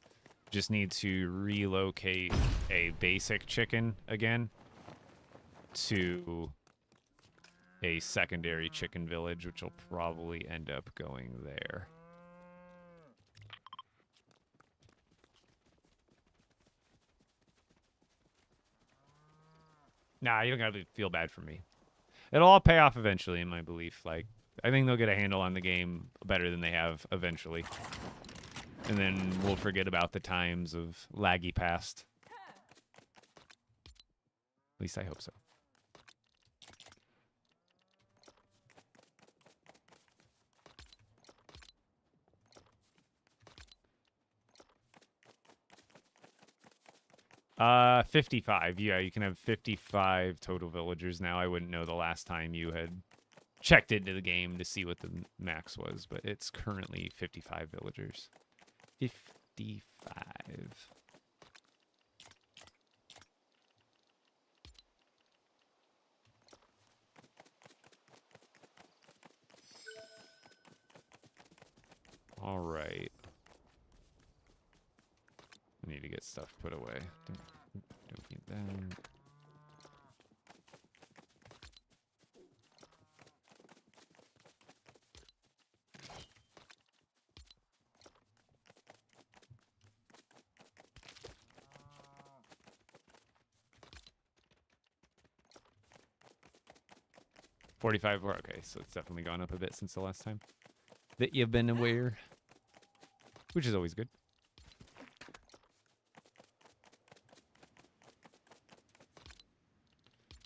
just need to relocate a basic chicken again to a secondary chicken village, which will probably end up going there. Nah, you don't gotta feel bad for me. It'll all pay off eventually, in my belief. Like, I think they'll get a handle on the game better than they have eventually. And then we'll forget about the times of laggy past. At least I hope so. Uh, 55. Yeah, you can have 55 total villagers now. I wouldn't know the last time you had checked into the game to see what the max was, but it's currently 55 villagers. 55. All right. I need to get stuff put away. Don't need that. $45. Okay, so it's definitely gone up a bit since the last time that you've been aware, which is always good.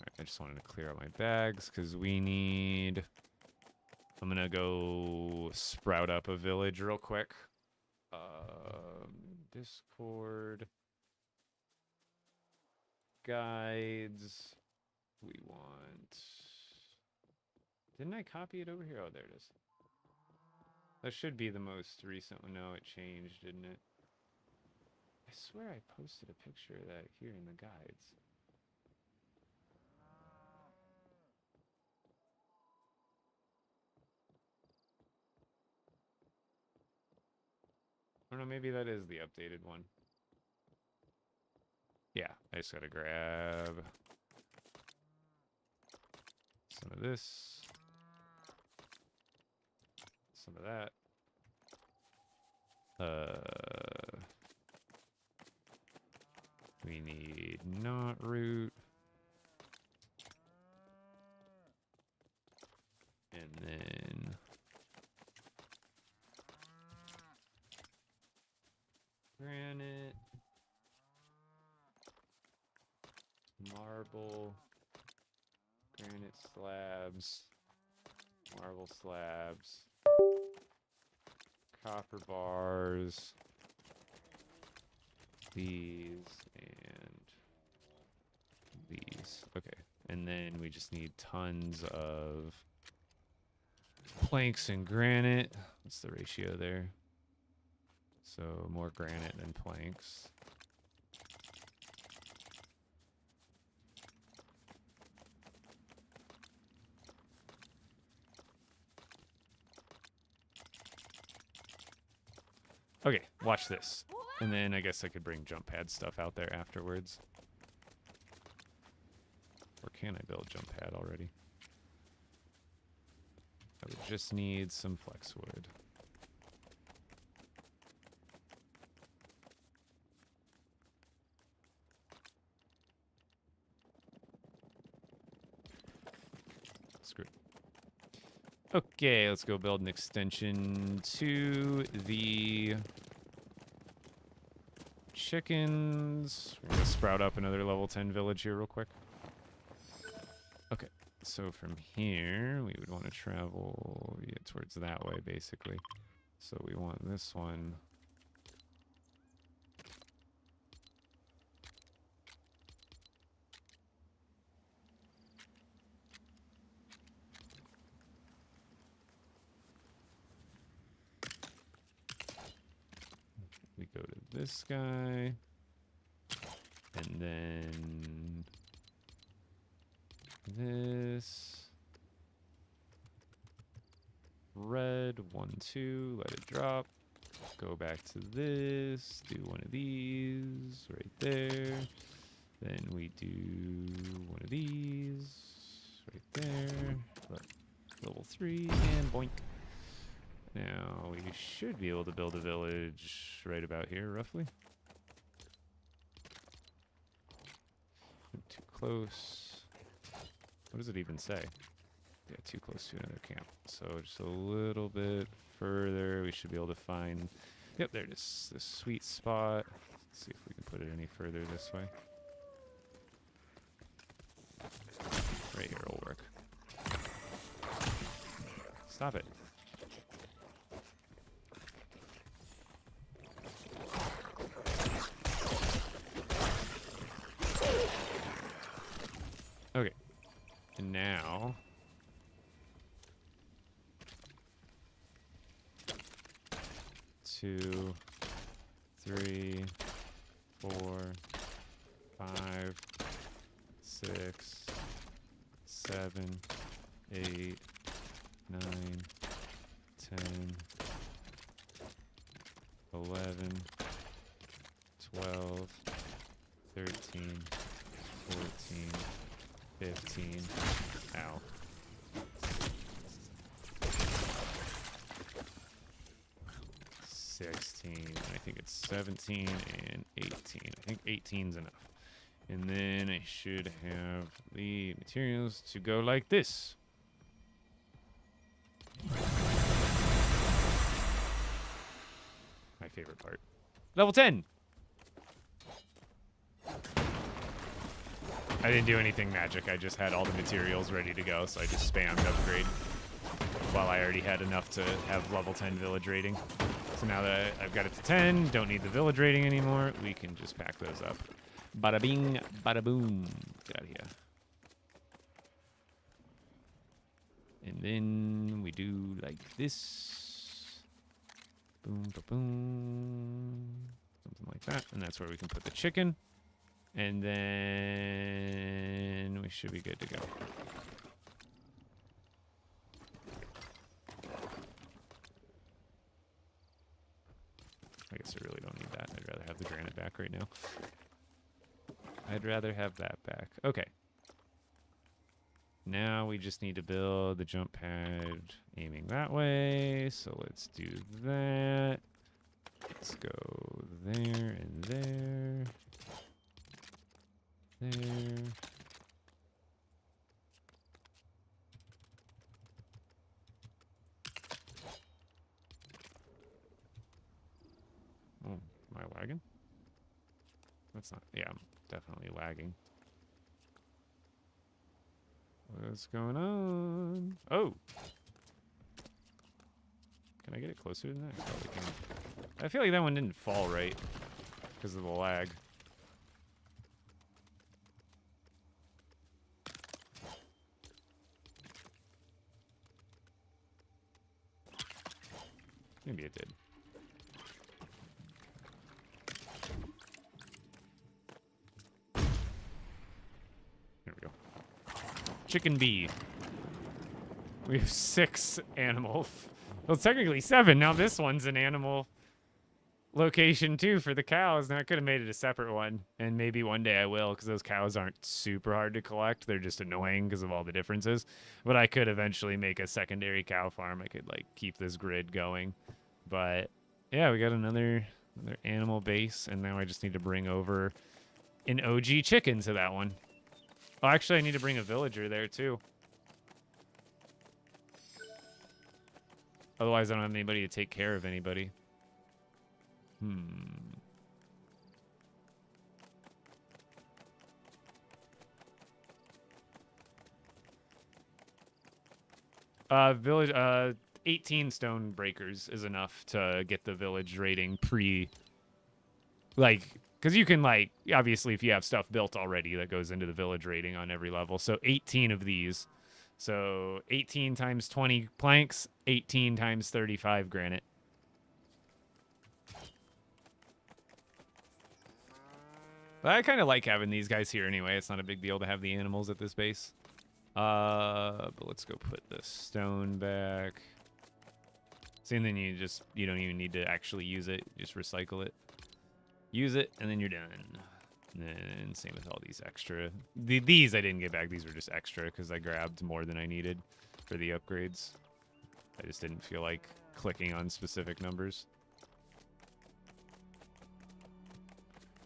All right, I just wanted to clear out my bags because we need. I'm gonna go sprout up a village real quick. Discord guides. We want. Didn't I copy it over here? Oh, there it is. That should be the most recent one. No, it changed, didn't it? I swear I posted a picture of that here in the guides. I don't know, maybe that is the updated one. Yeah, I just gotta grab some of this, some of that. We need knot root. And then granite, marble, granite slabs, marble slabs, copper bars, these, and these. Okay. And then we just need tons of planks and granite. What's the ratio there? So more granite than planks. Okay, watch this. And then I guess I could bring jump pad stuff out there afterwards. Or can I build jump pad already? I would just need some flex wood. Screw it. Okay, let's go build an extension to the chickens. We're gonna sprout up another level 10 village here real quick. Okay, so from here, we would want to travel towards that way, basically. So we want this one. We go to this guy. And then this. Red, 1, 2, let it drop. Go back to this, do one of these right there. Then we do one of these right there. Level 3 and boink. Now we should be able to build a village right about here, roughly. Too close. What does it even say? Yeah, too close to another camp. So just a little bit further, we should be able to find... Yep, there it is. This sweet spot. Let's see if we can put it any further this way. Right here will work. Stop it. Okay. And now... 2, 3, 4, 5, 6, 7, 8, 9, 10, 11, 12, 13, 14, 15. Ow. 16, I think it's 17 and 18. I think 18's enough. And then I should have the materials to go like this. My favorite part. Level 10! I didn't do anything magic. I just had all the materials ready to go, so I just spammed upgrade. While I already had enough to have level 10 village rating. So now that I've got it to 10, don't need the village rating anymore, we can just pack those up. Bada bing, bada boom. Get out of here. And then we do like this. Boom, ba boom. Something like that. And that's where we can put the chicken. And then we should be good to go. I guess I really don't need that. I'd rather have the granite back right now. I'd rather have that back. Okay. Now we just need to build the jump pad aiming that way. So let's do that. Let's go there and there. There. Oh, am I lagging? That's not. Yeah, I'm definitely lagging. What's going on? Oh! Can I get it closer than that? I probably can. I feel like that one didn't fall right because of the lag. Maybe it did. There we go. Chicken bee. We have 6 animals. Well, technically 7. Now this one's an animal location too for the cows. Now I could have made it a separate one, and maybe one day I will, because those cows aren't super hard to collect. They're just annoying because of all the differences. But I could eventually make a secondary cow farm. I could like keep this grid going. But yeah, we got another animal base, and now I just need to bring over an OG chicken to that one. Oh, actually, I need to bring a villager there too. Otherwise, I don't have anybody to take care of anybody. Village, 18 stone breakers is enough to get the village rating like, because you can, like, obviously, if you have stuff built already, that goes into the village rating on every level. So 18 of these. So 18 times 20 planks, 18 times 35 granite. But I kind of like having these guys here anyway. It's not a big deal to have the animals at this base. But let's go put the stone back. See, and then you don't even need to actually use it. Just recycle it. Use it, and then you're done. And same with all these extra. These I didn't get back. These were just extra because I grabbed more than I needed for the upgrades. I just didn't feel like clicking on specific numbers.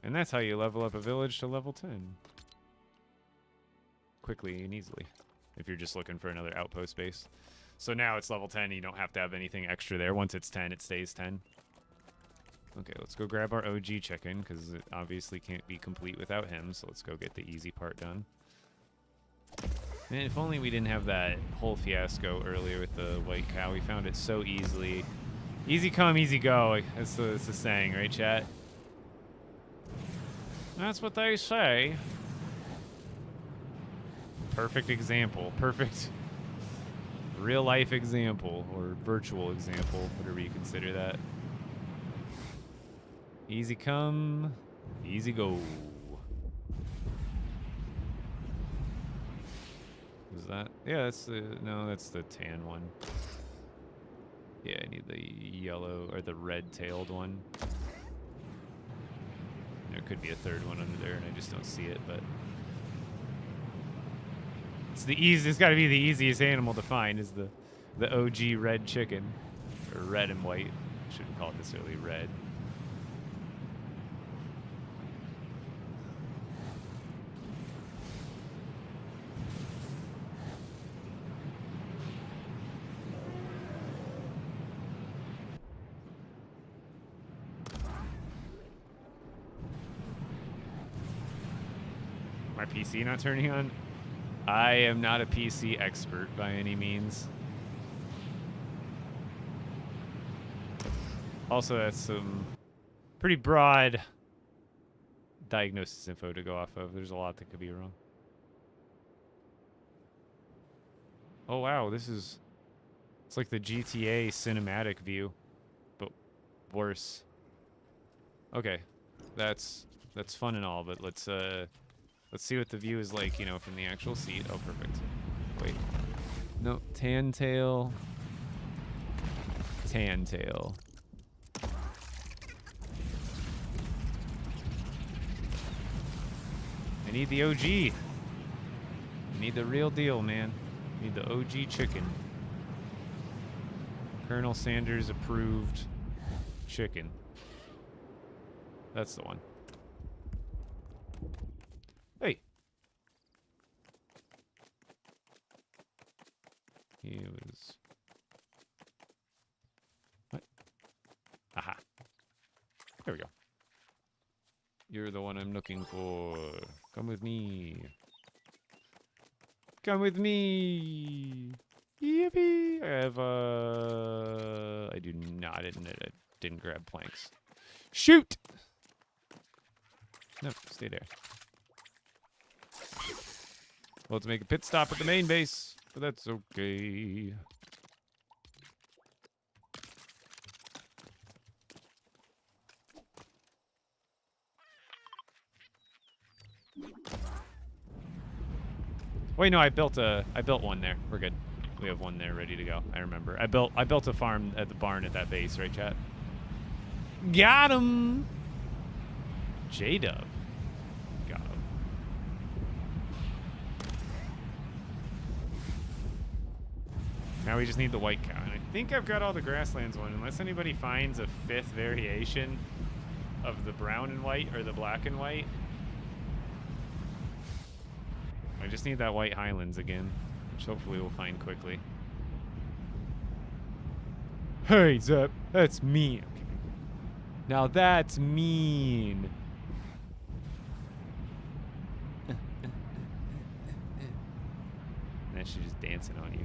And that's how you level up a village to level 10. Quickly and easily. If you're just looking for another outpost base. So now it's level 10. You don't have to have anything extra there. Once it's 10, it stays 10. Okay, let's go grab our OG chicken, because it obviously can't be complete without him. So let's go get the easy part done. Man, if only we didn't have that whole fiasco earlier with the white cow. We found it so easily. Easy come, easy go. That's the saying, right, chat? That's what they say. Perfect example. Perfect real life example, or virtual example, whatever you consider that. Easy come, easy go. Is that? Yeah, that's the, no, that's the tan one. Yeah, I need the yellow, or the red-tailed one. There could be a third one under there, and I just don't see it, but... It's the easiest, it's gotta be the easiest animal to find, is the OG red chicken. Or red and white. Shouldn't call it necessarily red. My PC not turning on? I am not a PC expert by any means. Also, that's some pretty broad diagnosis info to go off of. There's a lot that could be wrong. Oh wow, this is... It's like the GTA cinematic view. But worse. Okay, that's fun and all, but let's see what the view is like, you know, from the actual seat. Oh, perfect. Wait, no, tan tail. Tan tail. I need the OG. I need the real deal, man. I need the OG chicken. Colonel Sanders approved chicken. That's the one. Hey. He was... What? Aha. There we go. You're the one I'm looking for. Come with me. Come with me. Yippee! I have, I do not, I didn't grab planks. Shoot! No, stay there. Well, let's make a pit stop at the main base, but that's okay. Wait, no, I built one there. We're good. We have one there ready to go. I remember. I built a farm at the barn at that base, right, chat? Got him. J-Dub. Got him. Now we just need the white cow. And I think I've got all the grasslands one, unless anybody finds a 5th variation of the brown and white or the black and white. I just need that white Highlands again, which hopefully we'll find quickly. Hey, Zep, that's mean. Okay. Now that's mean. Now she's just dancing on you.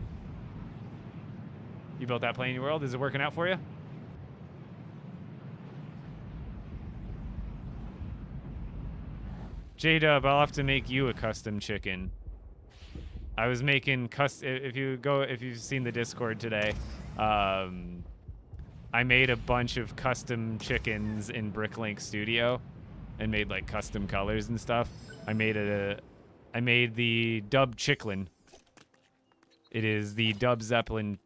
You built that plane in your world? Is it working out for you? J-Dub, I'll have to make you a custom chicken. I was making if you've seen the Discord today, I made a bunch of custom chickens in Bricklink Studio and made like custom colors and stuff. I made the Dub Chicklin. It is the Dub Zeppelin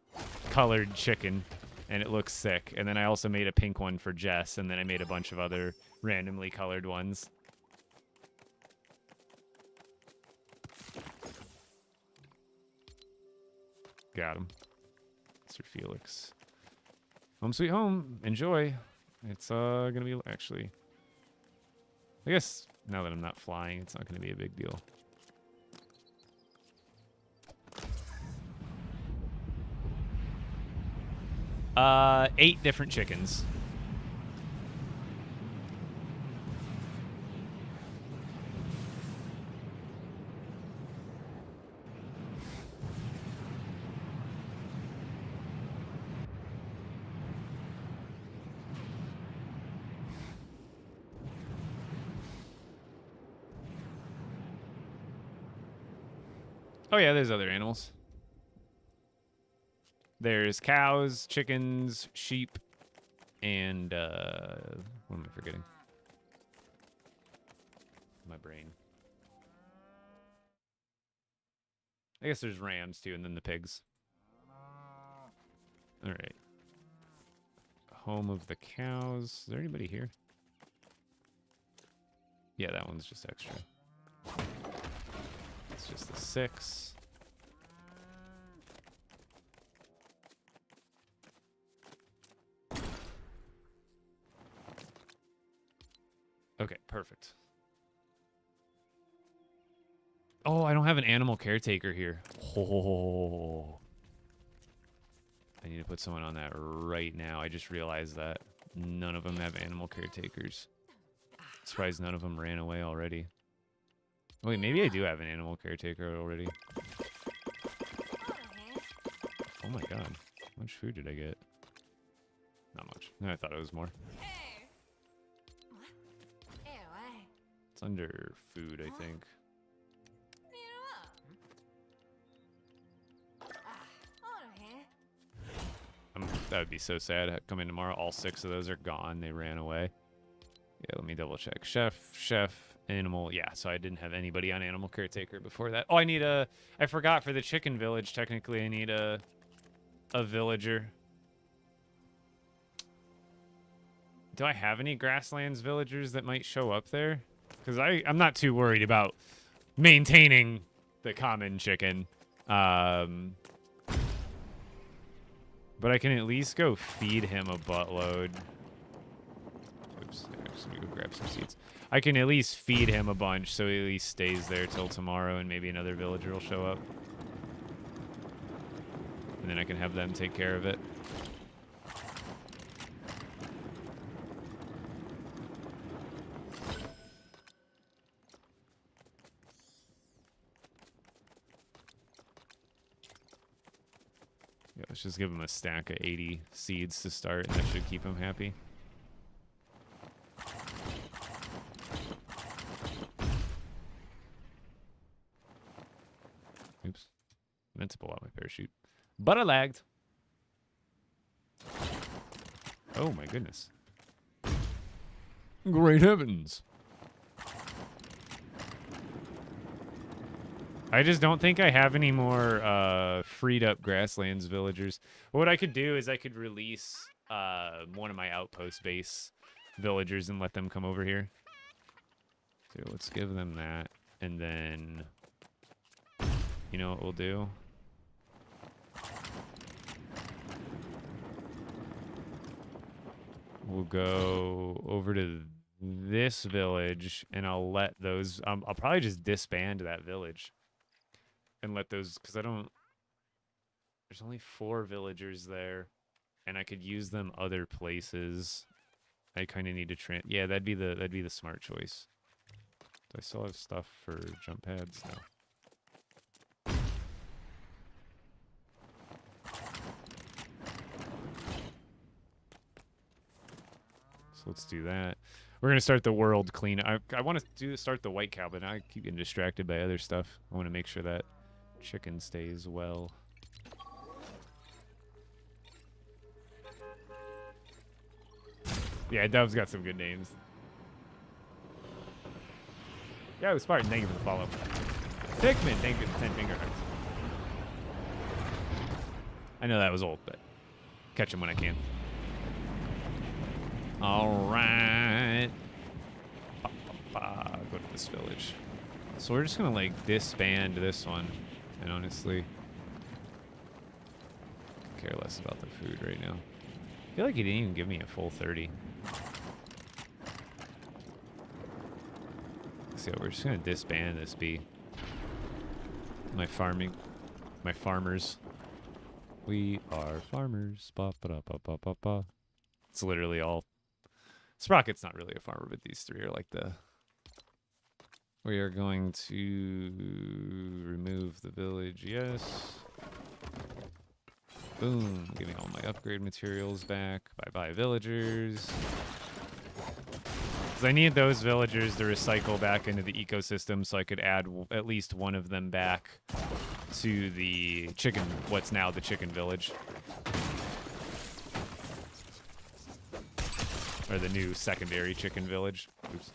colored chicken, and it looks sick. And then I also made a pink one for Jess, and then I made a bunch of other randomly colored ones. Got him. Mr. Felix. Home sweet home. Enjoy. It's gonna be actually. I guess now that I'm not flying, it's not gonna be a big deal. 8 different chickens. Oh yeah, there's other animals. There's cows, chickens, sheep, and what am I forgetting? My brain. I guess there's rams too, and then the pigs. All right. Home of the cows. Is there anybody here? Yeah, that one's just extra. It's just the 6. Okay, perfect. Oh, I don't have an animal caretaker here. Oh. I need to put someone on that right now. I just realized that none of them have animal caretakers. Surprised none of them ran away already. Wait, maybe I do have an animal caretaker already. Oh my god. How much food did I get? Not much. No, I thought it was more. It's under food, I think. That would be so sad. Come in tomorrow, all 6 of those are gone. They ran away. Yeah, let me double check. Chef, animal. Yeah, so I didn't have anybody on animal caretaker before that. Oh, I need a... I forgot for the chicken village, technically, I need a villager. Do I have any grasslands villagers that might show up there? Because I'm not too worried about maintaining the common chicken. But I can at least go feed him a buttload. Oops, I'm just gonna go grab some seeds. I can at least feed him a bunch so he at least stays there till tomorrow and maybe another villager will show up. And then I can have them take care of it. Yeah, let's just give him a stack of 80 seeds to start, and that should keep him happy. Oops. Meant to pull out my parachute. But I lagged. Oh my goodness. Great heavens. I just don't think I have any more freed up grasslands villagers. What I could do is I could release one of my outpost base villagers and let them come over here. So let's give them that. And then, you know what we'll do? We'll go over to this village and I'll let those, I'll probably just disband that village. And let those, because I don't, there's only 4 villagers there, and I could use them other places. I kind of need to yeah, that'd be the smart choice. Do I still have stuff for jump pads? No. So let's do that. We're gonna start the world clean. I want to start the white cow, but I keep getting distracted by other stuff. I want to make sure that chicken stays well. Yeah, Dove's got some good names. Yo, Spartan, thank you for the follow. Dickman, thank you for the 10 finger hugs. I know that was old, but catch him when I can. Alright. Go to this village. So we're just gonna like disband this one. And honestly, care less about the food right now. I feel like he didn't even give me a full 30. So we're just gonna disband this bee. My farmers. We are farmers. Ba ba da ba ba ba ba. It's literally all. Sprocket's not really a farmer, but these 3 are like the. We are going to remove the village, yes. Boom, getting all my upgrade materials back. Bye-bye, villagers. Because I need those villagers to recycle back into the ecosystem so I could add at least one of them back to the chicken, what's now the chicken village. Or the new secondary chicken village. Oops.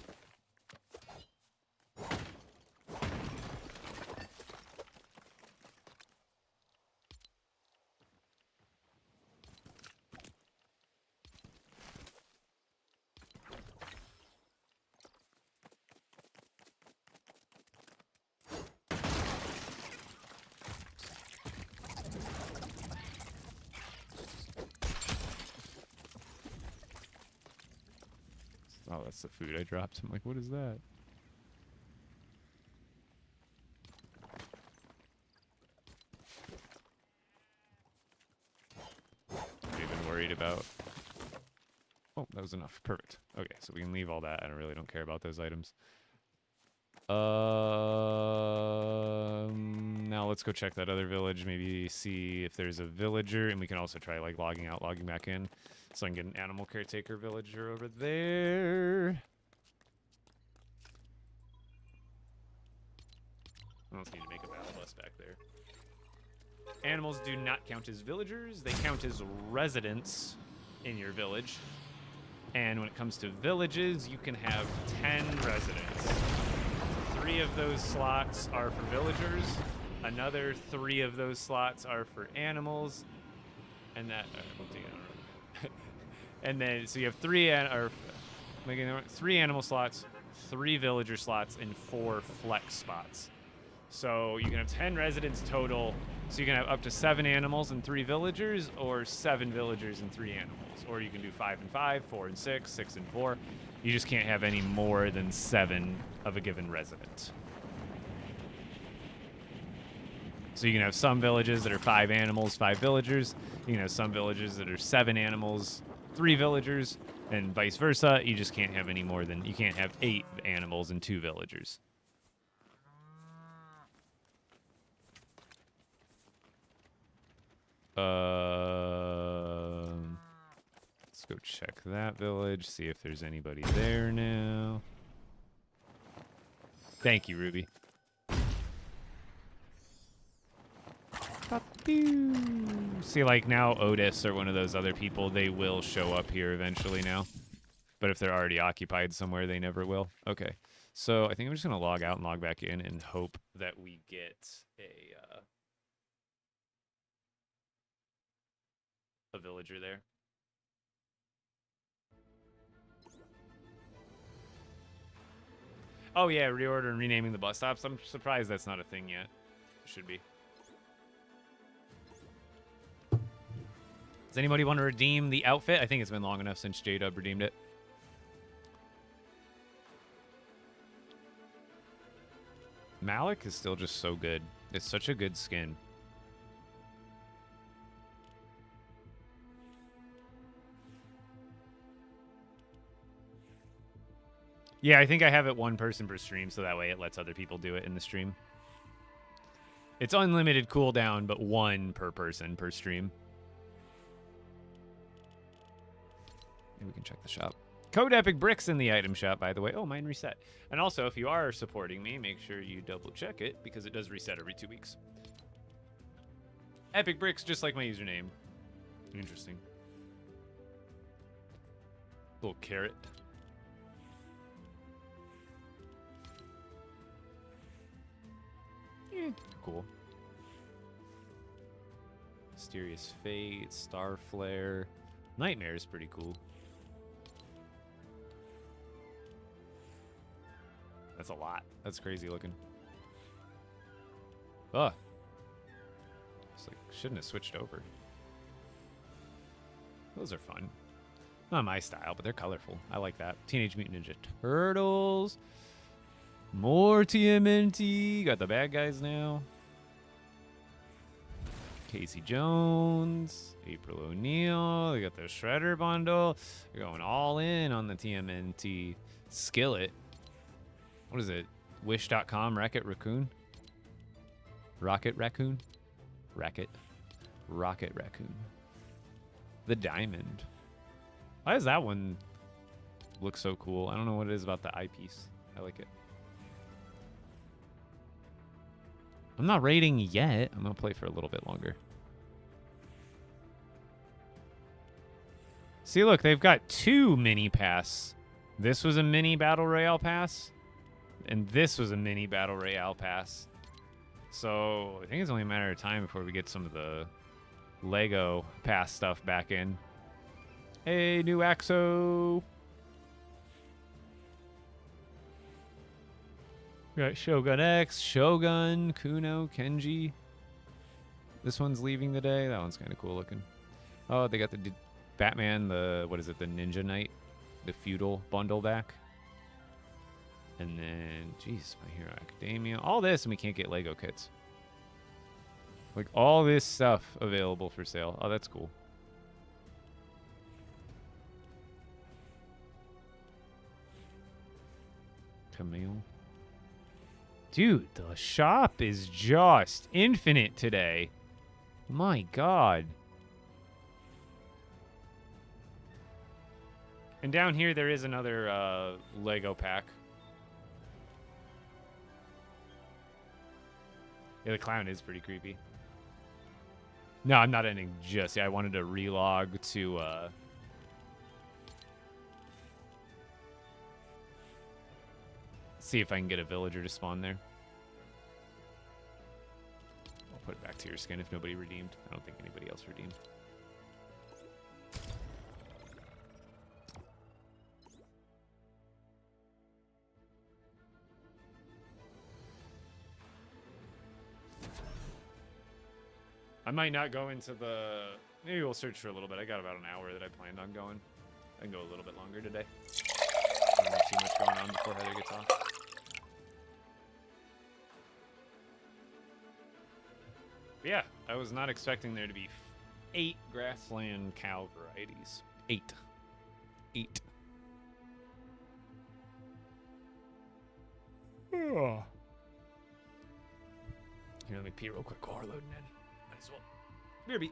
Oh, that's the food I dropped. I'm like, what is that? Not even worried about. Oh, that was enough. Perfect. Okay, so we can leave all that. I really don't care about those items. Now let's go check that other village. Maybe see if there's a villager, and we can also try like logging out, logging back in, so I can get an animal caretaker villager over there. I also need to make a battle bus back there. Animals do not count as villagers. They count as residents in your village. And when it comes to villages, you can have 10 residents. 3 of those slots are for villagers. Another 3 of those slots are for animals. And that... and then, so you have 3 animal slots, 3 villager slots, and 4 flex spots. So you can have 10 residents total. So you can have up to 7 animals and 3 villagers, or 7 villagers and 3 animals. Or you can do 5 and 5, 4 and 6, 6 and 4. You just can't have any more than 7 of a given resident. So you can have some villages that are 5 animals, 5 villagers. You can have some villages that are 7 animals, 3 villagers, and vice versa. You just can't have any more than, you can't have 8 animals and 2 villagers. Let's go check that village, see if there's anybody there now. Thank you, Ruby. See, like now Otis or one of those other people, they will show up here eventually now. But if they're already occupied somewhere, they never will. Okay, so I think I'm just going to log out and log back in and hope that we get a villager there. Oh yeah, reorder and renaming the bus stops. I'm surprised that's not a thing yet. It should be. Does anybody want to redeem the outfit? I think it's been long enough since J-Dub redeemed it. Malik is still just so good. It's such a good skin. Yeah, I think I have it 1 person per stream, so that way it lets other people do it in the stream. It's unlimited cooldown, but 1 per person per stream. Maybe we can check the shop. Code Epic Bricks in the item shop, by the way. Oh, mine reset. And also, if you are supporting me, make sure you double check it, because it does reset every 2 weeks. Epic Bricks, just like my username. Interesting. Little carrot. Yeah, cool. Mysterious Fate, Star Flare. Nightmare is pretty cool. That's a lot. That's crazy looking. Ugh. It's like, shouldn't have switched over. Those are fun. Not my style, but they're colorful. I like that. Teenage Mutant Ninja Turtles. More TMNT. Got the bad guys now. Casey Jones. April O'Neil. They got the Shredder bundle. They're going all in on the TMNT. Skillet. What is it? Wish.com, Rocket Raccoon? Rocket Raccoon? Rocket Raccoon. The Diamond. Why does that one look so cool? I don't know what it is about the eyepiece. I like it. I'm not rating yet. I'm going to play for a little bit longer. See, look, they've got 2 mini pass. This was a mini Battle Royale pass. And this was a mini Battle Royale pass. So I think it's only a matter of time before we get some of the LEGO pass stuff back in. Hey, new Axo. We got Shogun X, Shogun, Kuno, Kenji. This one's leaving today. That one's kind of cool looking. Oh, they got the Batman, what is it, the Ninja Knight, the feudal bundle back. And then, jeez, My Hero Academia. All this, and we can't get Lego kits. Like, all this stuff available for sale. Oh, that's cool. Camille. Dude, the shop is just infinite today. My God. And down here, there is another Lego pack. Yeah, the clown is pretty creepy. No, I'm not ending just yet. I wanted to relog to see if I can get a villager to spawn there. I'll put it back to your skin if nobody redeemed. I don't think anybody else redeemed. I might not go into the... Maybe we'll search for a little bit. I got about an hour that I planned on going. I can go a little bit longer today. I don't have too much going on before Heather gets off. But yeah, I was not expecting there to be 8 grassland cow varieties. 8. 8. Oh. Here, let me pee real quick while we're loading in. Might as well. BRB.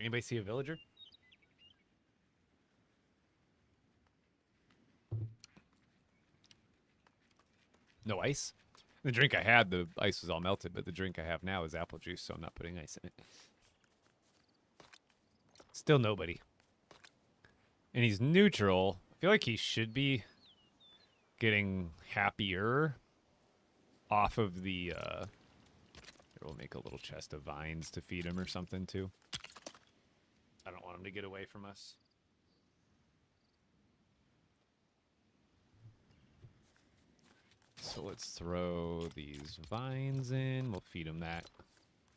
Anybody see a villager? No ice? The drink I had, the ice was all melted, but the drink I have now is apple juice, so I'm not putting ice in it. Still nobody. And he's neutral. I feel like he should be getting happier off of the, here, we'll make a little chest of vines to feed him or something, too. I don't want him to get away from us. So let's throw these vines in. We'll feed him that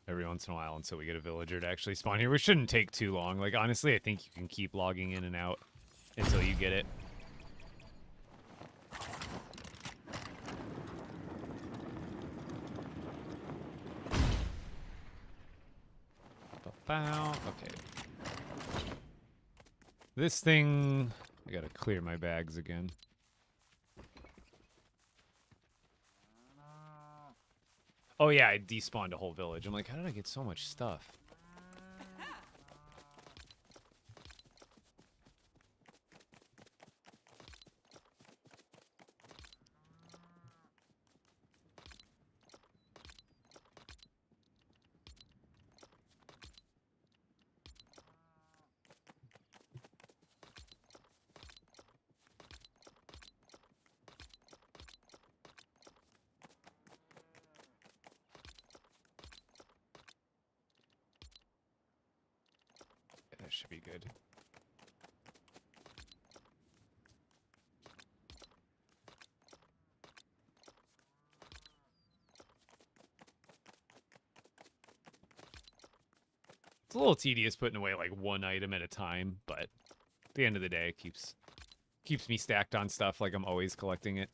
every once in a while until we get a villager to actually spawn here, which shouldn't take too long. Like, honestly, I think you can keep logging in and out until you get it. Okay. This thing... I gotta clear my bags again. Oh yeah, I despawned a whole village. I'm like, how did I get so much stuff? That should be good. It's a little tedious putting away like one item at a time, but at the end of the day, it keeps me stacked on stuff like I'm always collecting it.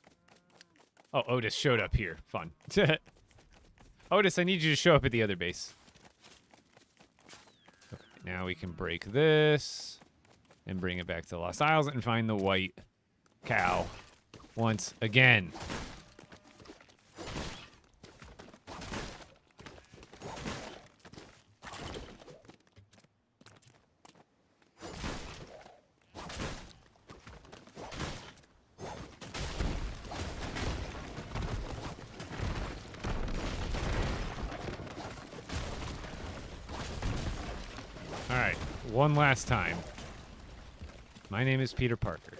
Oh, Otis showed up here. Fun. Otis, I need you to show up at the other base. Okay, now we can break this and bring it back to the Lost Isles and find the white cow once again. All right, one last time. My name is Peter Parker.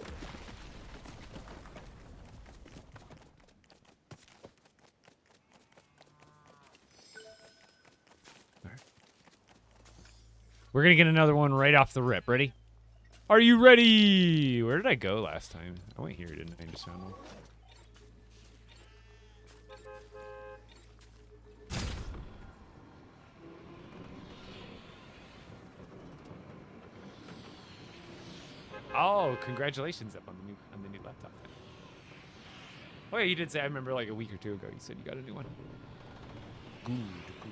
All right. We're gonna get another one right off the rip. Ready? Are you ready? Where did I go last time? I went here, didn't I? I just found one. Oh, congratulations up on the new laptop. Oh yeah, you did say, I remember like a week or two ago you said you got a new one. Good, good.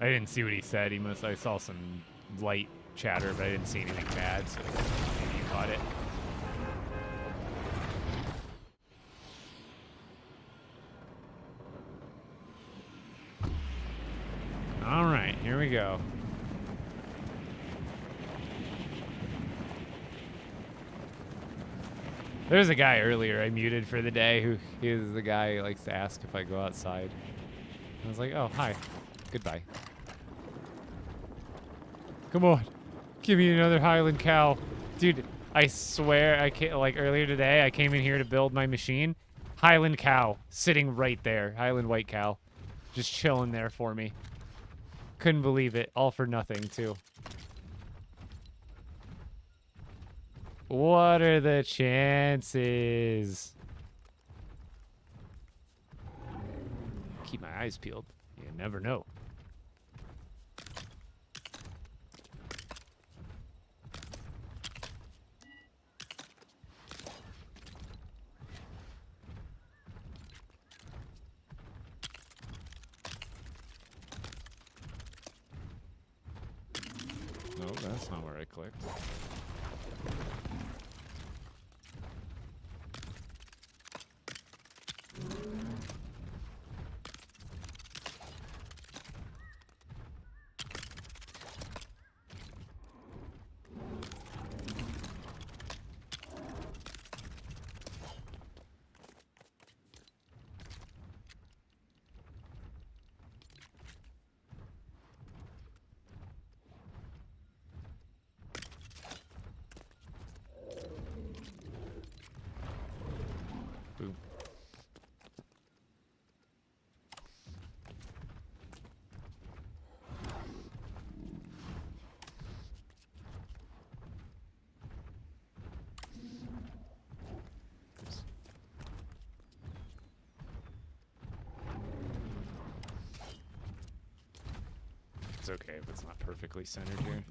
I didn't see what he said. I saw some light chatter, but I didn't see anything bad, so maybe you caught it. All right, here we go. There's a guy earlier I muted for the day who is the guy who likes to ask if I go outside. I was like, oh, hi. Goodbye. Come on. Give me another Highland cow. Dude, I swear, like earlier today, I came in here to build my machine. Highland cow sitting right there. Highland white cow. Just chilling there for me. Couldn't believe it. All for nothing, too. What are the chances? Keep my eyes peeled. You never know. No, that's not where I clicked. Boom. Oops. It's okay if it's not perfectly centered here.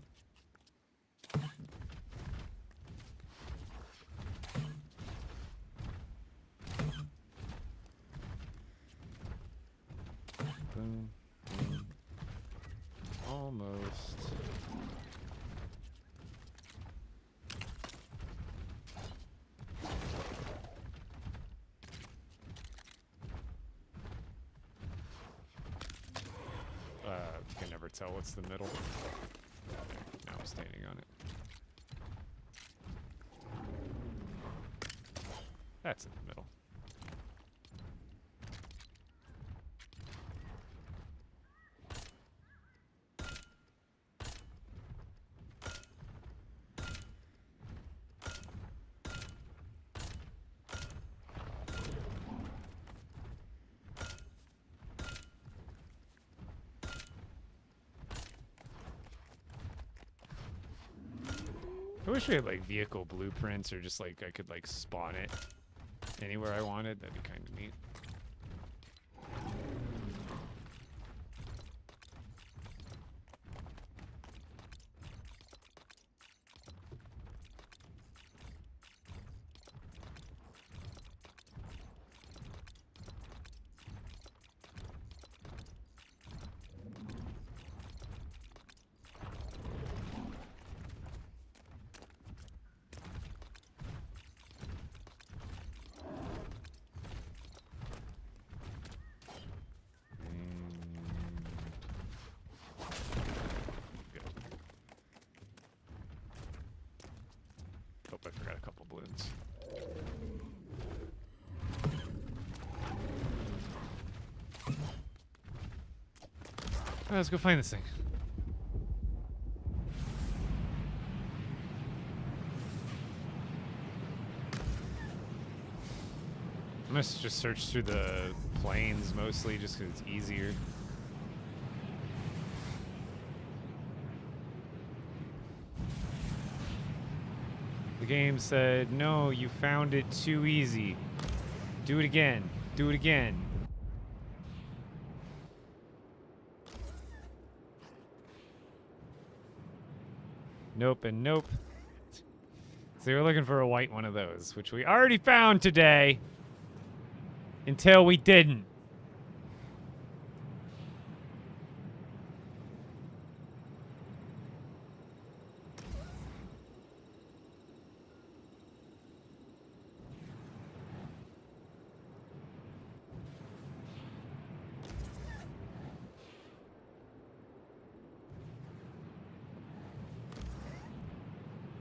Boom, boom. Almost. You can never tell what's the middle. There, now I'm standing on it. That's in the middle. wish we had like vehicle blueprints or just like I could like spawn it anywhere I wanted. That'd be kind of neat. Oh, I forgot a couple balloons. Let's go find this thing. I'm gonna just search through the plains mostly just because it's easier. The game said, no, you found it too easy. Do it again. Do it again. Nope and nope. So we were looking for a white one of those, which we already found today. Until we didn't.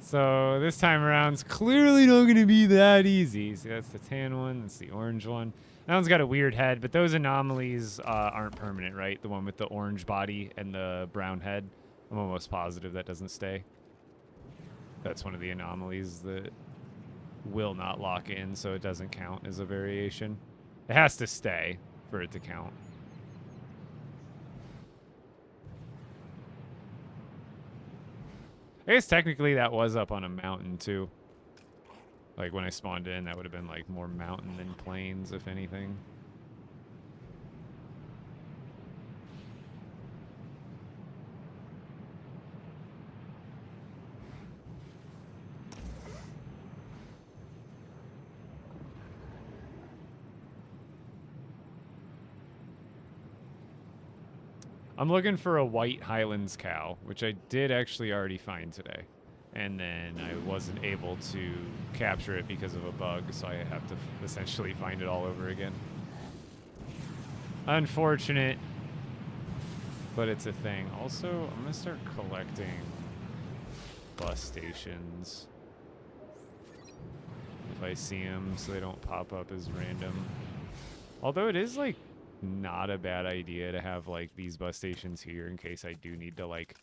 So this time around, it's clearly not going to be that easy. See, that's the tan one. That's the orange one. That one's got a weird head, but those anomalies aren't permanent, right? The one with the orange body and the brown head. I'm almost positive that doesn't stay. That's one of the anomalies that will not lock in, so it doesn't count as a variation. It has to stay for it to count. I guess technically that was up on a mountain too. Like when I spawned in, that would have been like more mountain than plains, if anything. I'm looking for a white Highlands cow, which I did actually already find today. And then I wasn't able to capture it because of a bug, so I have to essentially find it all over again. Unfortunate, but it's a thing. Also, I'm going to start collecting bus stations if I see them so they don't pop up as random. Although it is like not a bad idea to have like these bus stations here in case I do need to like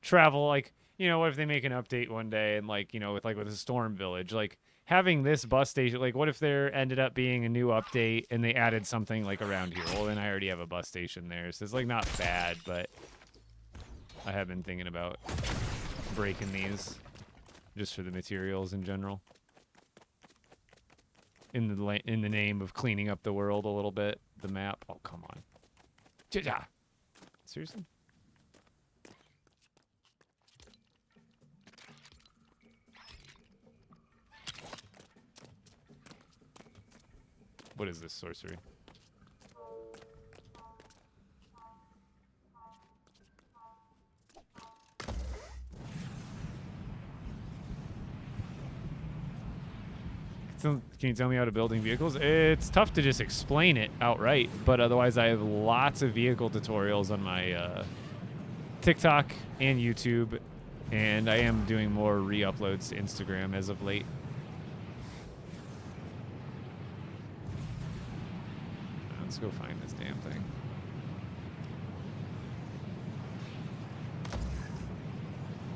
travel. Like, you know, what if they make an update one day and like, you know, with a storm village, like having this bus station, like what if there ended up being a new update and they added something like around here? Well, then I already have a bus station there, so it's like not bad, but I have been thinking about breaking these just for the materials in general. In the name of cleaning up the world a little bit, the map. Oh, come on. Seriously? What is this sorcery? Can you tell me how to building vehicles? It's tough to just explain it outright, but otherwise I have lots of vehicle tutorials on my TikTok and YouTube, and I am doing more re-uploads to Instagram as of late. Let's go find this damn thing.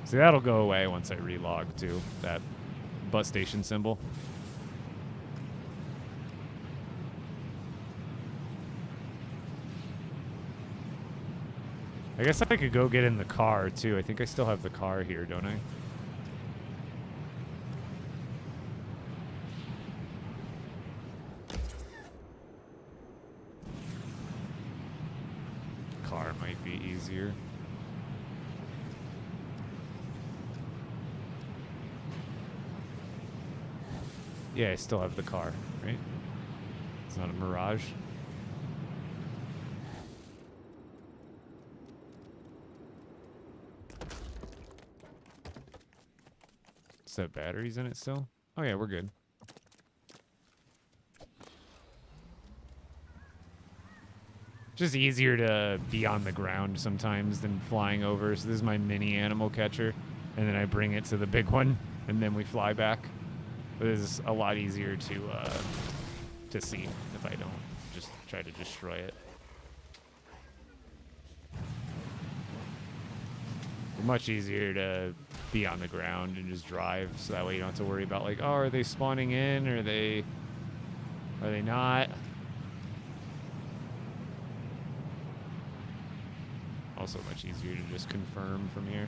See, that'll go away once I relog too, that bus station symbol. I guess I could go get in the car, too. I think I still have the car here, don't I? be easier. Yeah, I still have the car, right? It's not a Mirage. Does that batteries in it still? Oh yeah, we're good. Just easier to be on the ground sometimes than flying over. So this is my mini animal catcher, and then I bring it to the big one, and then we fly back. But this is a lot easier to see if I don't just try to destroy it. Much easier to be on the ground and just drive, so that way you don't have to worry about like, oh, are they spawning in? Are they not? Also much easier to just confirm from here.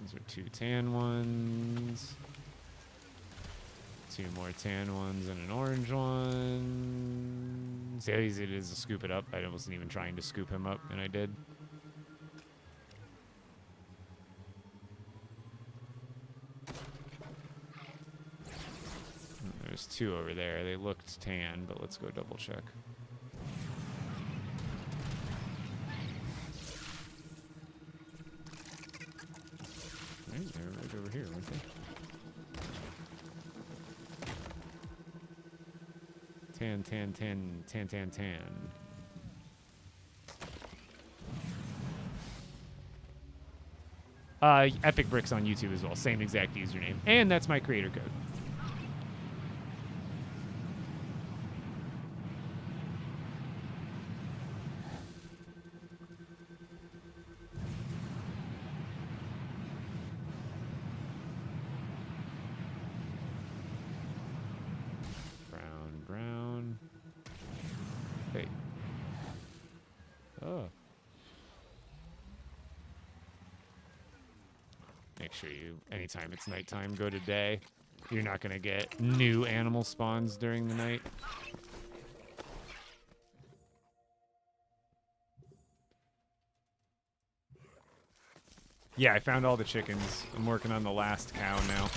These are 2 tan ones. 2 more tan ones and an orange one. See how easy it is to scoop it up? I wasn't even trying to scoop him up, and I did. There's 2 over there. They looked tan, but let's go double check. Right, they're right over here, weren't they? Tan, tan, tan, tan, tan, tan. Epic Bricks on YouTube as well. Same exact username. And that's my creator code. Brown. Hey. Oh. Make sure you, anytime it's nighttime, go to day. You're not going to get new animal spawns during the night. Yeah, I found all the chickens. I'm working on the last cow now.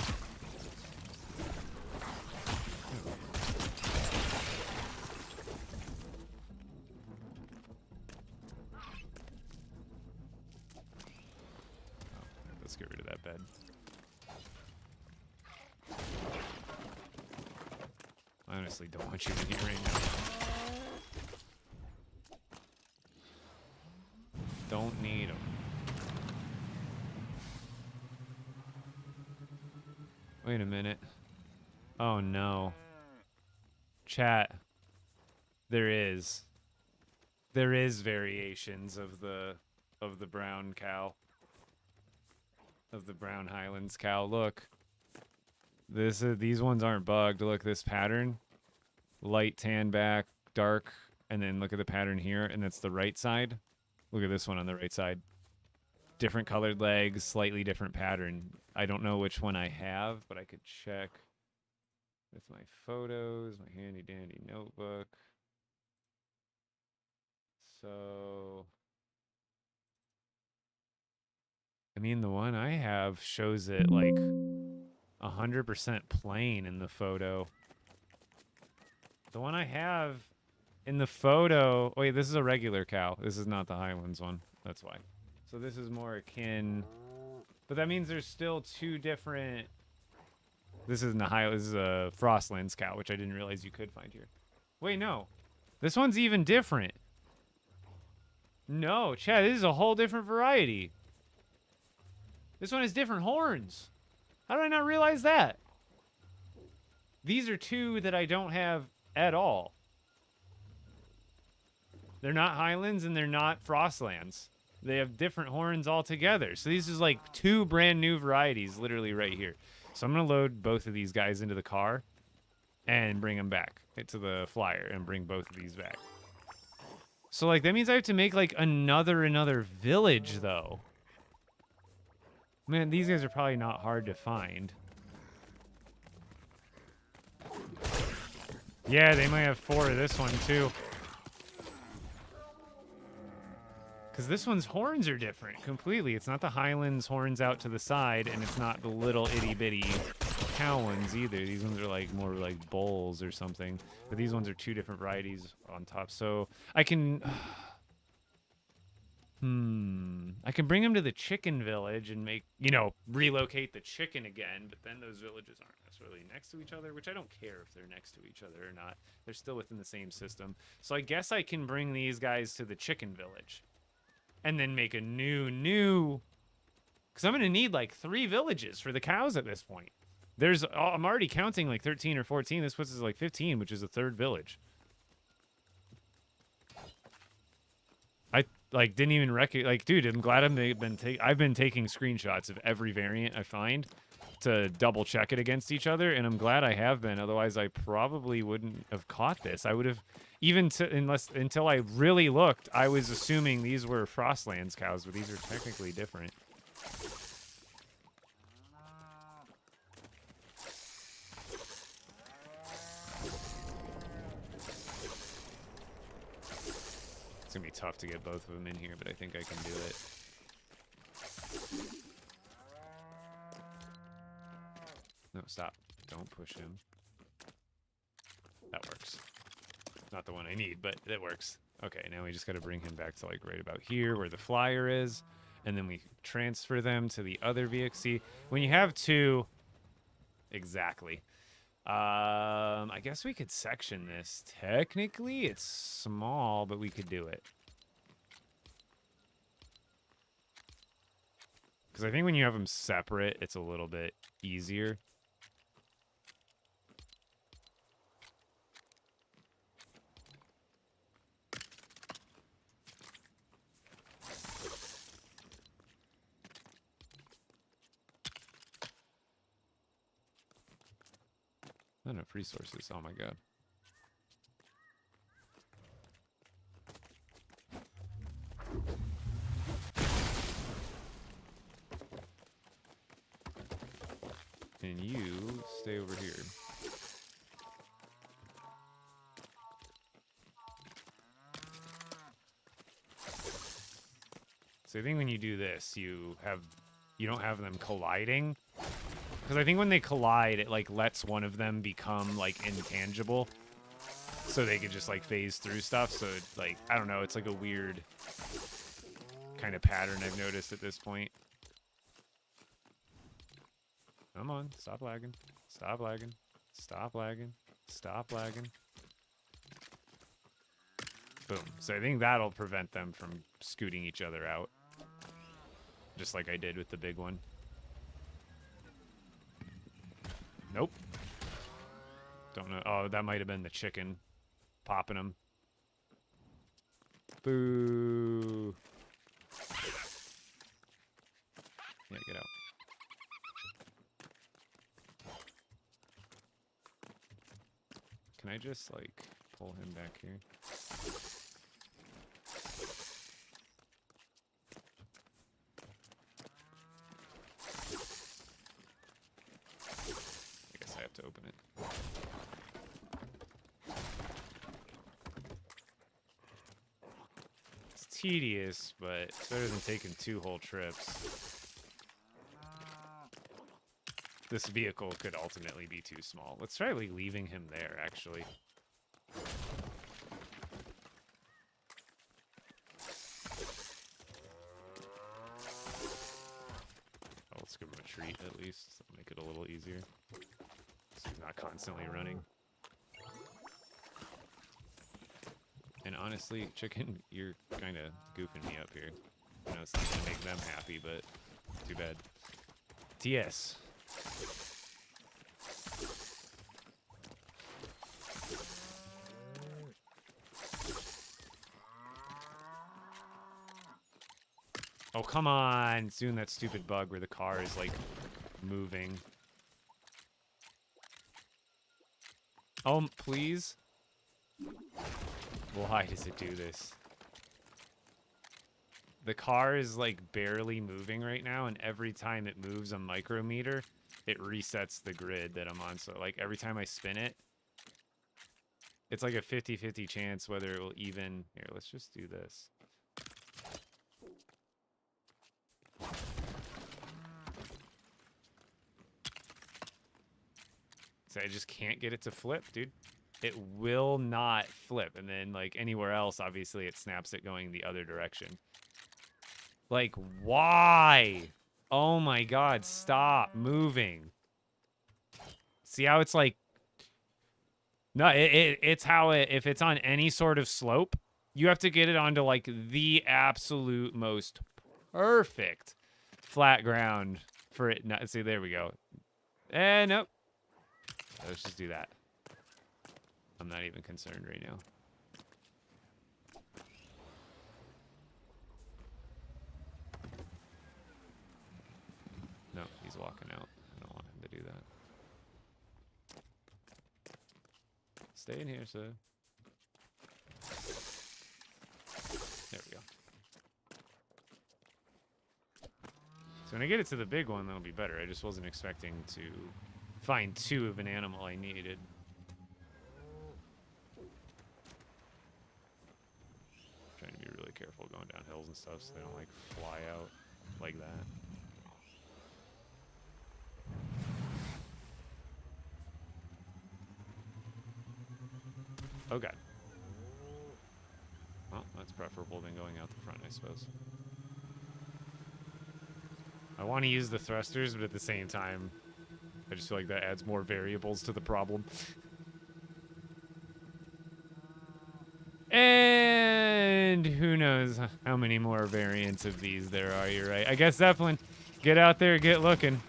Let's get rid of that bed. I honestly don't want you in here right now. Don't need them. Wait a minute. Oh no. Chat. There is variations of the brown cow. Of the brown Highlands cow. Look. These ones aren't bugged. Look, this pattern. Light tan back, dark, and then look at the pattern here, and that's the right side. Look at this one on the right side. Different colored legs, slightly different pattern. I don't know which one I have, but I could check with my photos, my handy dandy notebook. So, I mean, the one I have shows it like 100% plain in the photo. The one I have in the photo, wait, this is a regular cow. This is not the Highlands one. That's why. So this is more akin, but that means there's still 2 different. This isn't a Highlands, this is a Frostlands cow, which I didn't realize you could find here. Wait, no. This one's even different. No, Chad, this is a whole different variety. This one has different horns. How did I not realize that? These are 2 that I don't have at all. They're not Highlands and they're not Frostlands. They have different horns altogether. So these is like 2 brand new varieties literally right here. So I'm going to load both of these guys into the car and bring them back to the flyer and bring both of these back. So like that means I have to make like another village though. Man, these guys are probably not hard to find. Yeah, they might have 4 of this one too. Because this one's horns are different completely. It's not the Highlands horns out to the side, and it's not the little itty bitty cow ones either. These ones are like more like bowls or something. But these ones are two different varieties on top. So I can... I can bring them to the chicken village and make, you know, relocate the chicken again, but then those villages aren't necessarily next to each other, which I don't care if they're next to each other or not. They're still within the same system. So I guess I can bring these guys to the chicken village and then make a new, because I'm going to need like 3 villages for the cows at this point. I'm already counting like 13 or 14. This puts us like 15, which is a 3rd village. Like, didn't even like, dude, I'm glad I've been taking screenshots of every variant I find to double check it against each other, and I'm glad I have been. Otherwise, I probably wouldn't have caught this. I would have, until I really looked, I was assuming these were Frostlands cows, but these are technically different. It's gonna be tough to get both of them in here, but I think I can do it. No, stop. Don't push him. That works. Not the one I need, but it works. Okay, now we just gotta bring him back to like right about here where the flyer is, and then we transfer them to the other vehicle. See, when you have 2... Exactly. I guess we could section this. Technically, it's small, but we could do it. Because I think when you have them separate, it's a little bit easier. Not enough resources. Oh my god. And you stay over here. So I think when you do this, you don't have them colliding. Because I think when they collide, it like lets one of them become like intangible, so they can just like phase through stuff. So like, I don't know, it's like a weird kind of pattern I've noticed at this point. Come on, stop lagging, stop lagging, stop lagging, stop lagging. Boom. So I think that'll prevent them from scooting each other out, just like I did with the big one. Nope. Don't know. Oh, that might have been the chicken popping them. Boo. Yeah, get out. Can I just, like, pull him back here? I have to open it. It's tedious, but it's better than taking 2 whole trips. This vehicle could ultimately be too small. Let's try like leaving him there, actually. Oh, let's give him a treat at least. Make it a little easier. So he's not constantly running. And honestly, chicken, you're kind of goofing me up here. I know it's not gonna make them happy, but too bad. TS. Oh, come on. It's doing that stupid bug where the car is, like, moving. Oh, please? Why does it do this? The car is, like, barely moving right now, and every time it moves a micrometer, it resets the grid that I'm on. So, like, every time I spin it, it's like a 50-50 chance whether it will even... Here, let's just do this. I just can't get it to flip, dude. It will not flip. And then, like, anywhere else, obviously, it snaps it going the other direction. Like, why? Oh, my God. Stop moving. See how it's, like... No, it's how it... If it's on any sort of slope, you have to get it onto, like, the absolute most perfect flat ground for it not... See, there we go. Nope. Let's just do that. I'm not even concerned right now. No, he's walking out. I don't want him to do that. Stay in here, sir. There we go. So when I get it to the big one, that'll be better. I just wasn't expecting to find 2 of an animal I needed. Trying to be really careful going down hills and stuff so they don't, like, fly out like that. Oh, God. Well, that's preferable than going out the front, I suppose. I want to use the thrusters, but at the same time, I just feel like that adds more variables to the problem. And who knows how many more variants of these there are, you're right. I guess, Zeppelin, get out there, get looking.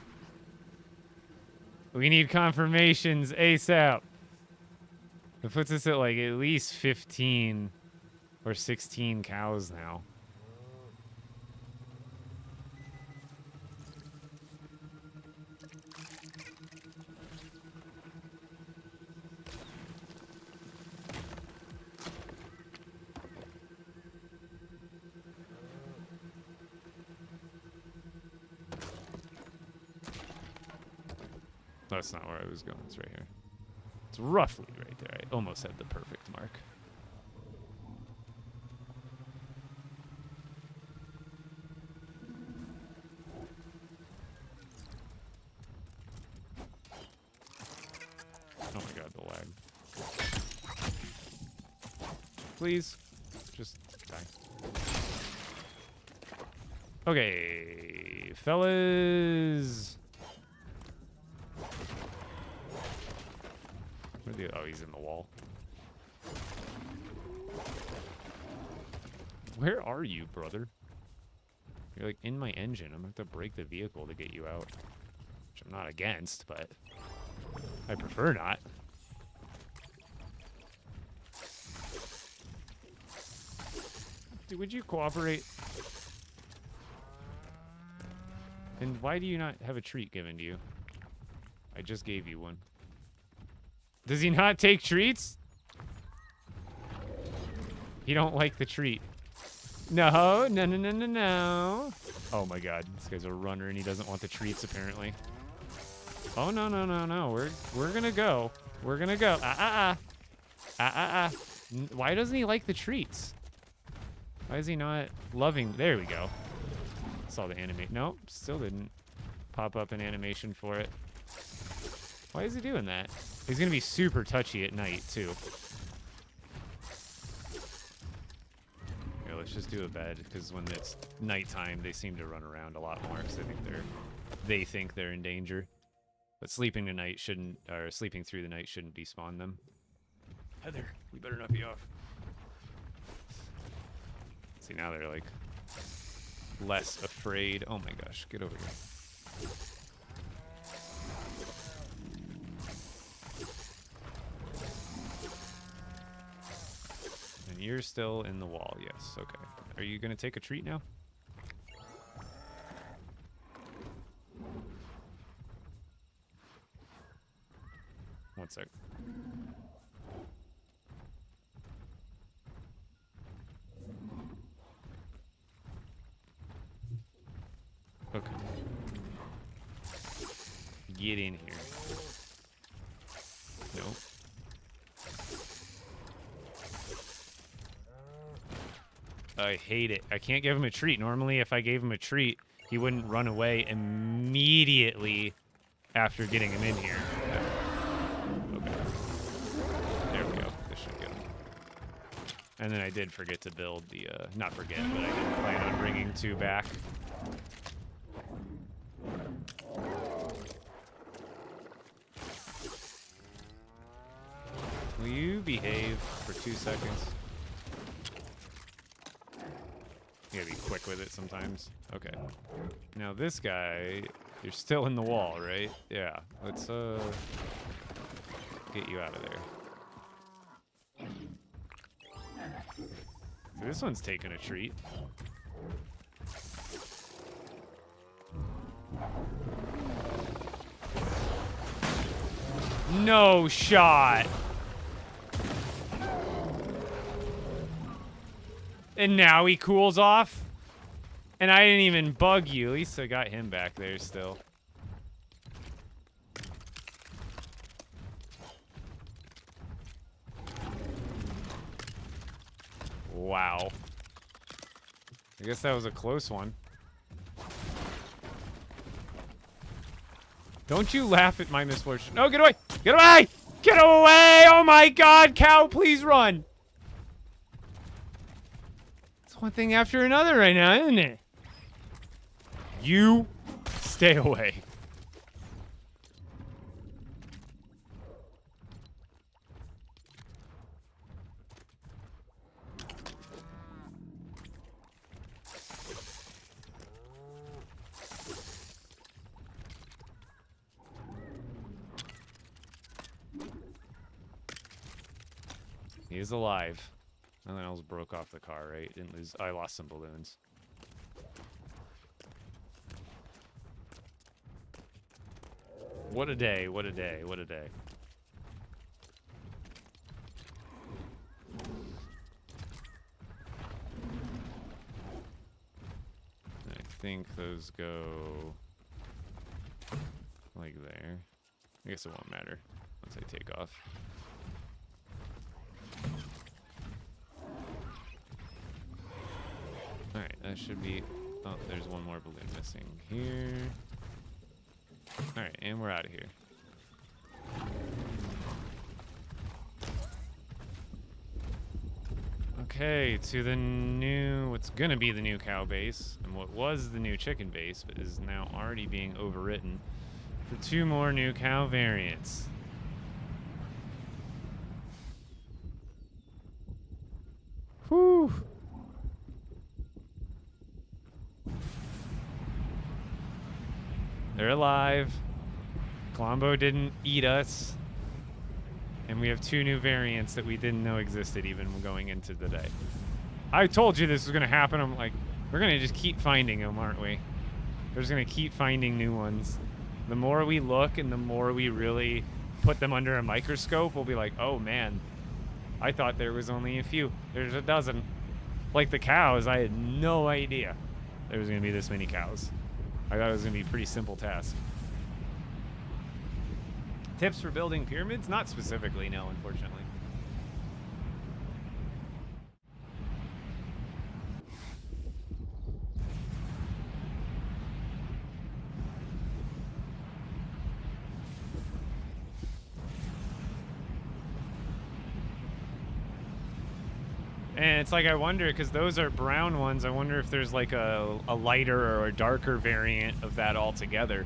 We need confirmations ASAP. It puts us at, like, at least 15 or 16 cows now. That's not where I was going. It's right here. It's roughly right there. I almost had the perfect mark. Oh my God, the lag. Please, just die. Okay, fellas. Oh, he's in the wall. Where are you, brother? You're, like, in my engine. I'm gonna have to break the vehicle to get you out. Which I'm not against, but I prefer not. Dude, would you cooperate? And why do you not have a treat given to you? I just gave you one. Does he not take treats? He don't like the treat. No, no, no, no, no, no. Oh my God, this guy's a runner and he doesn't want the treats apparently. Oh no, no, no, no. We're gonna go. We're gonna go. Why doesn't he like the treats? Why is he not loving? There we go. Saw the animate. Nope, still didn't pop up an animation for it. Why is he doing that? He's gonna be super touchy at night too. Here, let's just do a bed because when it's nighttime, they seem to run around a lot more because they think they're in danger. But sleeping tonight shouldn't, or sleeping through the night shouldn't despawn them. Heather, we better not be off. See, now they're like less afraid. Oh my gosh, get over here. And you're still in the wall, yes, okay. Are you gonna take a treat now? One sec. Okay. Get in here. No. I hate it. I can't give him a treat. Normally, if I gave him a treat, he wouldn't run away immediately after getting him in here. And then I did forget to build the, not forget, but I didn't plan on bringing 2 back. Will you behave for 2 seconds? You gotta be quick with it sometimes. Okay. Now this guy, you're still in the wall, right? Yeah. Let's, get you out of there. So this one's taking a treat. No shot! And now he cools off? And I didn't even bug you. At least I got him back there still. Wow. I guess that was a close one. Don't you laugh at my misfortune. No, get away! Get away! Get away! Oh my god, cow, please run! It's one thing after another right now, isn't it? You stay away. He is alive. Nothing else broke off the car, right? Didn't lose. I lost some balloons. What a day, what a day, what a day. I think those go like there. I guess it won't matter once I take off. Alright, that should be... Oh, there's one more balloon missing here. Alright, and we're out of here. Okay, to the new... What's gonna be the new cow base, and what was the new chicken base, but is now already being overwritten for 2 more new cow variants. Whew! They're alive. Colombo didn't eat us. And we have 2 new variants that we didn't know existed even going into the day. I told you this was going to happen. I'm like, we're going to just keep finding them, aren't we? We're just going to keep finding new ones. The more we look and the more we really put them under a microscope, we'll be like, oh man, I thought there was only a few. There's a dozen. Like the cows, I had no idea there was going to be this many cows. I thought it was going to be a pretty simple task. Tips for building pyramids? Not specifically, no, unfortunately. And it's like, I wonder, because those are brown ones, I wonder if there's like a lighter or a darker variant of that altogether,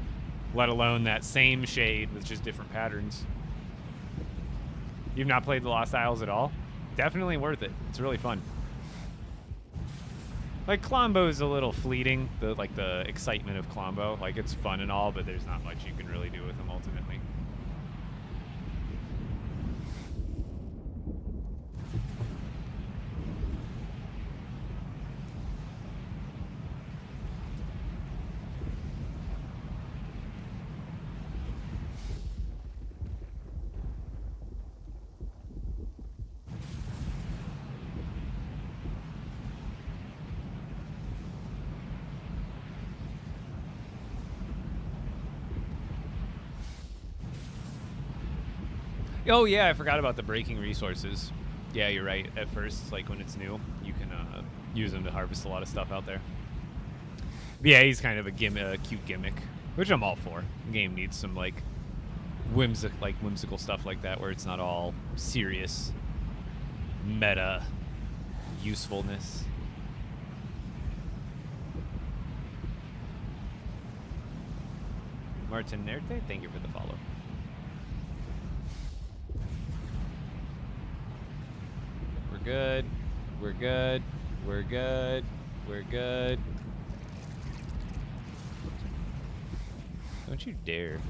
let alone that same shade with just different patterns. You've not played the Lost Isles at all? Definitely worth it. It's really fun. Like, Klombo's a little fleeting, the excitement of Klombo. Like, it's fun and all, but there's not much you can really do with them ultimately. Oh yeah, I forgot about the breaking resources. Yeah, you're right. At first, like when it's new, you can use them to harvest a lot of stuff out there. But yeah, he's kind of a cute gimmick, which I'm all for. The game needs some like whimsical stuff like that, where it's not all serious, meta usefulness. Martin Nerte, thank you for the follow. We're good. We're good. We're good. We're good. Don't you dare.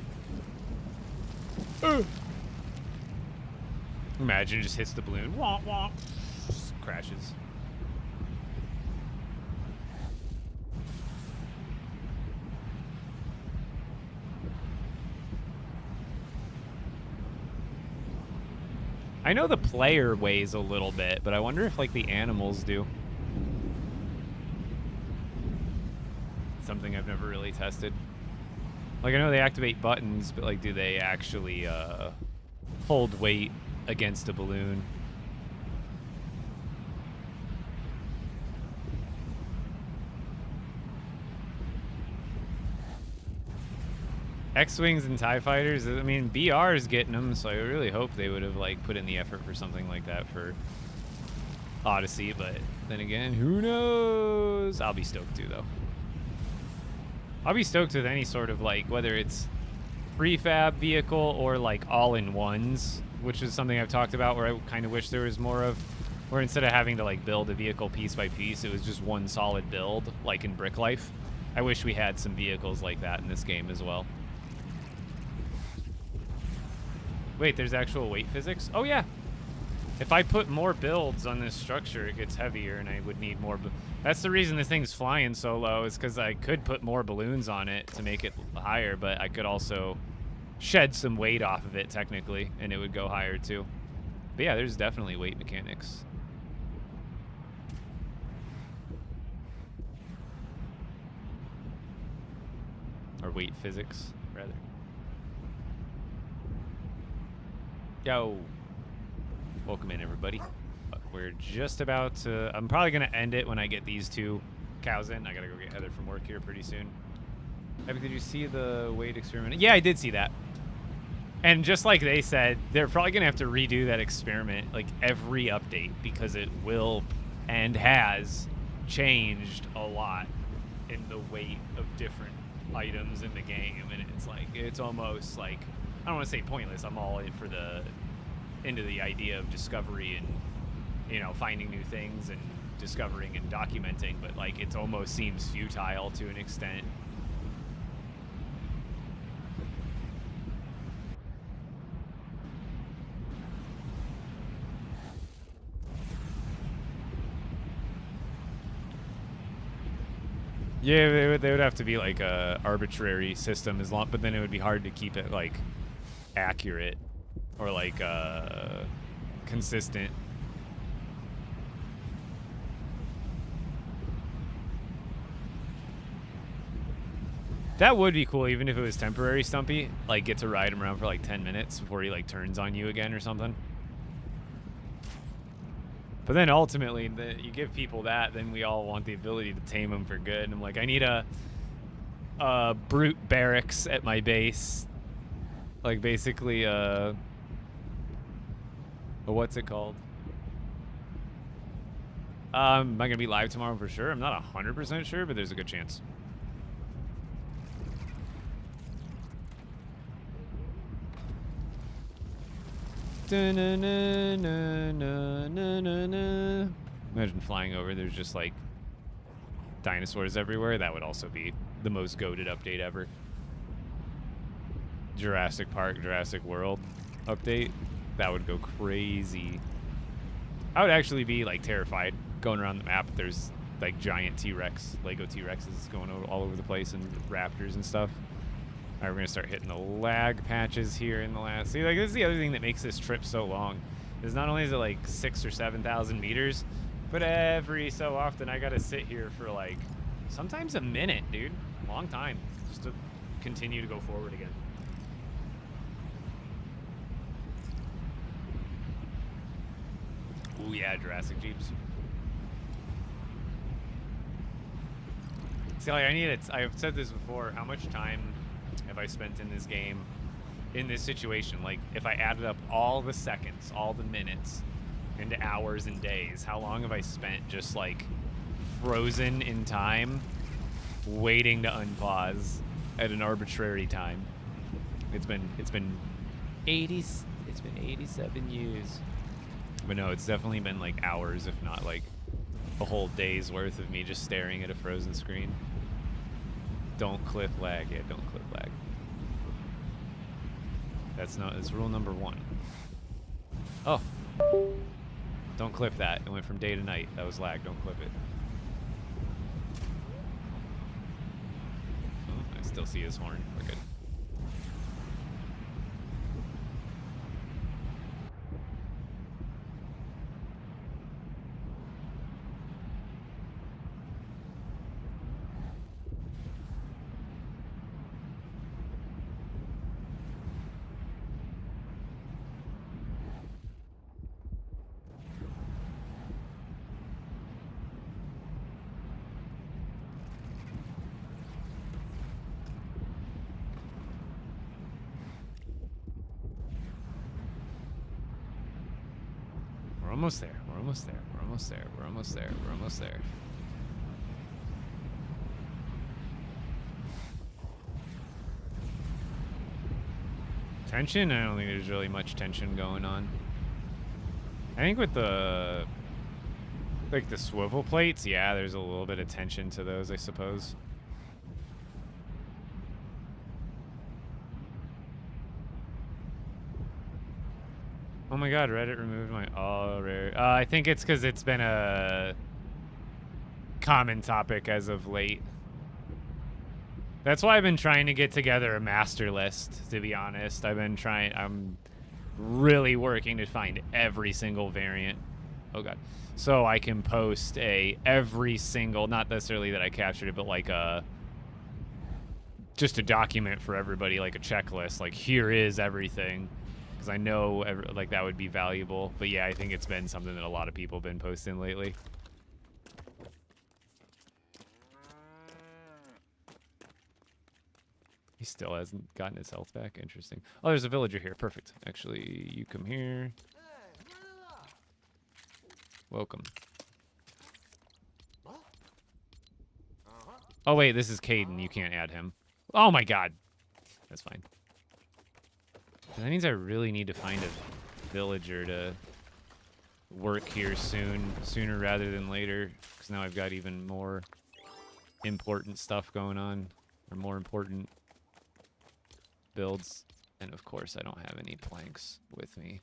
Imagine it just hits the balloon. Womp womp. Just crashes. I know the player weighs a little bit, but I wonder if like the animals do. Something I've never really tested. Like I know they activate buttons, but like do they actually hold weight against a balloon? X-Wings and TIE Fighters, I mean, BR is getting them, so I really hope they would have, like, put in the effort for something like that for Odyssey, but then again, who knows? I'll be stoked too, though. I'll be stoked with any sort of, like, whether it's prefab vehicle or, like, all-in-ones, which is something I've talked about where I kind of wish there was more of, where instead of having to, like, build a vehicle piece by piece, it was just one solid build, like in Brick Life. I wish we had some vehicles like that in this game as well. Wait, there's actual weight physics? Oh, yeah. If I put more builds on this structure, it gets heavier, and I would need more. That's the reason this thing's flying so low, is because I could put more balloons on it to make it higher, but I could also shed some weight off of it, technically, and it would go higher, too. But yeah, there's definitely weight mechanics. Or weight physics, rather. Yo, welcome in everybody. We're just about to, I'm probably gonna end it when I get these two cows in. I gotta go get Heather from work here pretty soon. Epic, did you see the weight experiment? Yeah, I did see that. And just like they said, they're probably gonna have to redo that experiment like every update because it will and has changed a lot in the weight of different items in the game, and it's like, it's almost like, I don't want to say pointless. I'm all in for into the idea of discovery and, you know, finding new things and discovering and documenting, but like it almost seems futile to an extent. Yeah, they would have to be like a arbitrary system as long, but then it would be hard to keep it like accurate or like consistent. That would be cool, even if it was temporary, Stumpy. Like, get to ride him around for like 10 minutes before he like turns on you again or something. But then ultimately, you give people that, then we all want the ability to tame them for good. And I'm like, I need a brute barracks at my base. Like, basically, what's it called? Am I going to be live tomorrow for sure? I'm not 100% sure, but there's a good chance. Imagine flying over, there's just like dinosaurs everywhere. That would also be the most goated update ever. Jurassic Park, Jurassic World update. That would go crazy. I would actually be like terrified going around the map. There's like giant T-Rex, Lego T-Rexes going all over the place, and raptors and stuff. All right, we're gonna start hitting the lag patches here in the last. See, like this is the other thing that makes this trip so long. Is not only is it like 6,000 or 7,000 meters, but every so often I gotta sit here for like sometimes a minute, dude. Long time, just to continue to go forward again. Ooh yeah, Jurassic Jeeps. See, like I need it. I've said this before. How much time have I spent in this game, in this situation? Like, if I added up all the seconds, all the minutes, into hours and days. How long have I spent just like frozen in time, waiting to unpause at an arbitrary time? It's been 87 years. But no, it's definitely been like hours, if not like a whole day's worth of me just staring at a frozen screen. Don't clip lag. Yeah, don't clip lag. That's rule number 1. Oh. Don't clip that. It went from day to night. That was lag. Don't clip it. Oh, I still see his horn. We're good. We're almost there. We're almost there. We're almost there. We're almost there. We're almost there. Tension? I don't think there's really much tension going on. I think with the like the swivel plates, yeah, there's a little bit of tension to those, I suppose. Oh my god, Reddit removed my already. I think it's because it's been a common topic as of late. That's why I've been trying to get together a master list, to be honest. I'm really working to find every single variant. Oh god. So I can post every single, not necessarily that I captured it, but like just a document for everybody, like a checklist. Like, here is everything. Because I know like that would be valuable. But yeah, I think it's been something that a lot of people have been posting lately. He still hasn't gotten his health back. Interesting. Oh, there's a villager here. Perfect. Actually, you come here. Welcome. Oh wait, this is Caden. You can't add him. Oh my god. That's fine. That means I really need to find a villager to work here sooner rather than later, because now I've got even more important stuff going on, or more important builds. And of course, I don't have any planks with me.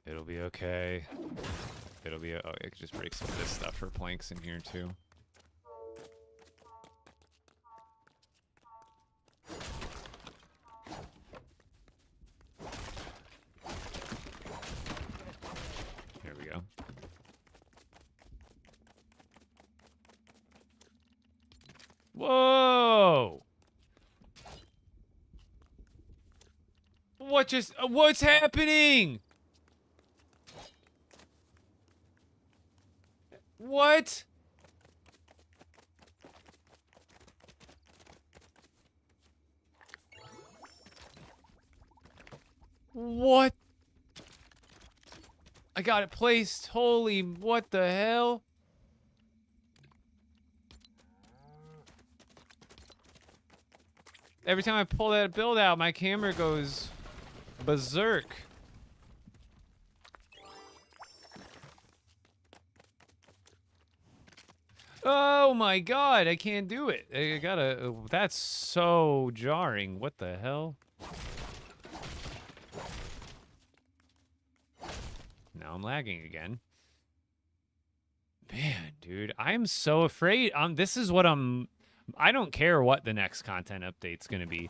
It'll be okay. It'll be, oh, I could just break some of this stuff for planks in here too. Here we go. Whoa! What's happening? What? What? I got it placed. Holy, what the hell? Every time I pull that build out, my camera goes berserk. Oh my god, I can't do it. I gotta, that's so jarring. What the hell? Now I'm lagging again. Man, dude, I'm so afraid. This is what I don't care what the next content update's gonna be.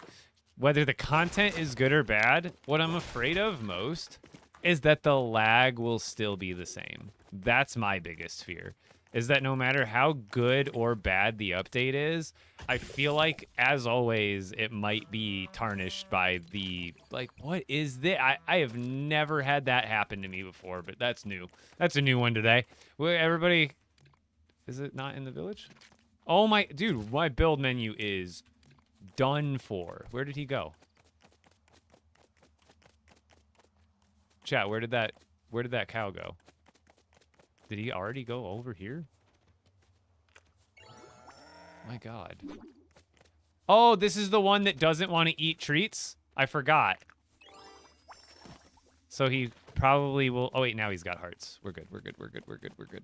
Whether the content is good or bad, what I'm afraid of most is that the lag will still be the same. That's my biggest fear. Is that no matter how good or bad the update is, I feel like, as always, it might be tarnished by the, like, what is this? I have never had that happen to me before, but that's new. That's a new one today. Well, everybody, is it not in the village? Oh my, dude, my build menu is done for. Where did he go? Chat, where did that cow go? Did he already go over here? My God. Oh, this is the one that doesn't want to eat treats? I forgot. So he probably will... Oh, wait, now he's got hearts. We're good, we're good, we're good, we're good, we're good.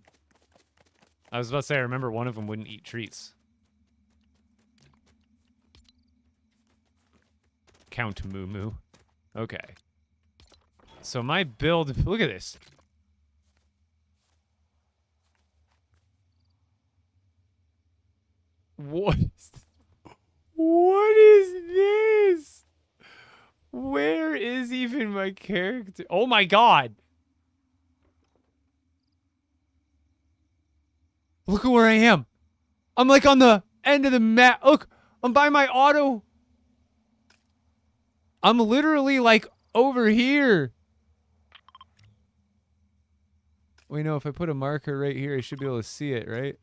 I was about to say, I remember one of them wouldn't eat treats. Count Moo Moo. Okay. So my build... Look at this. What is... What is this? Where is even my character? Oh my God. Look at where I am. I'm like on the end of the map. Look, I'm by my auto. I'm literally like over here. Wait, no, if I put a marker right here, I should be able to see it, right?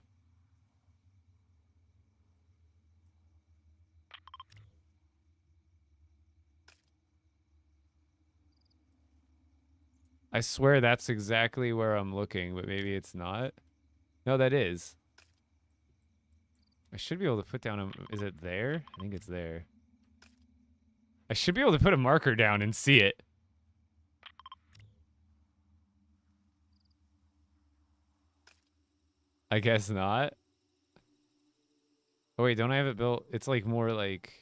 I swear that's exactly where I'm looking, but maybe it's not. No, that is. I should be able to put down a... Is it there? I think it's there. I should be able to put a marker down and see it. I guess not. Oh, wait, don't I have it built? It's like more like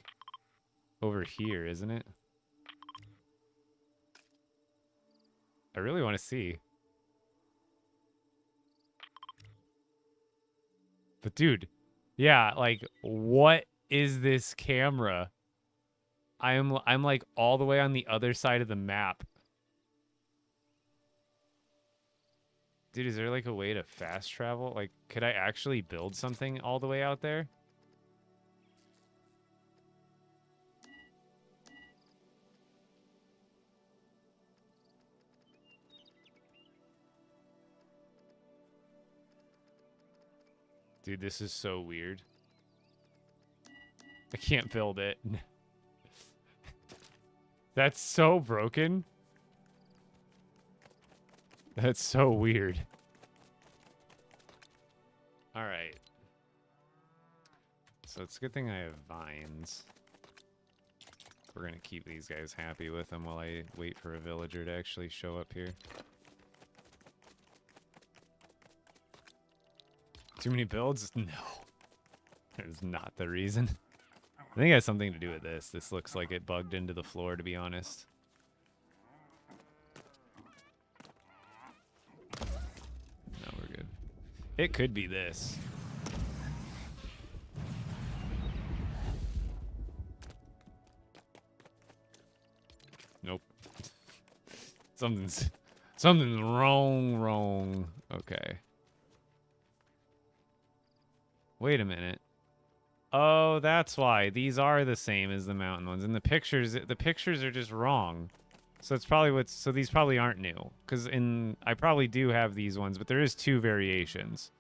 over here, isn't it? I really want to see. But dude, yeah, like what is this camera? I'm like all the way on the other side of the map. Dude, is there like a way to fast travel? Like, could I actually build something all the way out there? Dude, this is so weird. I can't build it. That's so broken. That's so weird. Alright. So it's a good thing I have vines. We're gonna keep these guys happy with them while I wait for a villager to actually show up here. Too many builds? No. That is not the reason. I think it has something to do with this. This looks like it bugged into the floor, to be honest. No, we're good. It could be this. Nope. Something's wrong. Okay. Wait a minute. Oh, that's why. These are the same as the mountain ones. And the pictures are just wrong. So it's probably what's... So these probably aren't new. Because I probably do have these ones, but there is 2 variations.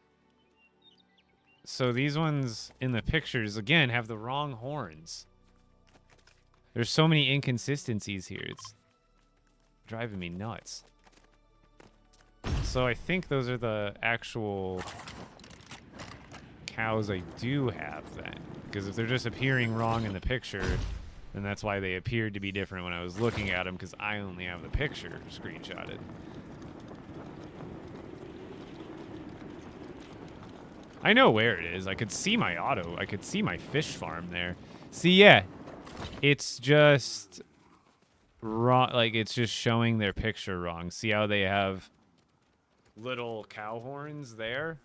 So these ones in the pictures, again, have the wrong horns. There's so many inconsistencies here. It's driving me nuts. So I think those are the actual... cows I do have then, because if they're just appearing wrong in the picture, then that's why they appeared to be different when I was looking at them, because I only have the picture screenshotted. I know where it is. I could see my auto. I could see my fish farm there. See, yeah, it's just wrong. Like, it's just showing their picture wrong. See how they have little cow horns there?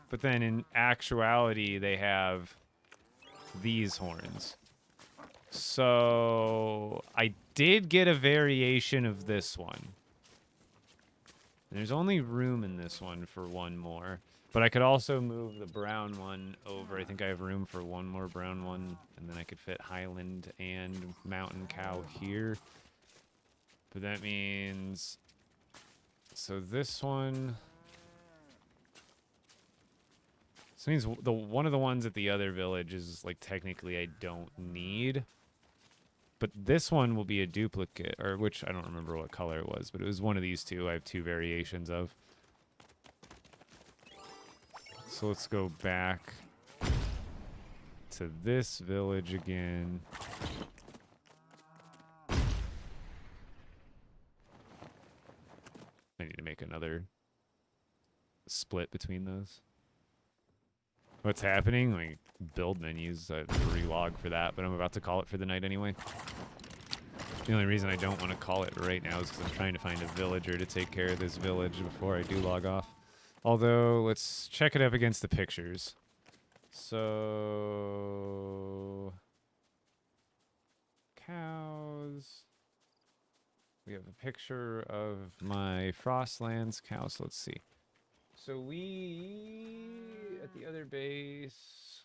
But then in actuality, they have these horns. So I did get a variation of this one. There's only room in this one for one more. But I could also move the brown one over. I think I have room for one more brown one. And then I could fit Highland and Mountain Cow here. But that means... So this one... So it means one of the ones at the other village is like technically I don't need. But this one will be a duplicate, or which I don't remember what color it was, but it was one of these two. I have two variations of. So let's go back to this village again. I need to make another split between those. What's happening? Like build menus. I have to relog for that, but I'm about to call it for the night anyway. The only reason I don't want to call it right now is because I'm trying to find a villager to take care of this village before I do log off. Although, let's check it up against the pictures. So... cows. We have a picture of my Frostlands cow, so let's see. So we, at the other base,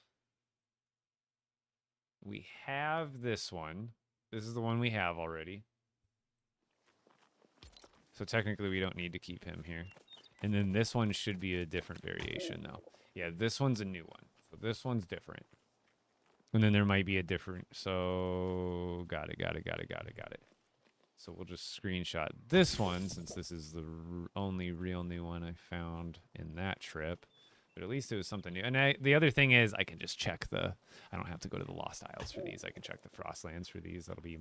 we have this one. This is the one we have already. So technically we don't need to keep him here. And then this one should be a different variation though. Yeah, this one's a new one. So this one's different. And then there might be a different, so got it. So we'll just screenshot this one since this is the only real new one I found in that trip. But at least it was something new. And the other thing is I can just check I don't have to go to the Lost Isles for these. I can check the Frostlands for these. That'll be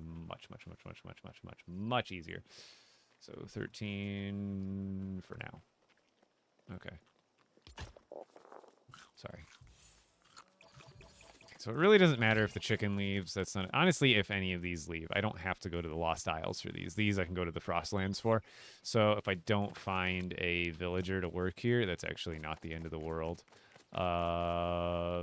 much easier. So 13 for now. Okay. Sorry. So it really doesn't matter if the chicken leaves. That's not... Honestly, if any of these leave, I don't have to go to the Lost Isles for these. These I can go to the Frostlands for. So if I don't find a villager to work here, that's actually not the end of the world. I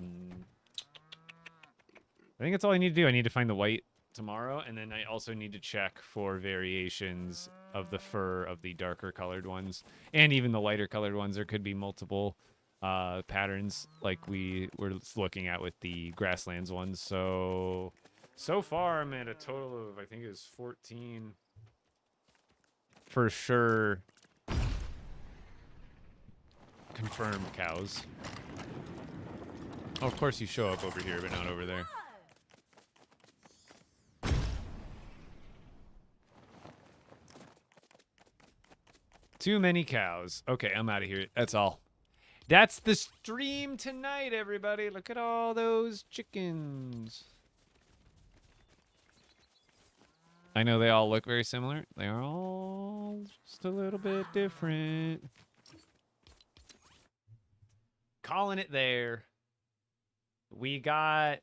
think that's all I need to do. I need to find the white tomorrow, and then I also need to check for variations of the fur of the darker colored ones, and even the lighter colored ones. There could be multiple patterns like we were looking at with the grasslands ones. So far I'm at a total of, I think it was 14 for sure confirmed cows. Oh, of course you show up over here but not over there. Too many cows. Okay, I'm out of here. That's all. That's the stream tonight, everybody. Look at all those chickens. I know they all look very similar. They are all just a little bit different. Calling it there. We got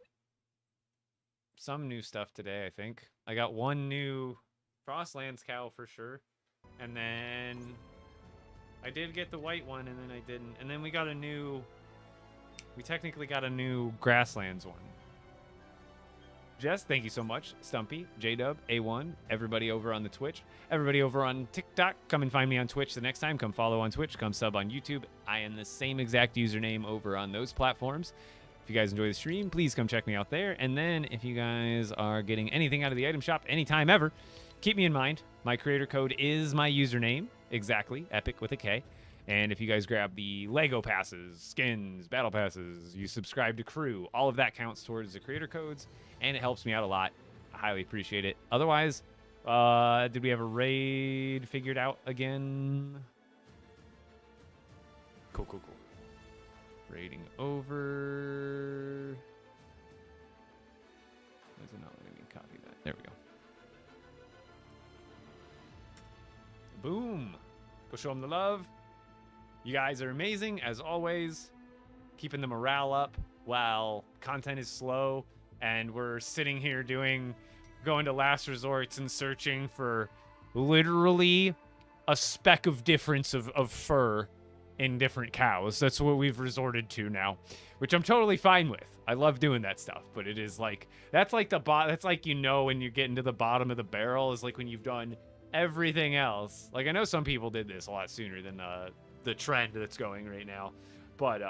some new stuff today, I think. I got one new Frostlands cow for sure. And then... I did get the white one, and then I didn't. And then we got a new... We technically got a new Grasslands one. Jess, thank you so much. Stumpy, J-Dub, A1, everybody over on the Twitch. Everybody over on TikTok, come and find me on Twitch the next time. Come follow on Twitch. Come sub on YouTube. I am the same exact username over on those platforms. If you guys enjoy the stream, please come check me out there. And then if you guys are getting anything out of the item shop anytime ever, keep me in mind. My creator code is my username. Exactly. Epic with a K. And if you guys grab the Lego passes, skins, battle passes, you subscribe to crew, all of that counts towards the creator codes, and it helps me out a lot. I highly appreciate it. Otherwise, did we have a raid figured out again? Cool. Raiding over. Why is it not letting me copy that? There we go. Boom. Go show them the love. You guys are amazing, as always. Keeping the morale up while content is slow. And we're sitting here going to last resorts and searching for literally a speck of difference of fur in different cows. That's what we've resorted to now, which I'm totally fine with. I love doing that stuff, but it is like, that's like when you get into the bottom of the barrel is like when you've done everything else. Like, I know some people did this a lot sooner than the trend that's going right now, but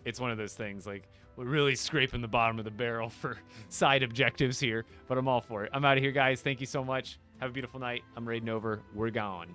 it's one of those things, like, we're really scraping the bottom of the barrel for side objectives here, but I'm all for it. I'm out of here, guys. Thank you so much. Have a beautiful night. I'm raiding over. We're gone.